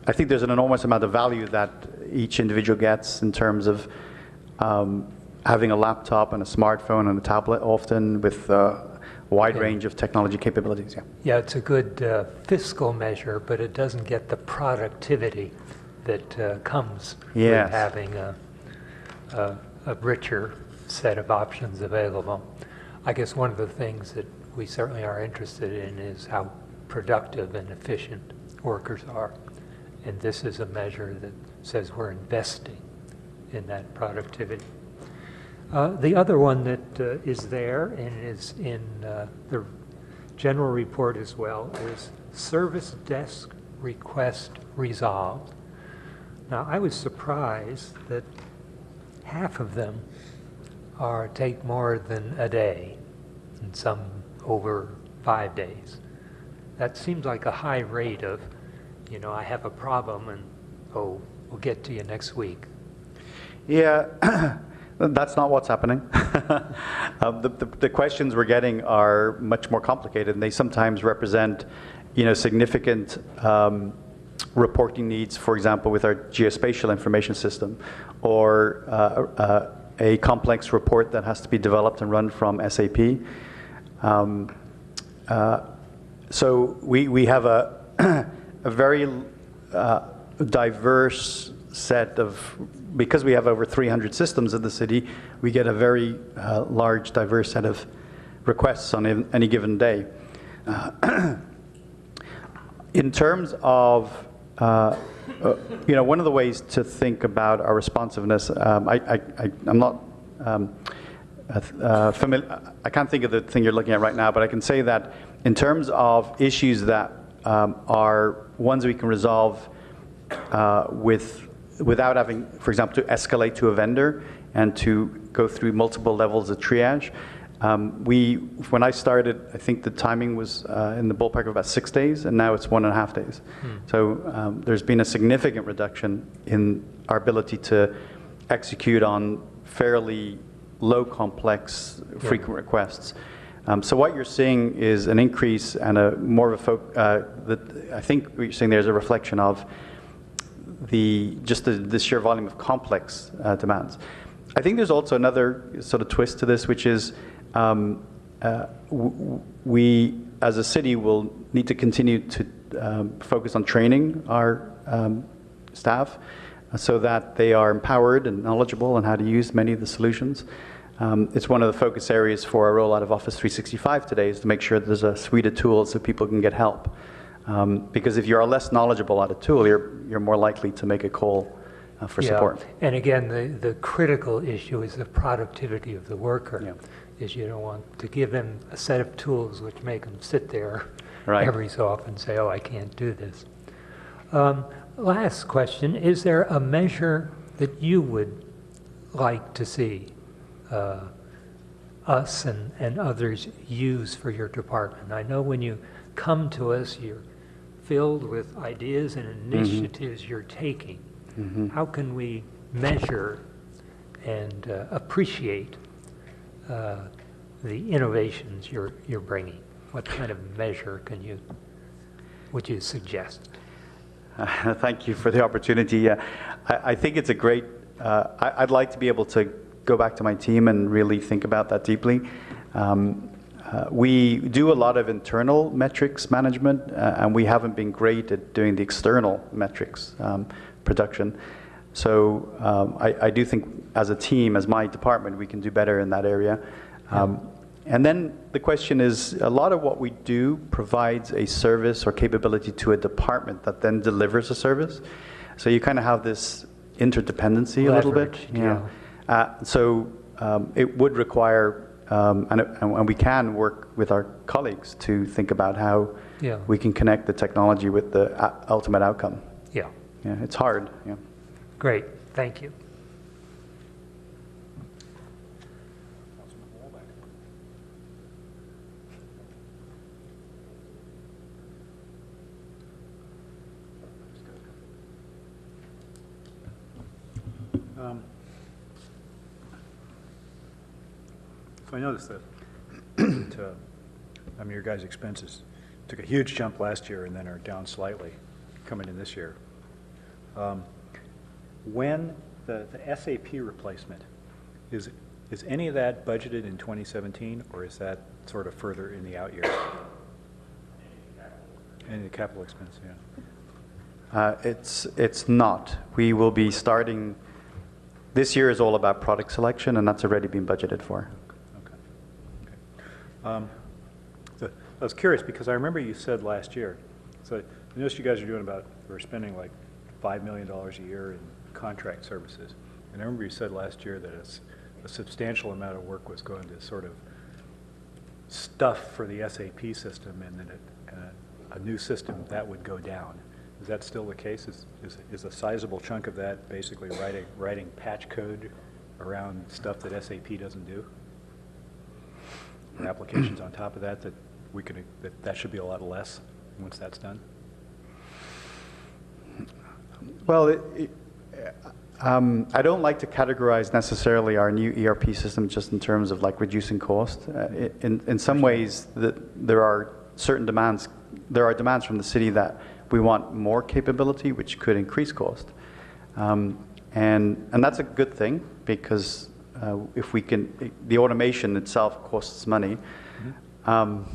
I think there's an enormous amount of value that each individual gets in terms of having a laptop and a smartphone and a tablet, often with a wide range of technology capabilities. Yeah, it's a good fiscal measure, but it doesn't get the productivity that comes with having a richer set of options available. I guess one of the things that we certainly are interested in is how productive and efficient workers are. And this is a measure that says we're investing in that productivity. The other one that is there and is in the general report as well is service desk request resolved. Now, I was surprised that half of them take more than a day, and some over 5 days. That seems like a high rate of, I have a problem and, we'll get to you next week. Yeah, that's not what's happening. The questions we're getting are much more complicated, and they sometimes represent, significant reporting needs, for example, with our geospatial information system, or a complex report that has to be developed and run from SAP. So we have a very diverse set of, because we have over 300 systems in the city, we get a very large, diverse set of requests on any given day. In terms of, one of the ways to think about our responsiveness, I'm not familiar, I can't think of the thing you're looking at right now, but I can say that in terms of issues that are ones we can resolve without having, for example, to escalate to a vendor and to go through multiple levels of triage. When I started, I think the timing was in the ballpark of about 6 days, and now it's 1.5 days. So there's been a significant reduction in our ability to execute on fairly low complex, frequent requests. So what you're seeing is an increase and a more of a I think what you're seeing there is a reflection of the sheer volume of complex demands. I think there's also another sort of twist to this, which is we, as a city, will need to continue to focus on training our staff. so that they are empowered and knowledgeable on how to use many of the solutions. It's one of the focus areas for our rollout of Office 365 today, is to make sure that there's a suite of tools so people can get help. Because if you're less knowledgeable at a tool, you're more likely to make a call for support. And again, the critical issue is the productivity of the worker. Is you don't want to give them a set of tools which make them sit there every so often and say, oh, I can't do this. Last question, is there a measure that you would like to see us and others use for your department? I know when you come to us, you're filled with ideas and initiatives you're taking. How can we measure and appreciate the innovations you're bringing? What kind of measure would you suggest? Thank you for the opportunity. I think it's a great, I'd like to be able to go back to my team and really think about that deeply. We do a lot of internal metrics management, and we haven't been great at doing the external metrics production. So I do think as a team, as my department, we can do better in that area. And then the question is, a lot of what we do provides a service or capability to a department that then delivers a service. So you kind of have this interdependency a little bit. So it would require, and we can work with our colleagues to think about how we can connect the technology with the ultimate outcome. Yeah, it's hard. Great, thank you. So I noticed that, your guys' expenses took a huge jump last year and then are down slightly coming in this year. When the SAP replacement, is any of that budgeted in 2017, or is that sort of further in the out years? Any capital expense, It's not. We will be starting, this year is all about product selection, and that's already been budgeted for. So I was curious because I remember you said last year, so I noticed you guys are doing we're spending like $5 million a year in contract services. And I remember you said last year that a substantial amount of work was going to sort of stuff for the SAP system, and then a new system that would go down. Is that still the case? Is a sizable chunk of that basically writing patch code around stuff that SAP doesn't do? Or applications on top of that that should be a lot less once that's done? Well, I don't like to categorize necessarily our new ERP system just in terms of like reducing cost. In some ways, there are certain demands. There are demands from the city that we want more capability, which could increase cost, and that's a good thing because if we can, the automation itself costs money. Part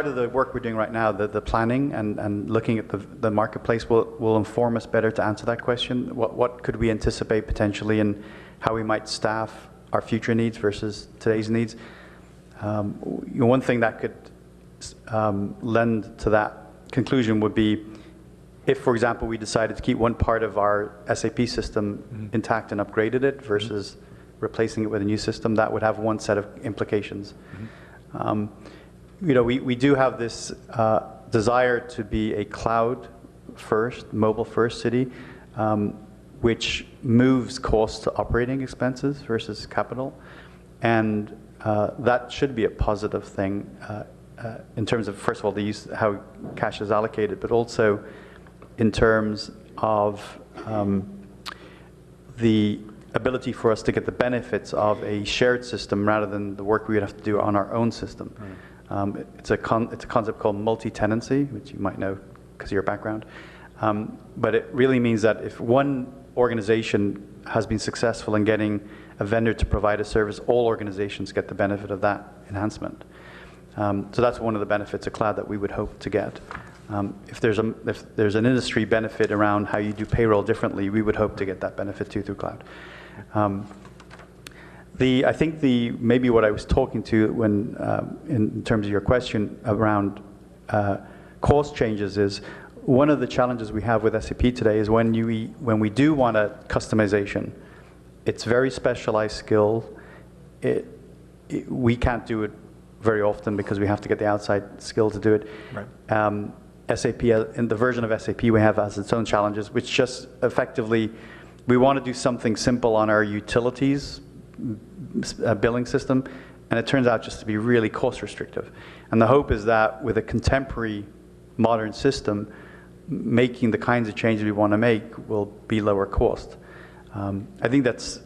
of the work we're doing right now, the planning and looking at the marketplace will inform us better to answer that question. What could we anticipate potentially and how we might staff our future needs versus today's needs? One thing that could lend to that conclusion would be if, for example, we decided to keep one part of our SAP system intact and upgraded it versus replacing it with a new system, that would have one set of implications. We do have this desire to be a cloud-first, mobile-first city, which moves costs to operating expenses versus capital. And that should be a positive thing in terms of, first of all, how cash is allocated, but also in terms of the ability for us to get the benefits of a shared system rather than the work we would have to do on our own system. It's a concept called multi-tenancy, which you might know because of your background. But it really means that if one organization has been successful in getting a vendor to provide a service, all organizations get the benefit of that enhancement. So that's one of the benefits of cloud that we would hope to get. If there's an industry benefit around how you do payroll differently, we would hope to get that benefit too through cloud. I think maybe what I was talking to when in terms of your question around cost changes is one of the challenges we have with SAP today is when we do want a customization, it's very specialized skill. We can't do it very often because we have to get the outside skill to do it. Right. SAP, in the version of SAP we have, has its own challenges, which just effectively, we want to do something simple on our utilities billing system, and it turns out just to be really cost restrictive. And the hope is that with a contemporary modern system, making the kinds of changes we want to make will be lower cost. I think that's,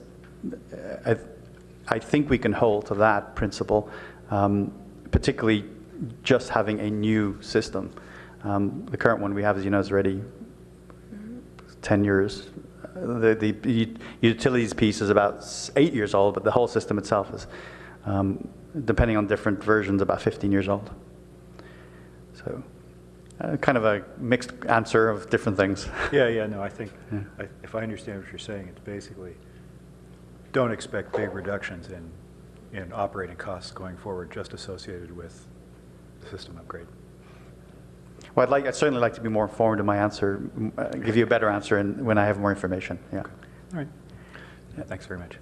I think we can hold to that principle, particularly just having a new system. The current one we have, as you know, is already 10 years. The utilities piece is about 8 years old, but the whole system itself is, depending on different versions, about 15 years old. So kind of a mixed answer of different things. Yeah, no, I think, if I understand what you're saying, it's basically don't expect big reductions in operating costs going forward just associated with the system upgrade. Well, I'd certainly like to be more informed in my answer, give you a better answer when I have more information. Yeah. Okay. All right. Yeah, thanks very much.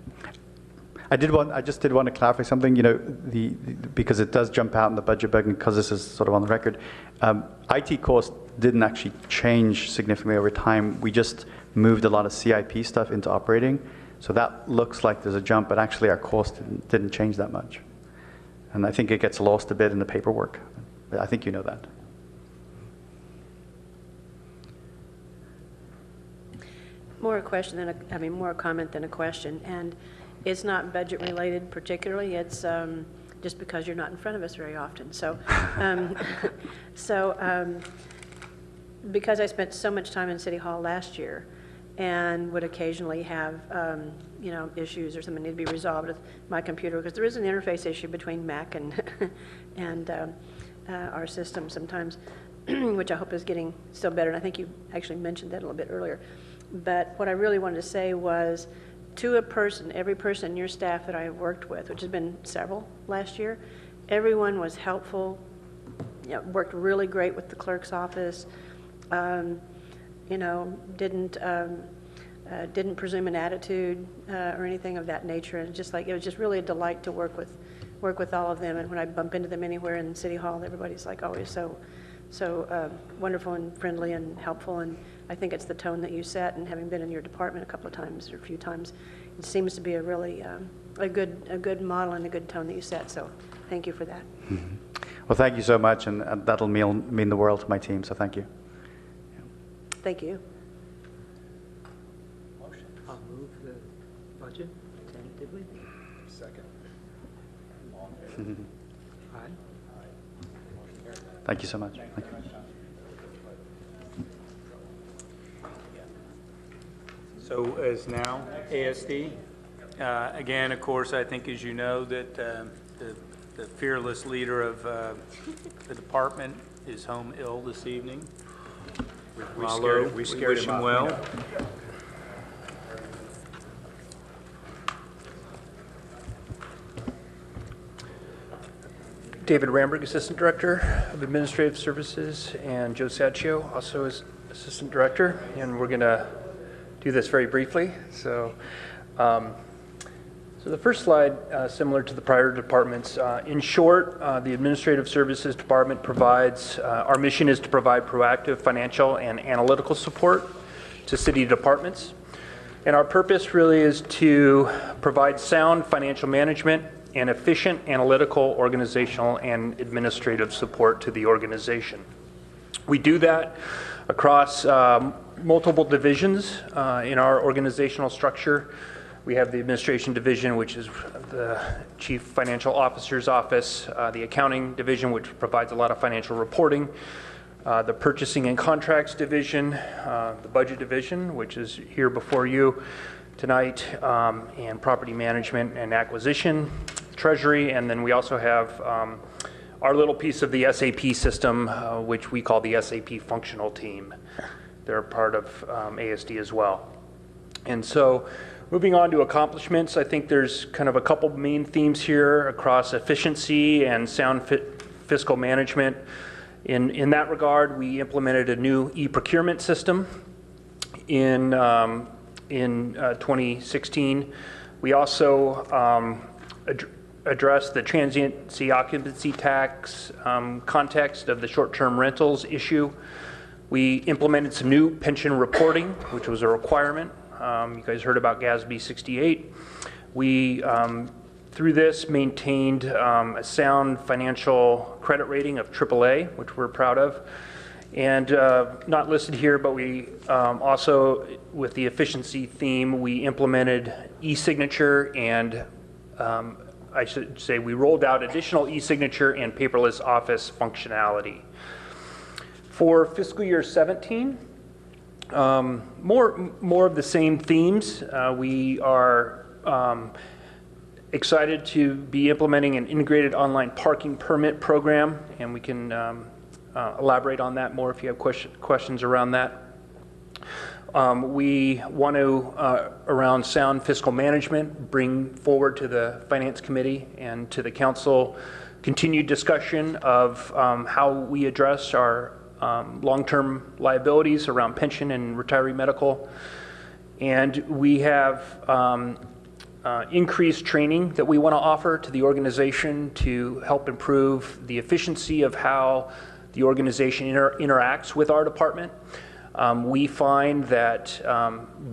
I just did want to clarify something, you know, because it does jump out in the budget book, and because this is sort of on the record, IT cost didn't actually change significantly over time. We just moved a lot of CIP stuff into operating. So that looks like there's a jump, but actually our cost didn't change that much. And I think it gets lost a bit in the paperwork. But I think you know that. More a question than more a comment than a question. And it's not budget related particularly. It's just because you're not in front of us very often. So, because I spent so much time in City Hall last year, and would occasionally have you know, issues or something need to be resolved with my computer, because there is an interface issue between Mac and and our system sometimes, which I hope is getting still better. And I think you actually mentioned that a little bit earlier. But what I really wanted to say was, to a person, every person in your staff that I have worked with, which has been several last year, everyone was helpful, you know, worked really great with the clerk's office, you know, didn't presume an attitude or anything of that nature. And just like, it was just really a delight to work with all of them. And when I bump into them anywhere in City Hall, everybody's like always so wonderful and friendly and helpful. And I think it's the tone that you set, and having been in your department a couple of times or a few times, it seems to be a really a good model and a good tone that you set. So thank you for that. Mm-hmm. Well, thank you so much, and that'll mean the world to my team. So thank you. Thank you. I'll move the budget tentatively. Second. Aye. Thank you so much. Thank you. So as now ASD, again, of course, I think, as you know, that the fearless leader of the department is home ill this evening. Palo, we scared wish him him off. well. David Ramberg, Assistant Director of Administrative Services, and Joe Saccio, also as Assistant Director. And we're going to do this very briefly. So the first slide, similar to the prior departments. In short, the Administrative Services Department provides, our mission is to provide proactive financial and analytical support to city departments. And our purpose really is to provide sound financial management and efficient analytical, organizational, and administrative support to the organization. We do that across multiple divisions in our organizational structure. We have the administration division, which is the chief financial officer's office, the accounting division, which provides a lot of financial reporting, the purchasing and contracts division, the budget division, which is here before you tonight, and property management and acquisition, treasury, and then we also have our little piece of the SAP system, which we call the SAP functional team. They're part of ASD as well. And so moving on to accomplishments, I think there's kind of a couple main themes here across efficiency and sound fiscal management. In that regard, we implemented a new e-procurement system in 2016. We also addressed the transiency occupancy tax context of the short-term rentals issue. We implemented some new pension reporting, which was a requirement. You guys heard about GASB 68. We, through this, maintained a sound financial credit rating of AAA, which we're proud of. And not listed here, but we also, with the efficiency theme, we implemented e-signature and I should say we rolled out additional e-signature and paperless office functionality. For fiscal year 17, more of the same themes. We are excited to be implementing an integrated online parking permit program, and we can elaborate on that more if you have questions around that. We want to, around sound fiscal management, bring forward to the Finance Committee and to the Council continued discussion of how we address our long-term liabilities around pension and retiree medical. And we have increased training that we want to offer to the organization to help improve the efficiency of how the organization interacts with our department. We find that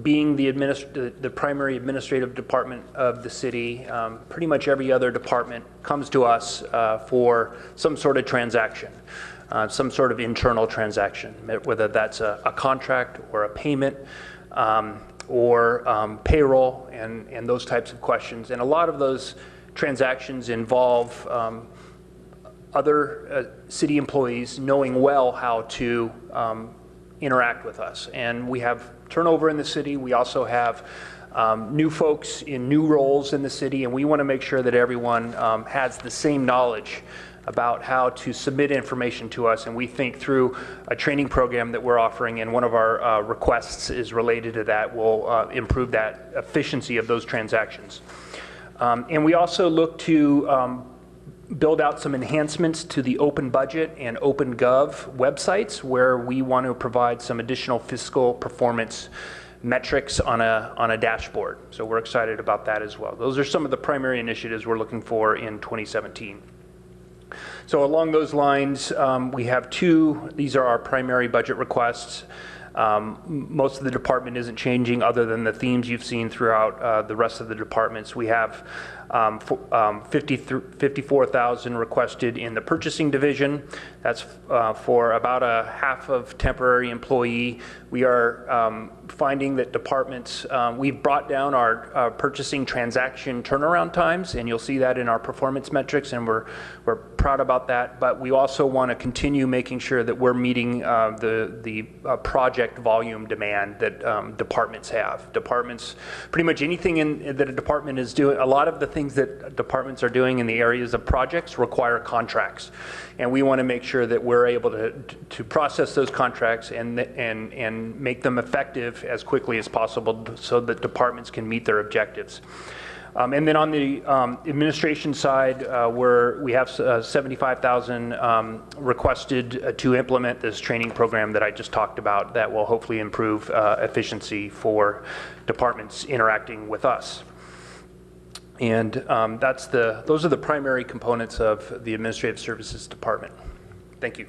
being the primary administrative department of the city, pretty much every other department comes to us for some sort of transaction, some sort of internal transaction, whether that's a contract or a payment or payroll and those types of questions. And a lot of those transactions involve other city employees knowing well how to interact with us. And we have turnover in the city. We also have new folks in new roles in the city, and we want to make sure that everyone has the same knowledge about how to submit information to us. And we think through a training program that we're offering, and one of our requests is related to that, will improve that efficiency of those transactions. And we also look to build out some enhancements to the Open Budget and Open Gov websites, where we want to provide some additional fiscal performance metrics on a dashboard. So we're excited about that as well. Those are some of the primary initiatives we're looking for in 2017. So along those lines, we have these are our primary budget requests. Most of the department isn't changing other than the themes you've seen throughout the rest of the departments. We have 54,000 requested in the purchasing division. That's for about a half of temporary employee. We are finding that departments, we've brought down our purchasing transaction turnaround times, and you'll see that in our performance metrics, and we're proud about that. But we also want to continue making sure that we're meeting the project volume demand that departments have. Departments, pretty much anything that a department is doing, a lot of the things that departments are doing in the areas of projects require contracts. And we want to make sure that we're able to process those contracts and make them effective as quickly as possible so that departments can meet their objectives. And then on the administration side, we have 75,000 requested to implement this training program that I just talked about that will hopefully improve efficiency for departments interacting with us. And those are the primary components of the Administrative Services Department. Thank you.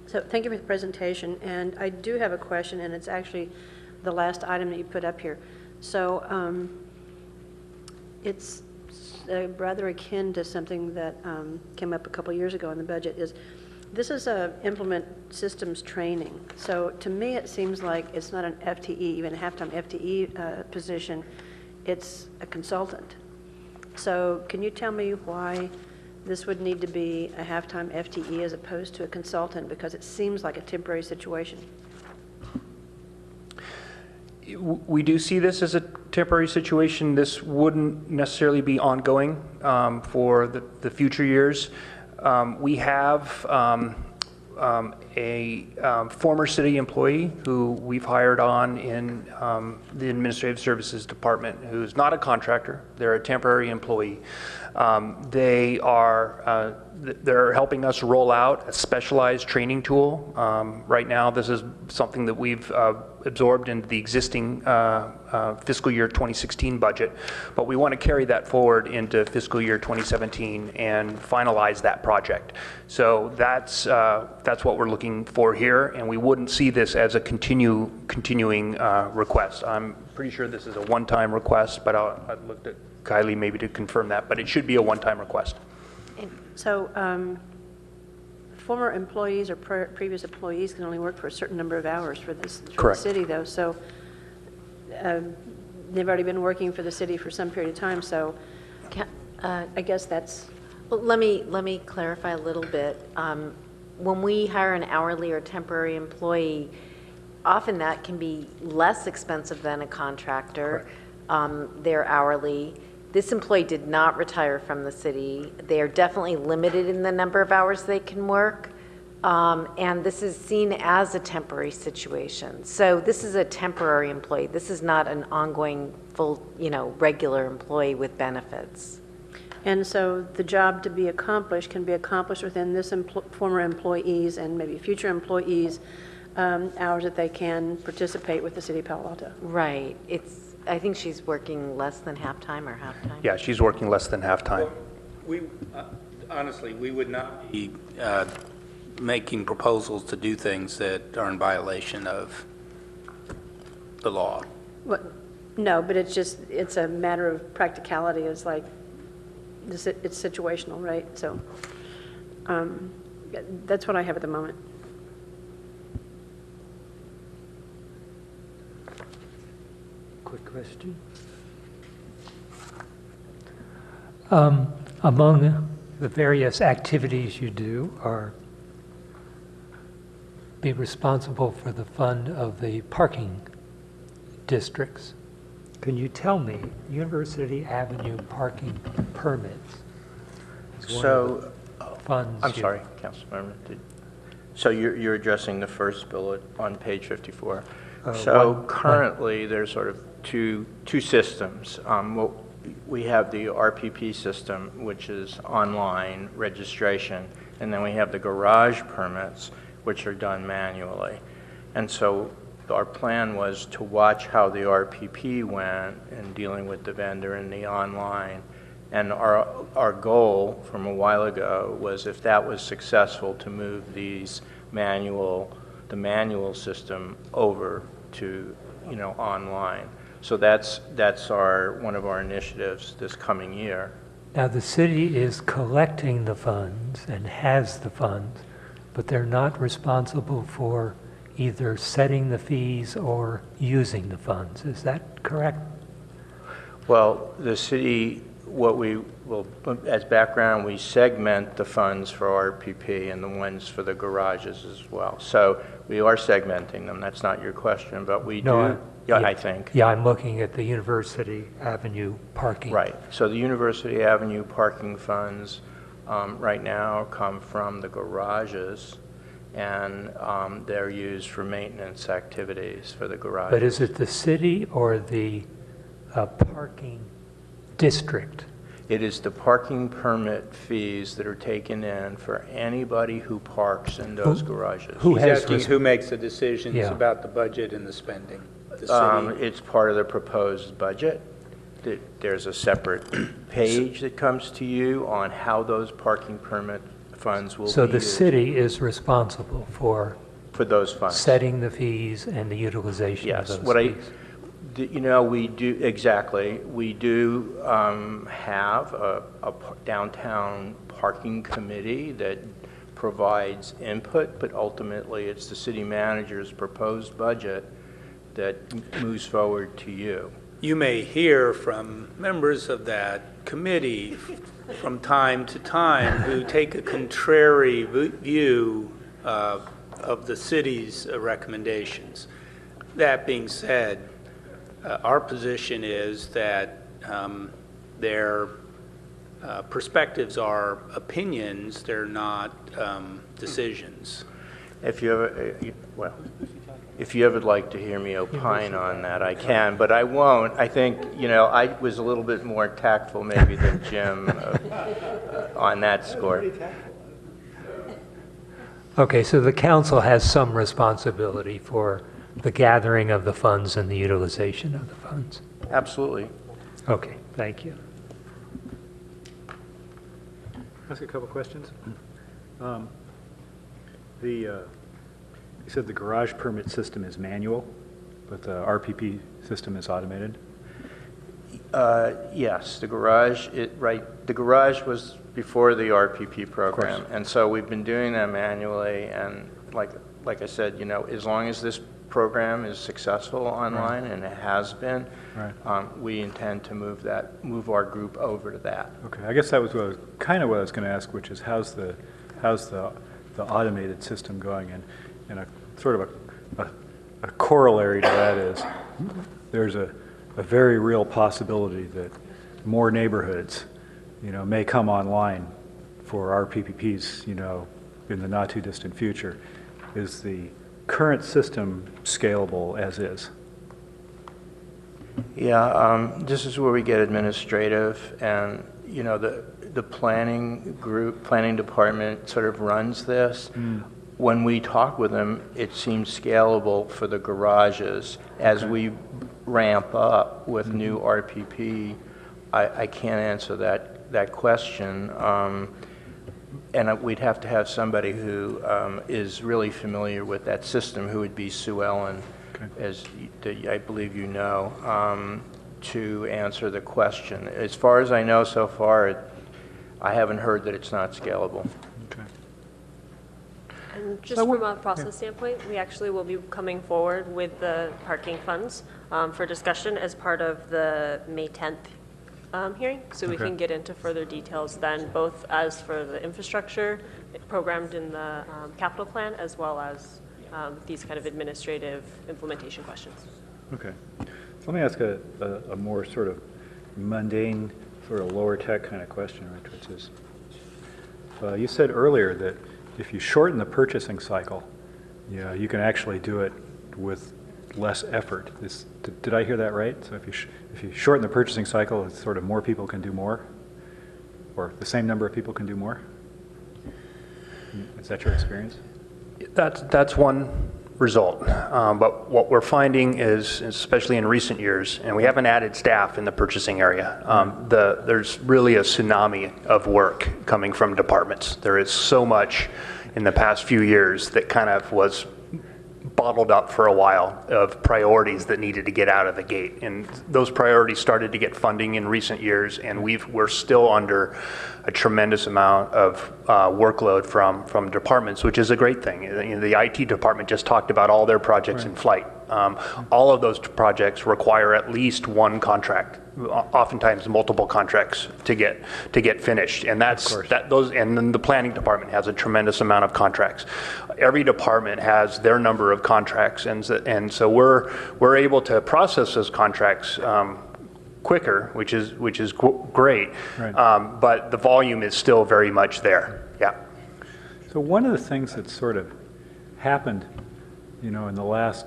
So thank you for the presentation, and I do have a question, and it's actually the last item that you put up here. So it's rather akin to something that came up a couple years ago in the budget. This is a implement systems training. So to me, it seems like it's not an FTE, even a half-time FTE position. It's a consultant. So can you tell me why this would need to be a half-time FTE as opposed to a consultant, because it seems like a temporary situation? We do see this as a temporary situation. This wouldn't necessarily be ongoing for the future years. We have a former city employee who we've hired on in the Administrative Services Department, who's not a contractor. They're a temporary employee. They're helping us roll out a specialized training tool. Right now, this is something that we've absorbed into the existing fiscal year 2016 budget, but we want to carry that forward into fiscal year 2017 and finalize that project. So that's what we're looking for here, and we wouldn't see this as a continuing request. I'm pretty sure this is a one-time request, but I looked at Kylie maybe to confirm that, but it should be a one-time request. So former employees or previous employees can only work for a certain number of hours for the city, though. So they've already been working for the city for some period of time. So I guess that's. Well, let me clarify a little bit. When we hire an hourly or temporary employee, often that can be less expensive than a contractor. They're hourly. This employee did not retire from the city. They are definitely limited in the number of hours they can work. And this is seen as a temporary situation. So this is a temporary employee. This is not an ongoing, full, regular employee with benefits. And so the job to be accomplished can be accomplished within this former employees and maybe future employees' hours that they can participate with the city of Palo Alto. Right. I think she's working less than half-time or half-time. Yeah, she's working less than half-time. We, honestly, we would not be making proposals to do things that are in violation of the law. No, but it's a matter of practicality. It's like, it's situational, right? So that's what I have at the moment. Quick question. Among the various activities you do are be responsible for the fund of the parking districts. Can you tell me, University Avenue parking permits? So, funds. I'm sorry, Councilmember. So you're addressing the first bullet on page 54. So currently, there's sort of two systems. We have the RPP system, which is online registration, and then we have the garage permits, which are done manually. And so our plan was to watch how the RPP went in dealing with the vendor and the online. And our goal from a while ago was, if that was successful, to move the manual system over to online. So that's one of our initiatives this coming year. Now the city is collecting the funds and has the funds, but they're not responsible for either setting the fees or using the funds. Is that correct? Well, the city, as background, we segment the funds for RPP and the ones for the garages as well. So we are segmenting them. That's not your question, but we do. I think. Yeah, I'm looking at the University Avenue parking. Right. So the University Avenue parking funds right now come from the garages, and they're used for maintenance activities for the garages. But is it the city or the parking district? It is the parking permit fees that are taken in for anybody who parks in those garages. He's asking who makes the decisions about the budget and the spending. It's part of the proposed budget. There's a separate page that comes to you on how those parking permit funds will be used. So the city is responsible for those funds, setting the fees and the utilization of those fees. We do, exactly. We do have a downtown parking committee that provides input, but ultimately it's the city manager's proposed budget that moves forward to you. You may hear from members of that committee from time to time who take a contrary view of the city's recommendations. That being said, our position is that their perspectives are opinions, they're not decisions. If you ever, if you ever like to hear me opine on that, I can, but I won't. I think, I was a little bit more tactful maybe than Jim on that score. Okay, so the council has some responsibility for the gathering of the funds and the utilization of the funds. Absolutely. Okay, thank you. Ask a couple questions. You said the garage permit system is manual, but the RPP system is automated? Yes, the garage, the garage was before the RPP program, and so we've been doing that manually, and like I said, as long as this program is successful online, and it has been, we intend to move our group over to that. Okay, I guess that was kind of what I was going to ask, which is how's the automated system going, and a sort of a corollary to that is there's a very real possibility that more neighborhoods, may come online for our PPPs, in the not too distant future. Is the current system scalable as is? Yeah, this is where we get administrative, and the planning department sort of runs this. When we talk with them, it seems scalable for the garages. As we ramp up with new RPP, I can't answer that question. And we'd have to have somebody who is really familiar with that system, who would be Sue Ellen, as I believe you know, to answer the question. As far as I know so far, I haven't heard that it's not scalable. And just from a process standpoint, we actually will be coming forward with the parking funds for discussion as part of the May 10th hearing, so we can get into further details then, both as for the infrastructure programmed in the capital plan, as well as these kind of administrative implementation questions. Okay. So let me ask a more sort of mundane, sort of lower tech kind of question, right, which is, you said earlier that if you shorten the purchasing cycle, you can actually do it with less effort. Did I hear that right? So if you shorten the purchasing cycle, it's sort of more people can do more, or the same number of people can do more? Is that your experience? That's one result. But what we're finding is, especially in recent years, and we haven't added staff in the purchasing area, there's really a tsunami of work coming from departments. There is so much in the past few years that kind of was bottled up for a while of priorities that needed to get out of the gate. And those priorities started to get funding in recent years, and we're still under a tremendous amount of workload from departments, which is a great thing. The IT department just talked about all their projects in flight. All of those projects require at least one contract, oftentimes multiple contracts to get finished, and and then the planning department has a tremendous amount of contracts. Every department has their number of contracts, and so we're able to process those contracts quicker, which is great, but the volume is still very much there. Yeah. So one of the things that's sort of happened, in the last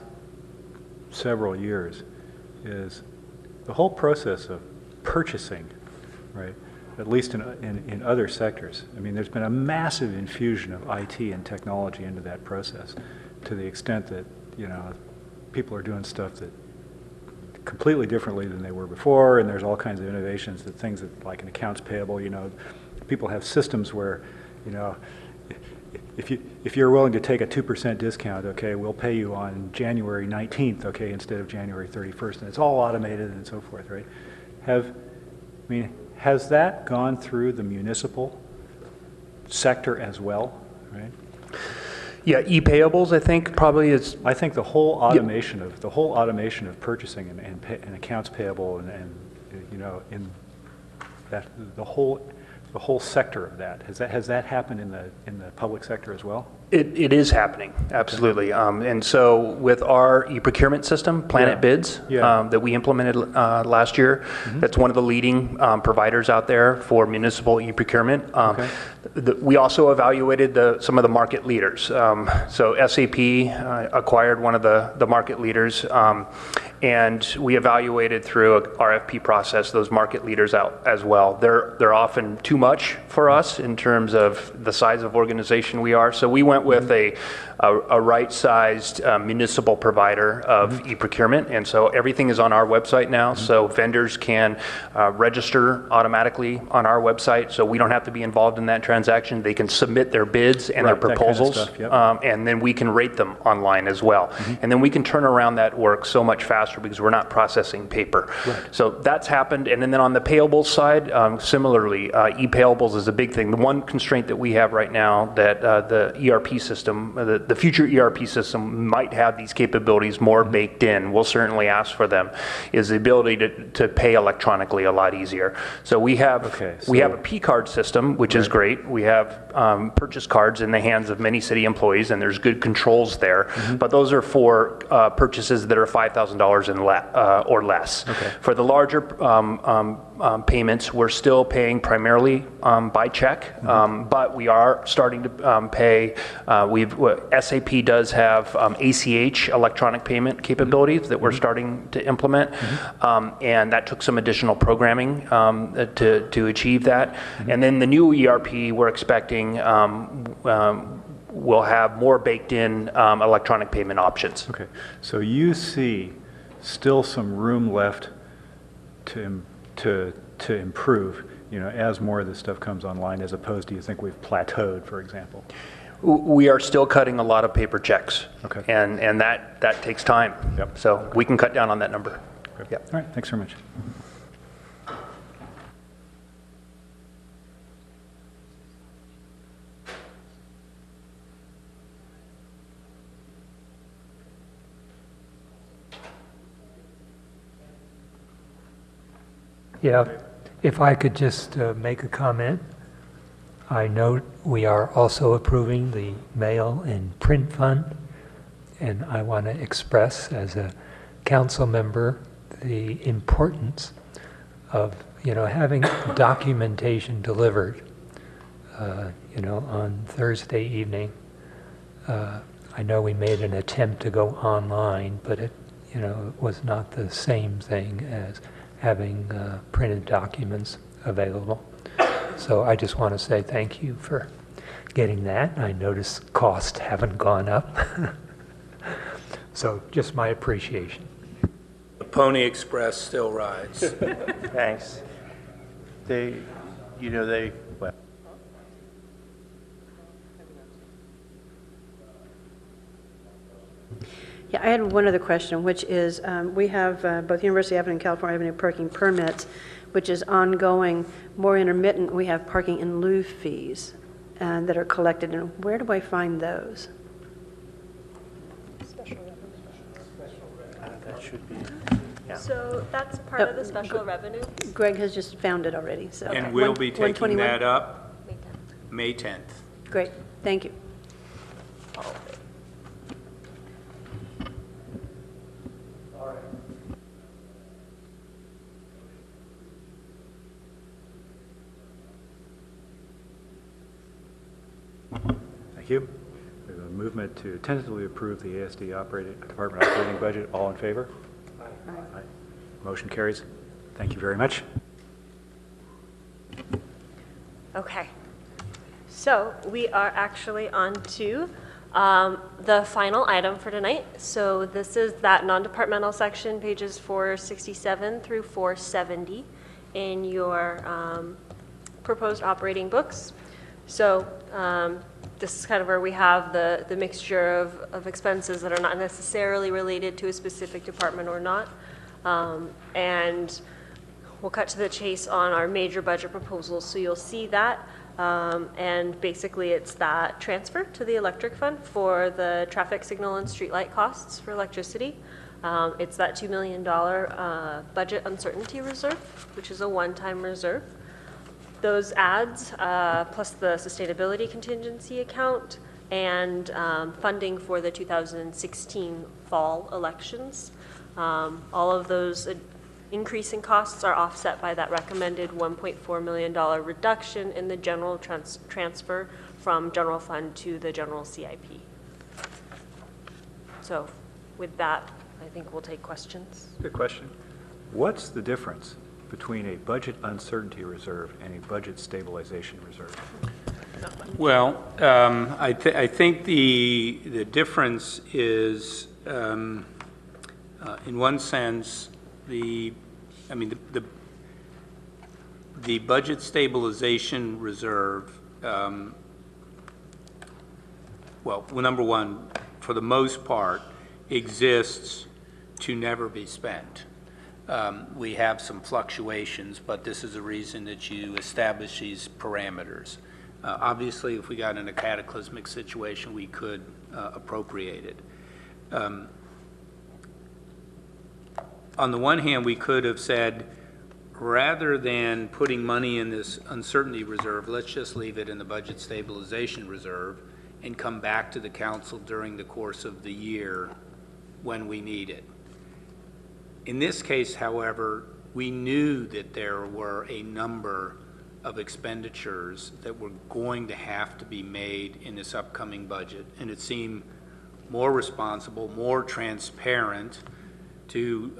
several years is the whole process of purchasing, right? At least in other sectors. I mean, there's been a massive infusion of IT and technology into that process, to the extent that, people are doing stuff that completely differently than they were before, and there's all kinds of innovations, that things that, like in accounts payable, people have systems where, if you're willing to take a 2% discount, okay, we'll pay you on January 19th, okay, instead of January 31st, and it's all automated and so forth, right? Has that gone through the municipal sector as well, right? Yeah, e-payables, I think, probably is. I think the whole automation of purchasing and accounts payable and in that the whole the whole sector of that. Has that happened in the public sector as well? It is happening, absolutely. And so with our e-procurement system, Planet Bids, that we implemented last year, that's one of the leading providers out there for municipal e-procurement. We also evaluated some of the market leaders. So SAP acquired one of the market leaders, and we evaluated through a RFP process those market leaders out as well. They're often too much for us in terms of the size of organization we are. So we went with a right-sized municipal provider of e-procurement, and so everything is on our website now. So vendors can register automatically on our website, so we don't have to be involved in that transaction. They can submit their bids and their proposals, that kind of stuff, and then we can rate them online as well. And then we can turn around that work so much faster because we're not processing paper. So that's happened. And then on the payables side, similarly, e-payables is a big thing. The one constraint that we have right now that the ERP system, the future ERP system might have these capabilities more baked in, we'll certainly ask for them, is the ability to pay electronically a lot easier. So we have a P-card system, which is great. We have purchase cards in the hands of many city employees, and there's good controls there. But those are for purchases that are $5,000 or less. For the larger payments, we're still paying primarily by check, but we are starting to pay. SAP does have ACH, electronic payment capabilities, that we're starting to implement, and that took some additional programming to achieve that. And then the new ERP, we're expecting will have more baked in electronic payment options. Okay, so you see still some room left to improve, as more of this stuff comes online, as opposed to you think we've plateaued, for example? We are still cutting a lot of paper checks, and that takes time. So we can cut down on that number. All right, thanks very much. Yeah, if I could just make a comment. I note we are also approving the mail and print fund, and I want to express as a council member the importance of having documentation delivered on Thursday evening. I know we made an attempt to go online, but it was not the same thing as having printed documents available. So I just want to say thank you for getting that. I notice costs haven't gone up. So just my appreciation. The Pony Express still rides. Thanks. Well. Yeah, I had one other question, which is we have both University Avenue and California Avenue parking permits, which is ongoing. More intermittent, we have parking in lieu fees that are collected. And where do I find those? That should be. So that's part of the special revenue. Greg has just found it already. So And we'll be taking that up May 10th. Great, thank you. Thank you. We have a movement to tentatively approve the ASD department operating budget. All in favor? Aye. Motion carries. Thank you very much. Okay. So we are actually on to the final item for tonight. So this is that non-departmental section, pages 467 through 470 in your proposed operating books. So this is kind of where we have the mixture of expenses that are not necessarily related to a specific department or not. And we'll cut to the chase on our major budget proposals. So you'll see that. And basically it's that transfer to the electric fund for the traffic signal and streetlight costs for electricity. It's that $2 million budget uncertainty reserve, which is a one-time reserve. Those adds, plus the sustainability contingency account, and funding for the 2016 fall elections. All of those increase in costs are offset by that recommended $1.4 million reduction in the general transfer from general fund to the general CIP. So with that, I think we'll take questions. Good question. What's the difference between a budget uncertainty reserve and a budget stabilization reserve? Well, I think the difference is, in one sense, the budget stabilization reserve, well, number one, for the most part, exists to never be spent. We have some fluctuations, but this is a reason that you establish these parameters. Obviously, if we got in a cataclysmic situation, we could appropriate it. On the one hand, we could have said, rather than putting money in this uncertainty reserve, let's just leave it in the budget stabilization reserve and come back to the council during the course of the year when we need it. In this case, however, we knew that there were a number of expenditures that were going to have to be made in this upcoming budget, and it seemed more responsible, more transparent to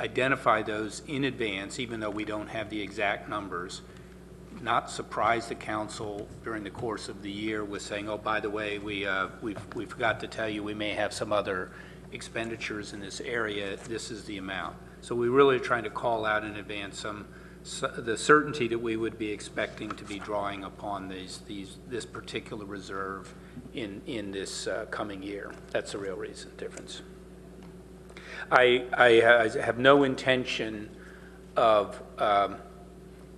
identify those in advance, even though we don't have the exact numbers, not surprise the council during the course of the year with saying, oh, by the way, we forgot to tell you we may have some other expenditures in this area, this is the amount. So we really are trying to call out in advance the certainty that we would be expecting to be drawing upon this particular reserve in this coming year. That's the real difference. I have no intention of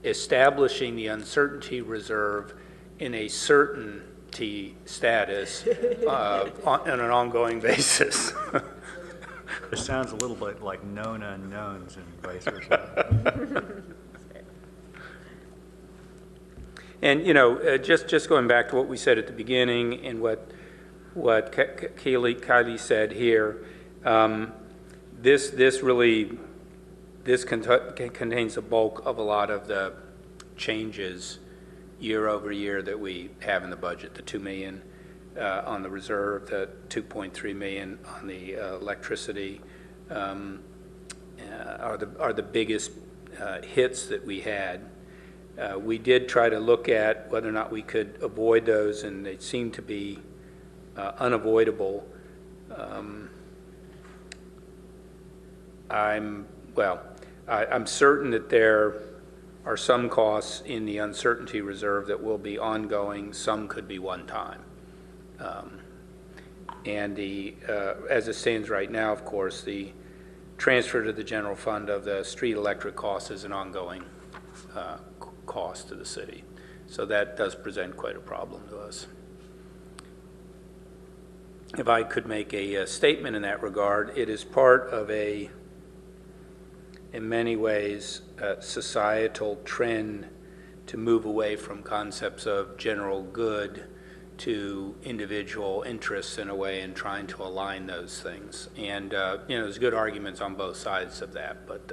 establishing the uncertainty reserve in a certainty status on an ongoing basis. It sounds a little bit like known unknowns and vice versa. And, you know, just going back to what we said at the beginning and what Kylie said here, this contains the bulk of a lot of the changes year over year that we have in the budget. The $2 million on the reserve, the $2.3 million on the electricity are the biggest hits that we had. We did try to look at whether or not we could avoid those, and they seem to be unavoidable. I'm certain that there are some costs in the uncertainty reserve that will be ongoing. Some could be one time. And as it stands right now, of course, the transfer to the general fund of the street electric cost is an ongoing cost to the city. So that does present quite a problem to us. If I could make a statement in that regard, it is part of in many ways, a societal trend to move away from concepts of general good to individual interests in a way, and trying to align those things. And you know, there's good arguments on both sides of that, but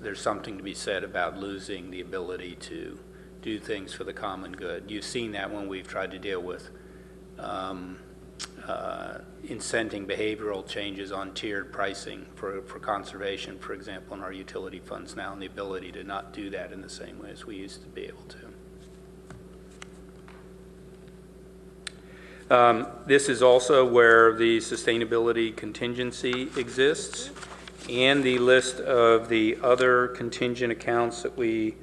there's something to be said about losing the ability to do things for the common good. You've seen that when we've tried to deal with incenting behavioral changes on tiered pricing for conservation, for example, in our utility funds now, and the ability to not do that in the same way as we used to be able to. This is also where the sustainability contingency exists, and the list of the other contingent accounts that we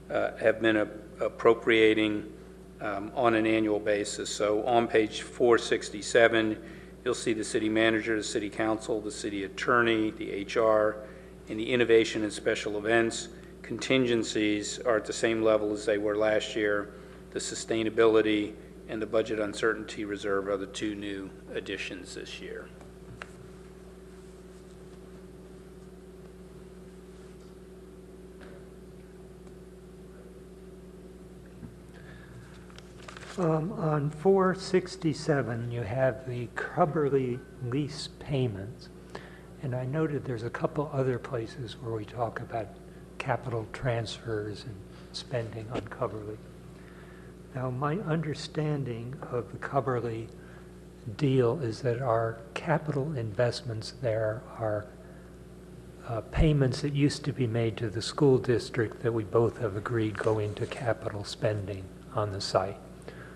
have been appropriating on an annual basis. So on page 467, you'll see the city manager, the city council, the city attorney, the HR, and the innovation and special events. Contingencies are at the same level as they were last year. The sustainability and the budget uncertainty reserve are the two new additions this year. On 467, you have the Cubberley lease payments, and I noted there's a couple other places where we talk about capital transfers and spending on Cubberley. Now, my understanding of the Cubberley deal is that our capital investments there are payments that used to be made to the school district that we both have agreed go into capital spending on the site.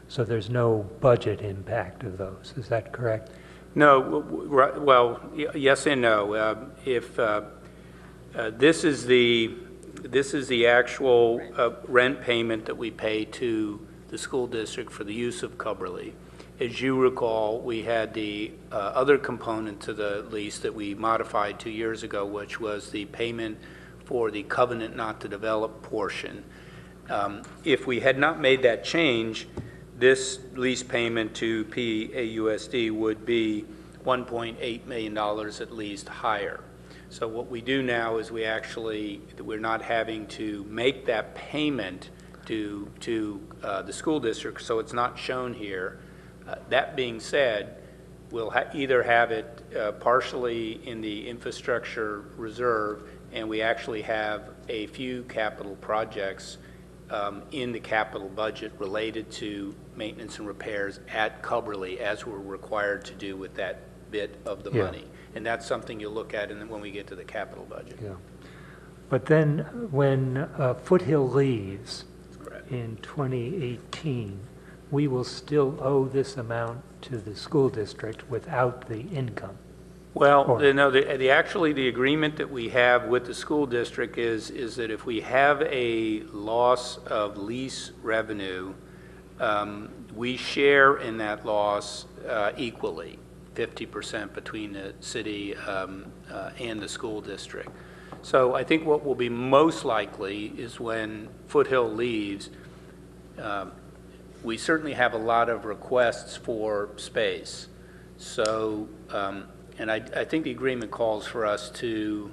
So there's no budget impact of those. Is that correct? No, well, yes and no. This is the actual rent payment that we pay to the school district for the use of Cubberley. As you recall, we had the other component to the lease that we modified 2 years ago, which was the payment for the covenant not to develop portion. If we had not made that change, this lease payment to PAUSD would be $1.8 million at least higher. So what we do now is we're not having to make that payment to the school district, so it's not shown here. That being said, we'll either have it partially in the infrastructure reserve, and we actually have a few capital projects in the capital budget related to maintenance and repairs at Cubberley, as we're required to do with that bit of the money. And that's something you'll look at when we get to the capital budget. Yeah. But then when Foothill leaves in 2018, we will still owe this amount to the school district without the income. Well, no, actually the agreement that we have with the school district is that if we have a loss of lease revenue, we share in that loss equally, 50% between the city and the school district. So I think what will be most likely is when Foothill leaves, we certainly have a lot of requests for space. So, and I think the agreement calls for us to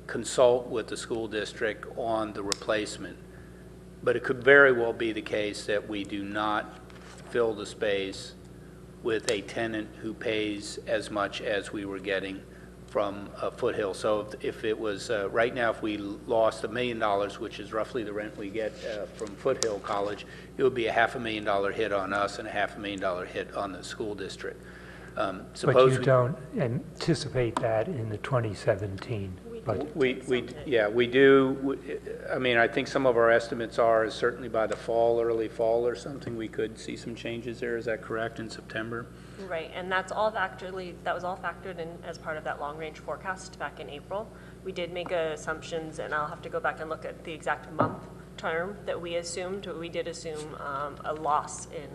consult with the school district on the replacement. But it could very well be the case that we do not fill the space with a tenant who pays as much as we were getting from Foothill. So if it was, right now, if we lost $1 million, which is roughly the rent we get from Foothill College, it would be a $500,000 hit on us and a $500,000 hit on the school district. But you don't anticipate that in the 2017 budget? We do. I mean, I think some of our estimates are certainly by the fall, early fall or something, we could see some changes there. Is that correct, in September? Right, and that was all factored in as part of that long-range forecast back in April. We did make assumptions, and I'll have to go back and look at the exact month term that we assumed. We did assume a loss in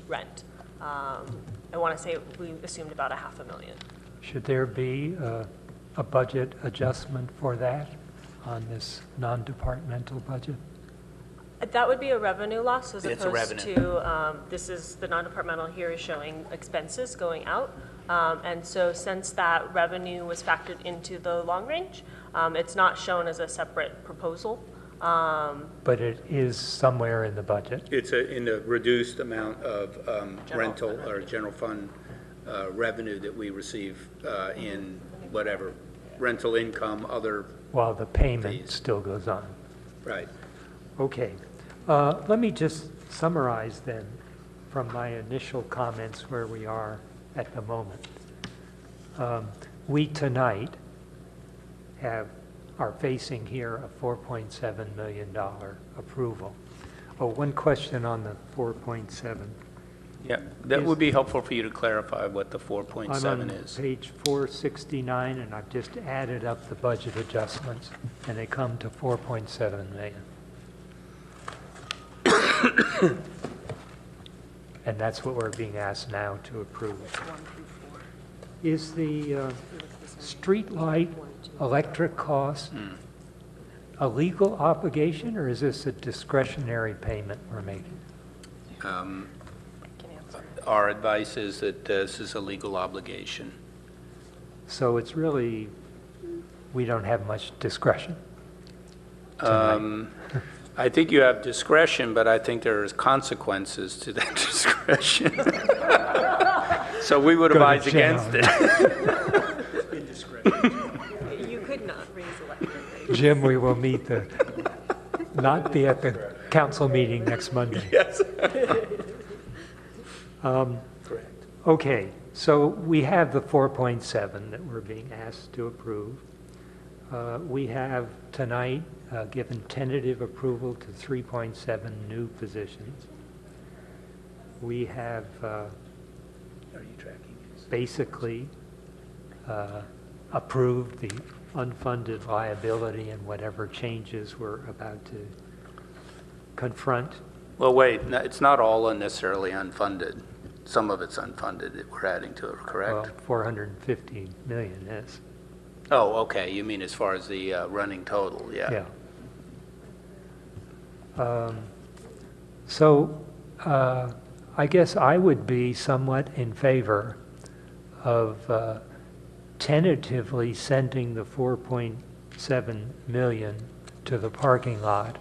rent. I want to say we assumed about $500,000. Should there be a budget adjustment for that on this non-departmental budget? That would be a revenue loss as It's a opposed revenue. to, this is, the non-departmental here is showing expenses going out. And so since that revenue was factored into the long range, it's not shown as a separate proposal. But it is somewhere in the budget. It's in the reduced amount of rental or general fund revenue that we receive in whatever, rental income, other While the payment fees. still goes on. Right. Okay. Let me just summarize then from my initial comments where we are at the moment. We tonight are facing here a $4.7 million approval. Oh, one question on the 4.7. Yeah, that would be helpful for you to clarify what the I'm 4.7 on is. page 469, and I've just added up the budget adjustments, and they come to 4.7 million. And that's what we're being asked now to approve. Is the street light electric cost a legal obligation, or is this a discretionary payment we're making? Our advice is that this is a legal obligation. So it's really, we don't have much discretion. I think you have discretion, but I think there is consequences to that discretion. So we would advise against it. You could not raise electric rates. Jim, we will not be at the council meeting next Monday. Yes. Correct. Okay, so we have the 4.7 that we're being asked to approve. We have tonight given tentative approval to 3.7 new positions. We have basically approved the unfunded liability and whatever changes we're about to confront. Well, wait, no, it's not all necessarily unfunded. Some of it's unfunded that we're adding to it, correct? Well, 450 million is. Oh, okay, you mean as far as the running total, yeah. Yeah. So I guess I would be somewhat in favor of tentatively sending the 4.7 million to the parking lot,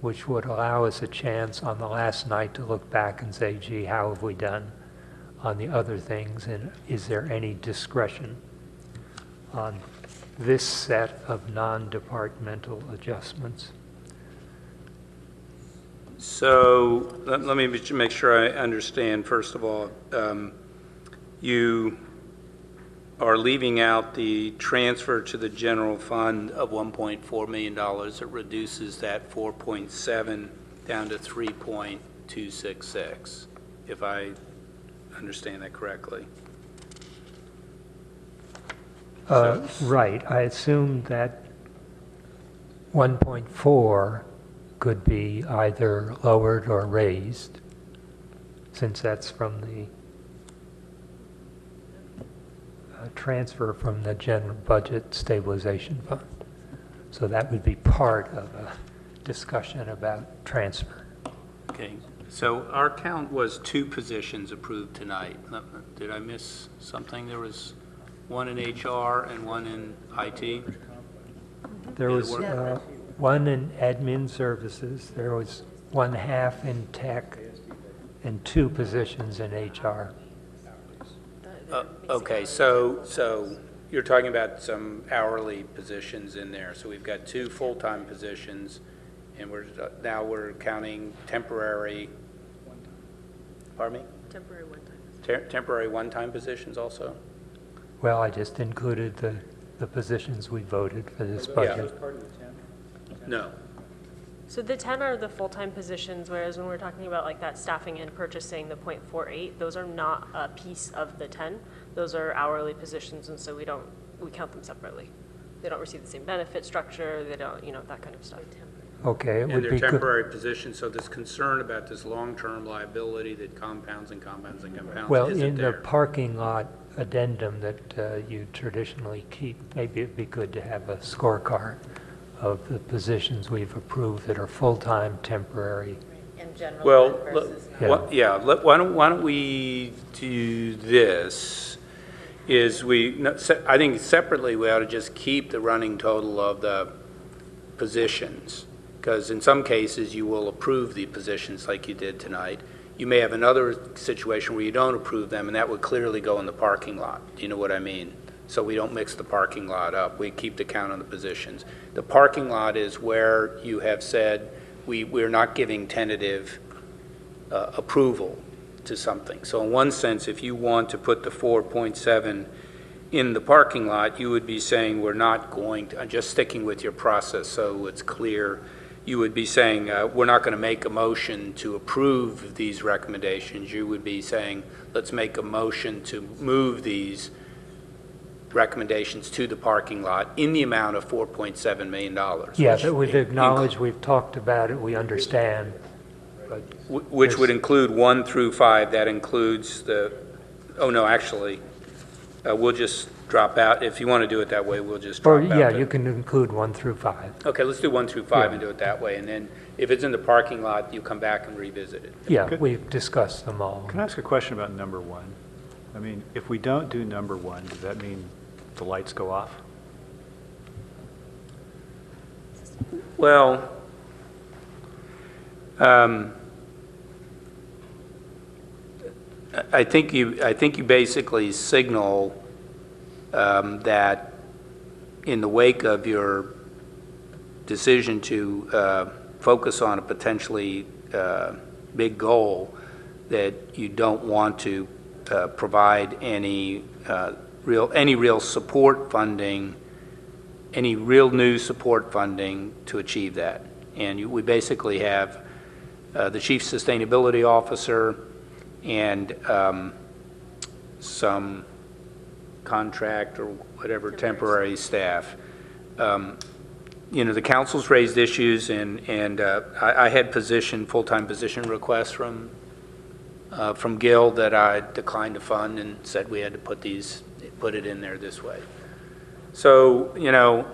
which would allow us a chance on the last night to look back and say, gee, how have we done on the other things, and is there any discretion on this set of non-departmental adjustments? So let me make sure I understand. First of all, you are leaving out the transfer to the general fund of $1.4 million. It reduces that 4.7 down to 3.266, if I understand that correctly. Right. I assume that 1.4 could be either lowered or raised, since that's from the transfer from the general budget stabilization fund. So that would be part of a discussion about transfer. Okay. So our count was 2 positions approved tonight. Did I miss something? There was one in HR and one in IT? There was one in admin services, there was 1/2 in tech, and 2 positions in HR. Okay, so you're talking about some hourly positions in there. So we've got 2 full-time positions, and now we're counting temporary, pardon me? Temporary one-time. Temporary one-time positions also? Well, I just included the positions we voted for this budget. No. So the 10 are the full-time positions, whereas when we're talking about like that staffing and purchasing, the 0.48, those are not a piece of the 10. Those are hourly positions, and so we count them separately. They don't receive the same benefit structure, they don't, that kind of stuff. Okay, it And would they're be good. temporary positions, so this concern about this long-term liability that compounds and compounds and compounds Well, isn't in the there. parking lot addendum that you traditionally keep, maybe it'd be good to have a scorecard of the positions we've approved that are full-time, temporary. In general Well, fund versus why don't we do this, I think separately we ought to just keep the running total of the positions, because in some cases you will approve the positions like you did tonight. You may have another situation where you don't approve them, and that would clearly go in the parking lot. Do you know what I mean? So we don't mix the parking lot up. We keep the count on the positions. The parking lot is where you have said we're not giving tentative approval to something. So in one sense, if you want to put the 4.7 in the parking lot, you would be saying we're not going to, just sticking with your process so it's clear, you would be saying we're not going to make a motion to approve these recommendations. You would be saying let's make a motion to move these recommendations to the parking lot in the amount of $4.7 million. Yeah, that we've acknowledged, we've talked about it, we understand. But which would include 1 through 5. That includes the, oh no, actually, we'll just drop out. If you want to do it that way, we'll just drop out. Yeah, you can include 1 through 5. Okay, let's do 1 through 5 and do it that way. And then if it's in the parking lot, you come back and revisit it. Yeah, we've discussed them all. Can I ask a question about number 1? I mean, if we don't do number 1, does that mean the lights go off? Well, I think you basically signal that in the wake of your decision to focus on a potentially big goal, that you don't want to provide any real support funding, any real new support funding to achieve that. And we basically have the Chief Sustainability Officer and some contract or whatever temporary staff. You know, the council's raised issues, and I had full-time position requests from Gil that I declined to fund and said we had to put it in there this way. So, you know,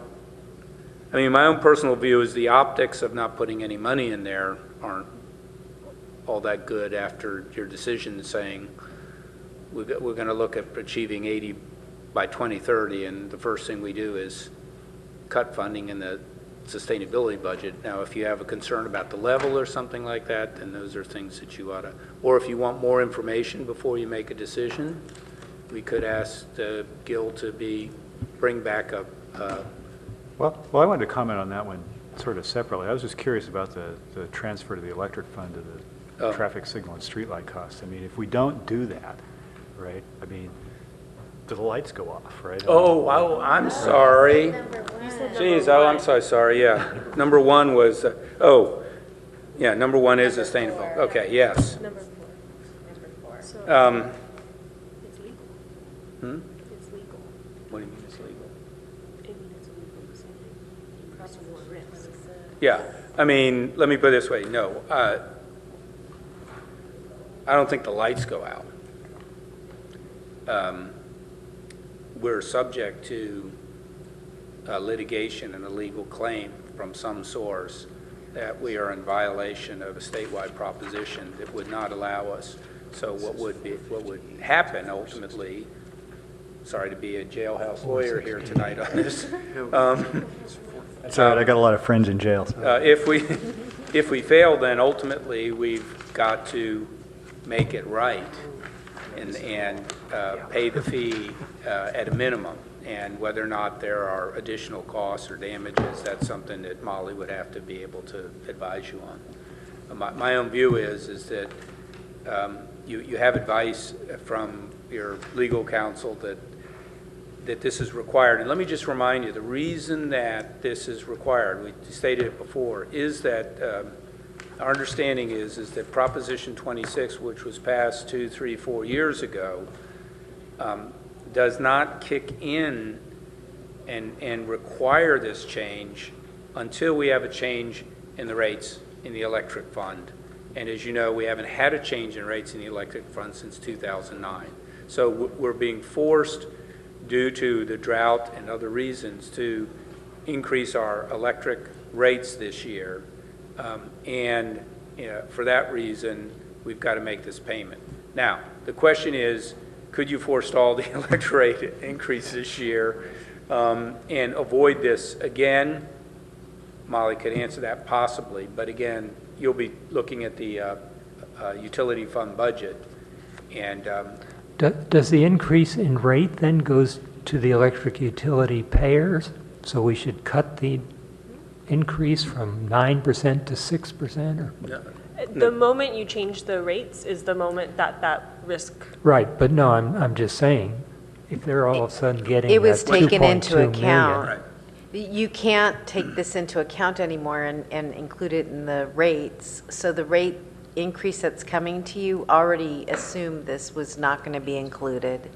I mean, my own personal view is the optics of not putting any money in there aren't all that good after your decision saying we're going to look at achieving 80 by 2030, and the first thing we do is cut funding in the sustainability budget. Now, if you have a concern about the level or something like that, then those are things that you ought to, or if you want more information before you make a decision, we could ask Gil to bring back up. Well, I wanted to comment on that one sort of separately. I was just curious about the transfer to the electric fund of the traffic signal and streetlight costs. I mean, if we don't do that, right, I mean, the lights go off, right? Oh, I'm sorry. Jeez, I'm so sorry, yeah. Number one was, number one is sustainable. Okay, yes. Number four. It's legal. It's legal. What do you mean it's legal? I mean, it's illegal. Cross more risk. Yeah, I mean, let me put it this way. No, I don't think the lights go out. We're subject to litigation and a legal claim from some source that we are in violation of a statewide proposition that would not allow us. So what would happen ultimately, sorry to be a jailhouse lawyer here tonight on this. That's all right, I got a lot of friends in jail. So. If we fail, then ultimately we've got to make it right and pay the fee at a minimum. And whether or not there are additional costs or damages, that's something that Molly would have to be able to advise you on. My own view is that you have advice from your legal counsel that this is required. And let me just remind you, the reason that this is required, we stated it before, is that our understanding is that Proposition 26, which was passed 2, 3, 4 years ago, does not kick in and require this change until we have a change in the rates in the electric fund. And as you know, we haven't had a change in rates in the electric fund since 2009. So we're being forced, due to the drought and other reasons, to increase our electric rates this year. And for that reason, we've got to make this payment. Now, the question is, could you forestall the electric rate increase this year and avoid this again? Molly could answer that possibly, but again, you'll be looking at the utility fund budget. And does the increase in rate then goes to the electric utility payers? So we should cut the increase from 9% to 6%? Or? The moment you change the rates is the moment that risk. Right, but no, I'm just saying, if they're all of a sudden getting it was taken into $2.2 account. million. You can't take this into account anymore and include it in the rates. So the rate increase that's coming to you already assumed this was not going to be included.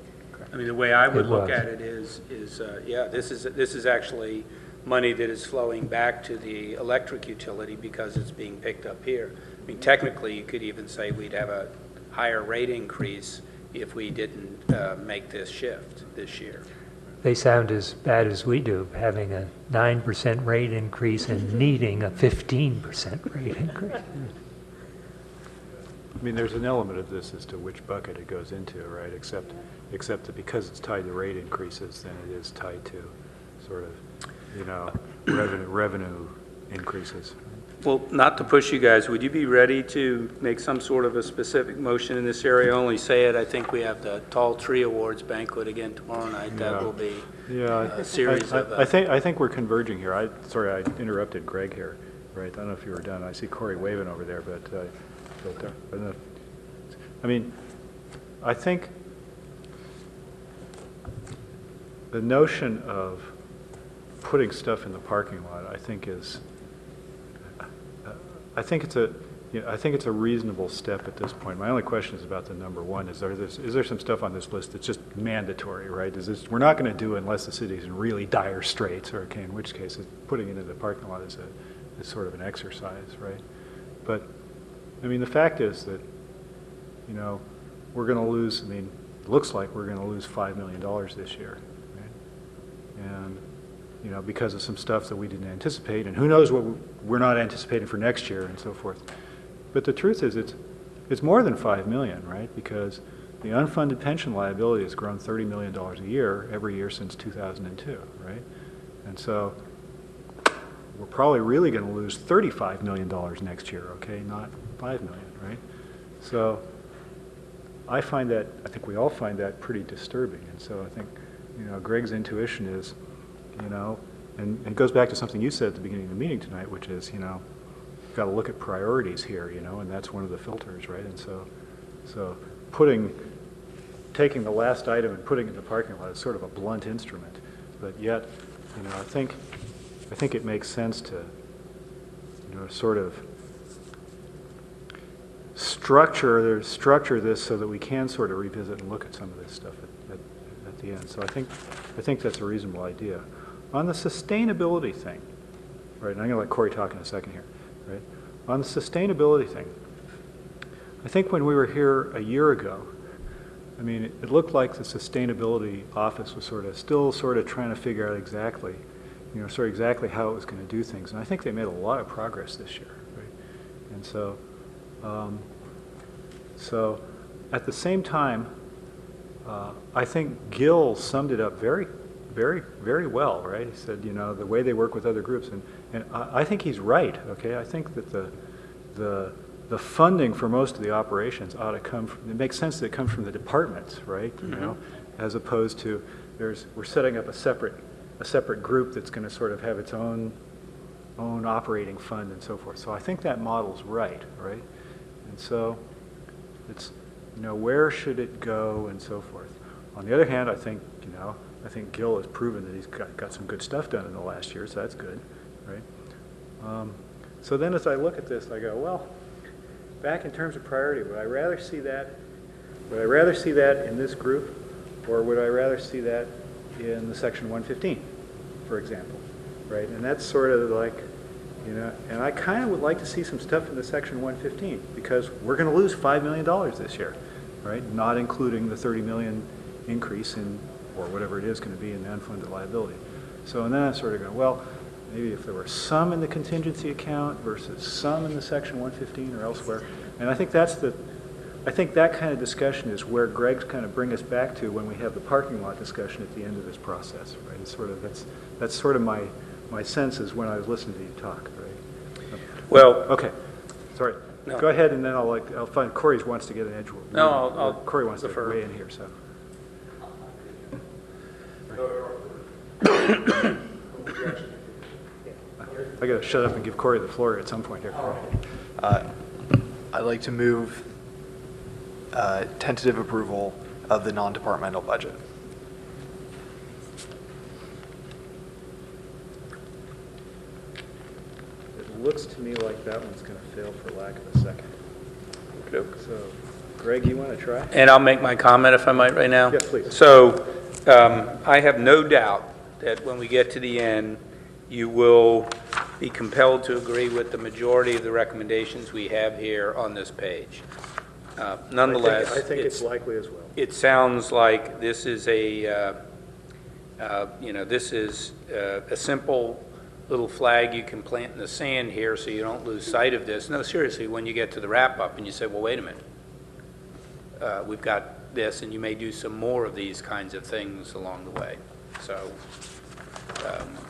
I mean, the way I would look at it is this is actually money that is flowing back to the electric utility because it's being picked up here. I mean, technically, you could even say we'd have a higher rate increase if we didn't make this shift this year. They sound as bad as we do, having a 9% rate increase and needing a 15% rate increase. I mean, there's an element of this as to which bucket it goes into, right? Except that because it's tied to rate increases, then it is tied to sort of, revenue increases. Well, not to push you guys, would you be ready to make some sort of a specific motion in this area? I only say it, I think we have the Tall Tree Awards banquet again tomorrow night. That will be a series of... I think we're converging here. Sorry, I interrupted Greg here, right? I don't know if you were done. I see Corey waving over there, but I mean, I think the notion of putting stuff in the parking lot, I think it's a reasonable step at this point. My only question is about the number one. Is there some stuff on this list that's just mandatory, right? We're not going to do it unless the city's in really dire straits, or okay, in which case putting it in the parking lot is sort of an exercise, right? But I mean, the fact is that, you know, we're going to lose. I mean, it looks like we're going to lose $5 million this year, right? And you know, because of some stuff that we didn't anticipate, and who knows what we're not anticipating for next year and so forth. But the truth is it's more than $5 million, right? Because the unfunded pension liability has grown $30 million a year every year since 2002, right? And so we're probably really going to lose $35 million next year, okay, not $5 million, right? So I think we all find that pretty disturbing. And so I think, you know, Greg's intuition is, you know, and it goes back to something you said at the beginning of the meeting tonight, which is, you know, you've got to look at priorities here, you know, and that's one of the filters, right? And so taking the last item and putting it in the parking lot is sort of a blunt instrument, but yet, you know, I think it makes sense to, you know, sort of structure this so that we can sort of revisit and look at some of this stuff at the end. So I think that's a reasonable idea. On the sustainability thing, right, and I'm going to let Corey talk in a second here, right? On the sustainability thing, I think when we were here a year ago, I mean, it looked like the sustainability office was still trying to figure out exactly, you know, exactly how it was going to do things. And I think they made a lot of progress this year, right? And so, so at the same time, I think Gil summed it up very, very, very well, right? He said, you know, the way they work with other groups, and I think he's right, okay? I think that the funding for most of the operations ought to come from, it makes sense that it comes from the departments, right? Mm-hmm. You know, as opposed to we're setting up a separate group that's going to sort of have its own operating fund and so forth. So I think that model's right? And so it's, you know, where should it go and so forth. On the other hand, I think Gil has proven that he's got some good stuff done in the last year, so that's good, right? So then as I look at this, I go, well, back in terms of priority, would I rather see that in this group, or would I rather see that in the section 115, for example, right? And that's sort of like, you know, and I kind of would like to see some stuff in the section 115, because we're going to lose $5 million this year, right? Not including the $30 million increase in, or whatever it is going to be in the unfunded liability. So, and then I sort of go, well, maybe if there were some in the contingency account versus some in the section 115 or elsewhere. And I think that kind of discussion is where Greg's kind of bring us back to when we have the parking lot discussion at the end of this process, right? It's sort of, that's sort of my sense is when I was listening to you talk, right? Well, okay, sorry. No. Go ahead, and then I'll find Corey wants to get an edge. No, Corey wants to weigh in here, so. I got to shut up and give Corey the floor at some point here. I'd like to move tentative approval of the non-departmental budget. It looks to me like that one's going to fail for lack of a second. Okay. So, Greg, you want to try? And I'll make my comment if I might right now. Yes, please. So, I have no doubt that when we get to the end, you will be compelled to agree with the majority of the recommendations we have here on this page. Nonetheless, I think it's likely as well. It sounds like this is a simple little flag you can plant in the sand here so you don't lose sight of this. No, seriously, when you get to the wrap-up and you say, well, wait a minute, we've got this, and you may do some more of these kinds of things along the way. So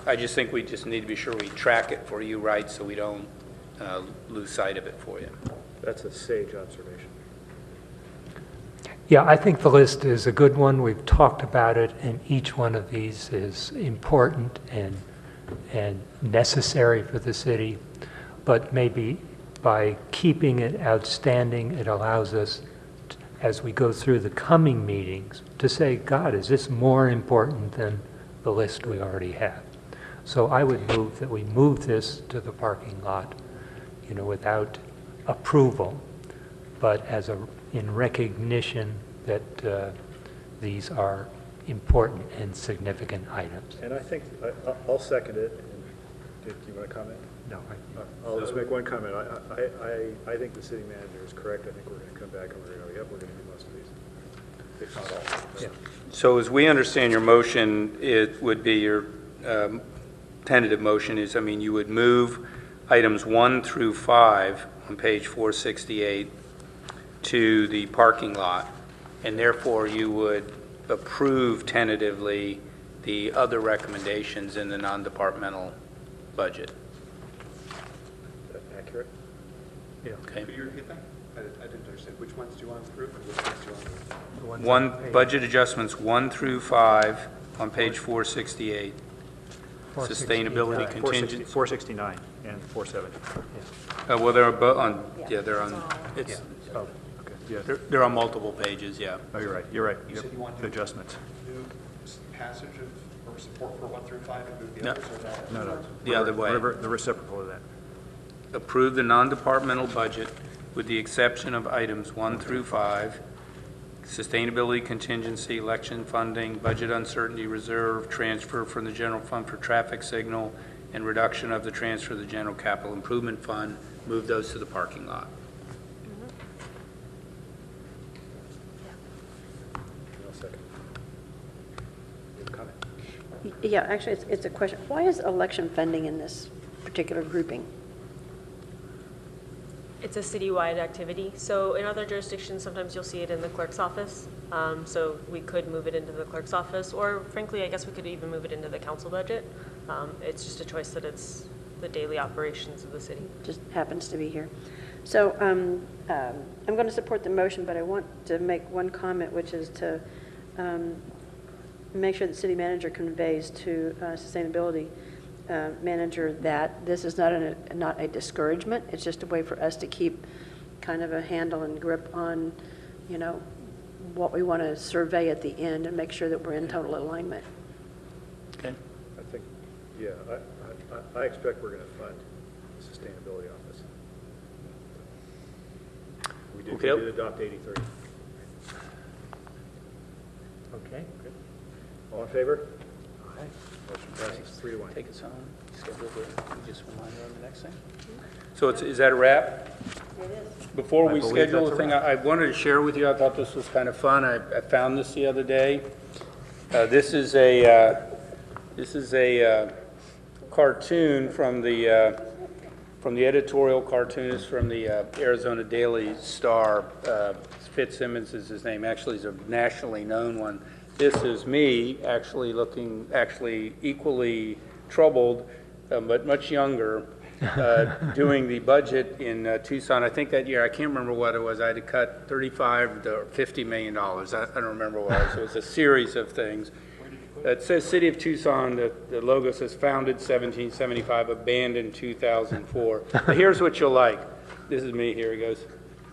I just think we just need to be sure we track it for you right, so we don't lose sight of it for you. That's a sage observation. Yeah, I think the list is a good one. We've talked about it, and each one of these is important and necessary for the city. But maybe by keeping it outstanding, it allows us, as we go through the coming meetings, to say, God, is this more important than the list we already have? So I would move that we move this to the parking lot, without approval, but in recognition that these are important and significant items. And I think, I'll second it. Do you want to comment? No. I'll just make one comment. I think the city manager is correct. I think we're going to come back and we're going to do most of these, if not all. Yeah. So as we understand your motion, it would be your tentative motion is, you would move items 1 through 5 on page 468 to the parking lot, and therefore you would approve tentatively the other recommendations in the non-departmental budget. Accurate? Yeah. Okay. Could you repeat that? I didn't understand. Which ones do you want to approve and which ones do you want to One budget adjustments 1 through 5 on page 468. Sustainability contingent. 469 and 470. Well, they're both on. Yeah, they're on. It's. Oh, okay. Yeah. They're on multiple pages. Yeah. Oh, you're right. You're right. You said you want the adjustments. new passage of or support for 1 through 5 and move the others, or that? No. The other way. The reciprocal of that. Approve the non-departmental budget with the exception of items 1 through 5, sustainability contingency, election funding, budget uncertainty reserve, transfer from the general fund for traffic signal, and reduction of the transfer to the general capital improvement fund. Move those to the parking lot. Yeah, actually, it's a question. Why is election funding in this particular grouping? It's a citywide activity. So in other jurisdictions, sometimes you'll see it in the clerk's office. So we could move it into the clerk's office, or frankly, I guess we could even move it into the council budget. It's just a choice that it's the daily operations of the city. Just happens to be here. So I'm going to support the motion, but I want to make one comment, which is to make sure the city manager conveys to sustainability manager that this is not a discouragement. It's just a way for us to keep kind of a handle and grip on, what we want to survey at the end and make sure that we're in total alignment. Okay. I think, yeah, I expect we're going to fund the sustainability office. We did adopt 80/30. Okay. All in favor? Okay. Motion passes 3-1. Take us home. Schedule just remind her on the next thing. So is that a wrap? It is. Before I we believe schedule that's the a thing, wrap. I wanted to share with you, I thought this was kind of fun. I found this the other day. This is a cartoon from the editorial cartoonist from the Arizona Daily Star. Fitzsimmons is his name. Actually, he's a nationally known one. This is me actually equally troubled, but much younger, doing the budget in Tucson. I think that year, I can't remember what it was, I had to cut $35 to $50 million. I don't remember what it was. It was a series of things. It says City of Tucson, the logo says founded 1775, abandoned 2004. But here's what you'll like. This is me, here it goes.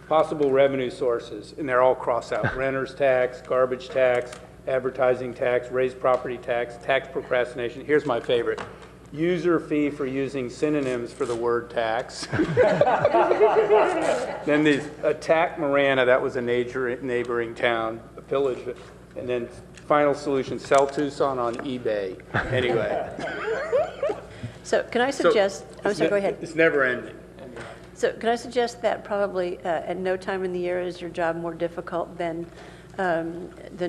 Possible revenue sources, and they're all crossed out. Renter's tax, garbage tax, advertising tax, raised property tax, tax procrastination. Here's my favorite. User fee for using synonyms for the word tax. Then the attack Marana, that was a neighboring town, pillage. And then final solution, sell Tucson on eBay. Anyway. So can I suggest, sorry, go ahead. It's never ending. So can I suggest that probably at no time in the year is your job more difficult than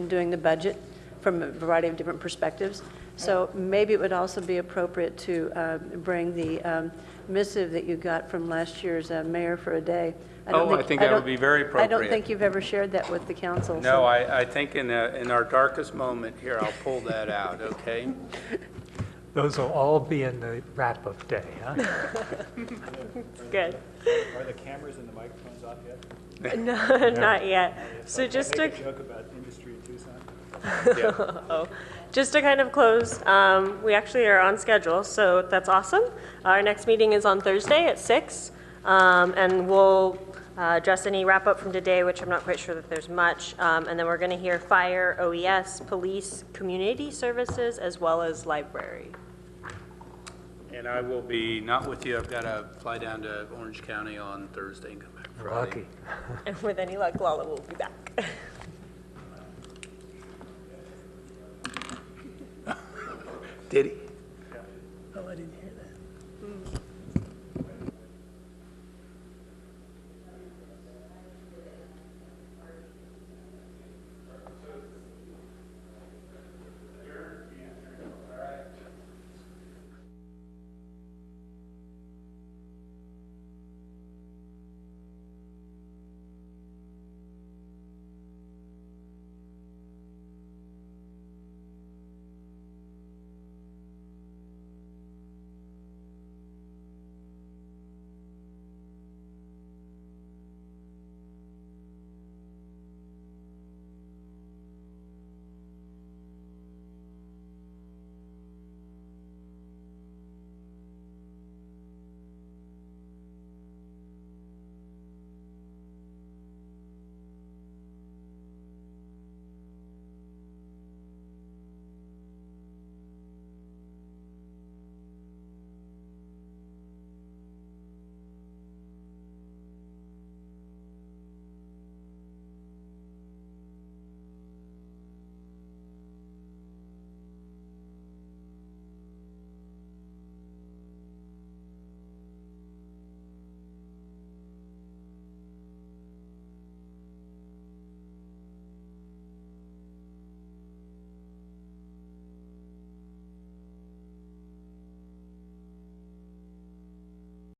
doing the budget from a variety of different perspectives? So maybe it would also be appropriate to bring the missive that you got from last year's Mayor for a Day. I think that would be very appropriate. I don't think you've ever shared that with the council. No, so. I think in our darkest moment here, I'll pull that out, okay? Those will all be in the wrap-up day, huh? Good. Are the cameras and the microphones off yet? No, not yet. So just to Make a joke about industry in Tucson? oh, just to kind of close, we actually are on schedule, so that's awesome. Our next meeting is on Thursday at 6, and we'll address any wrap-up from today, which I'm not quite sure that there's much, and then we're going to hear fire, OES, police, community services, as well as library. And I will be not with you. I've got to fly down to Orange County on Thursday and come back Friday. Lucky. And with any luck, Lala will be back. Did he?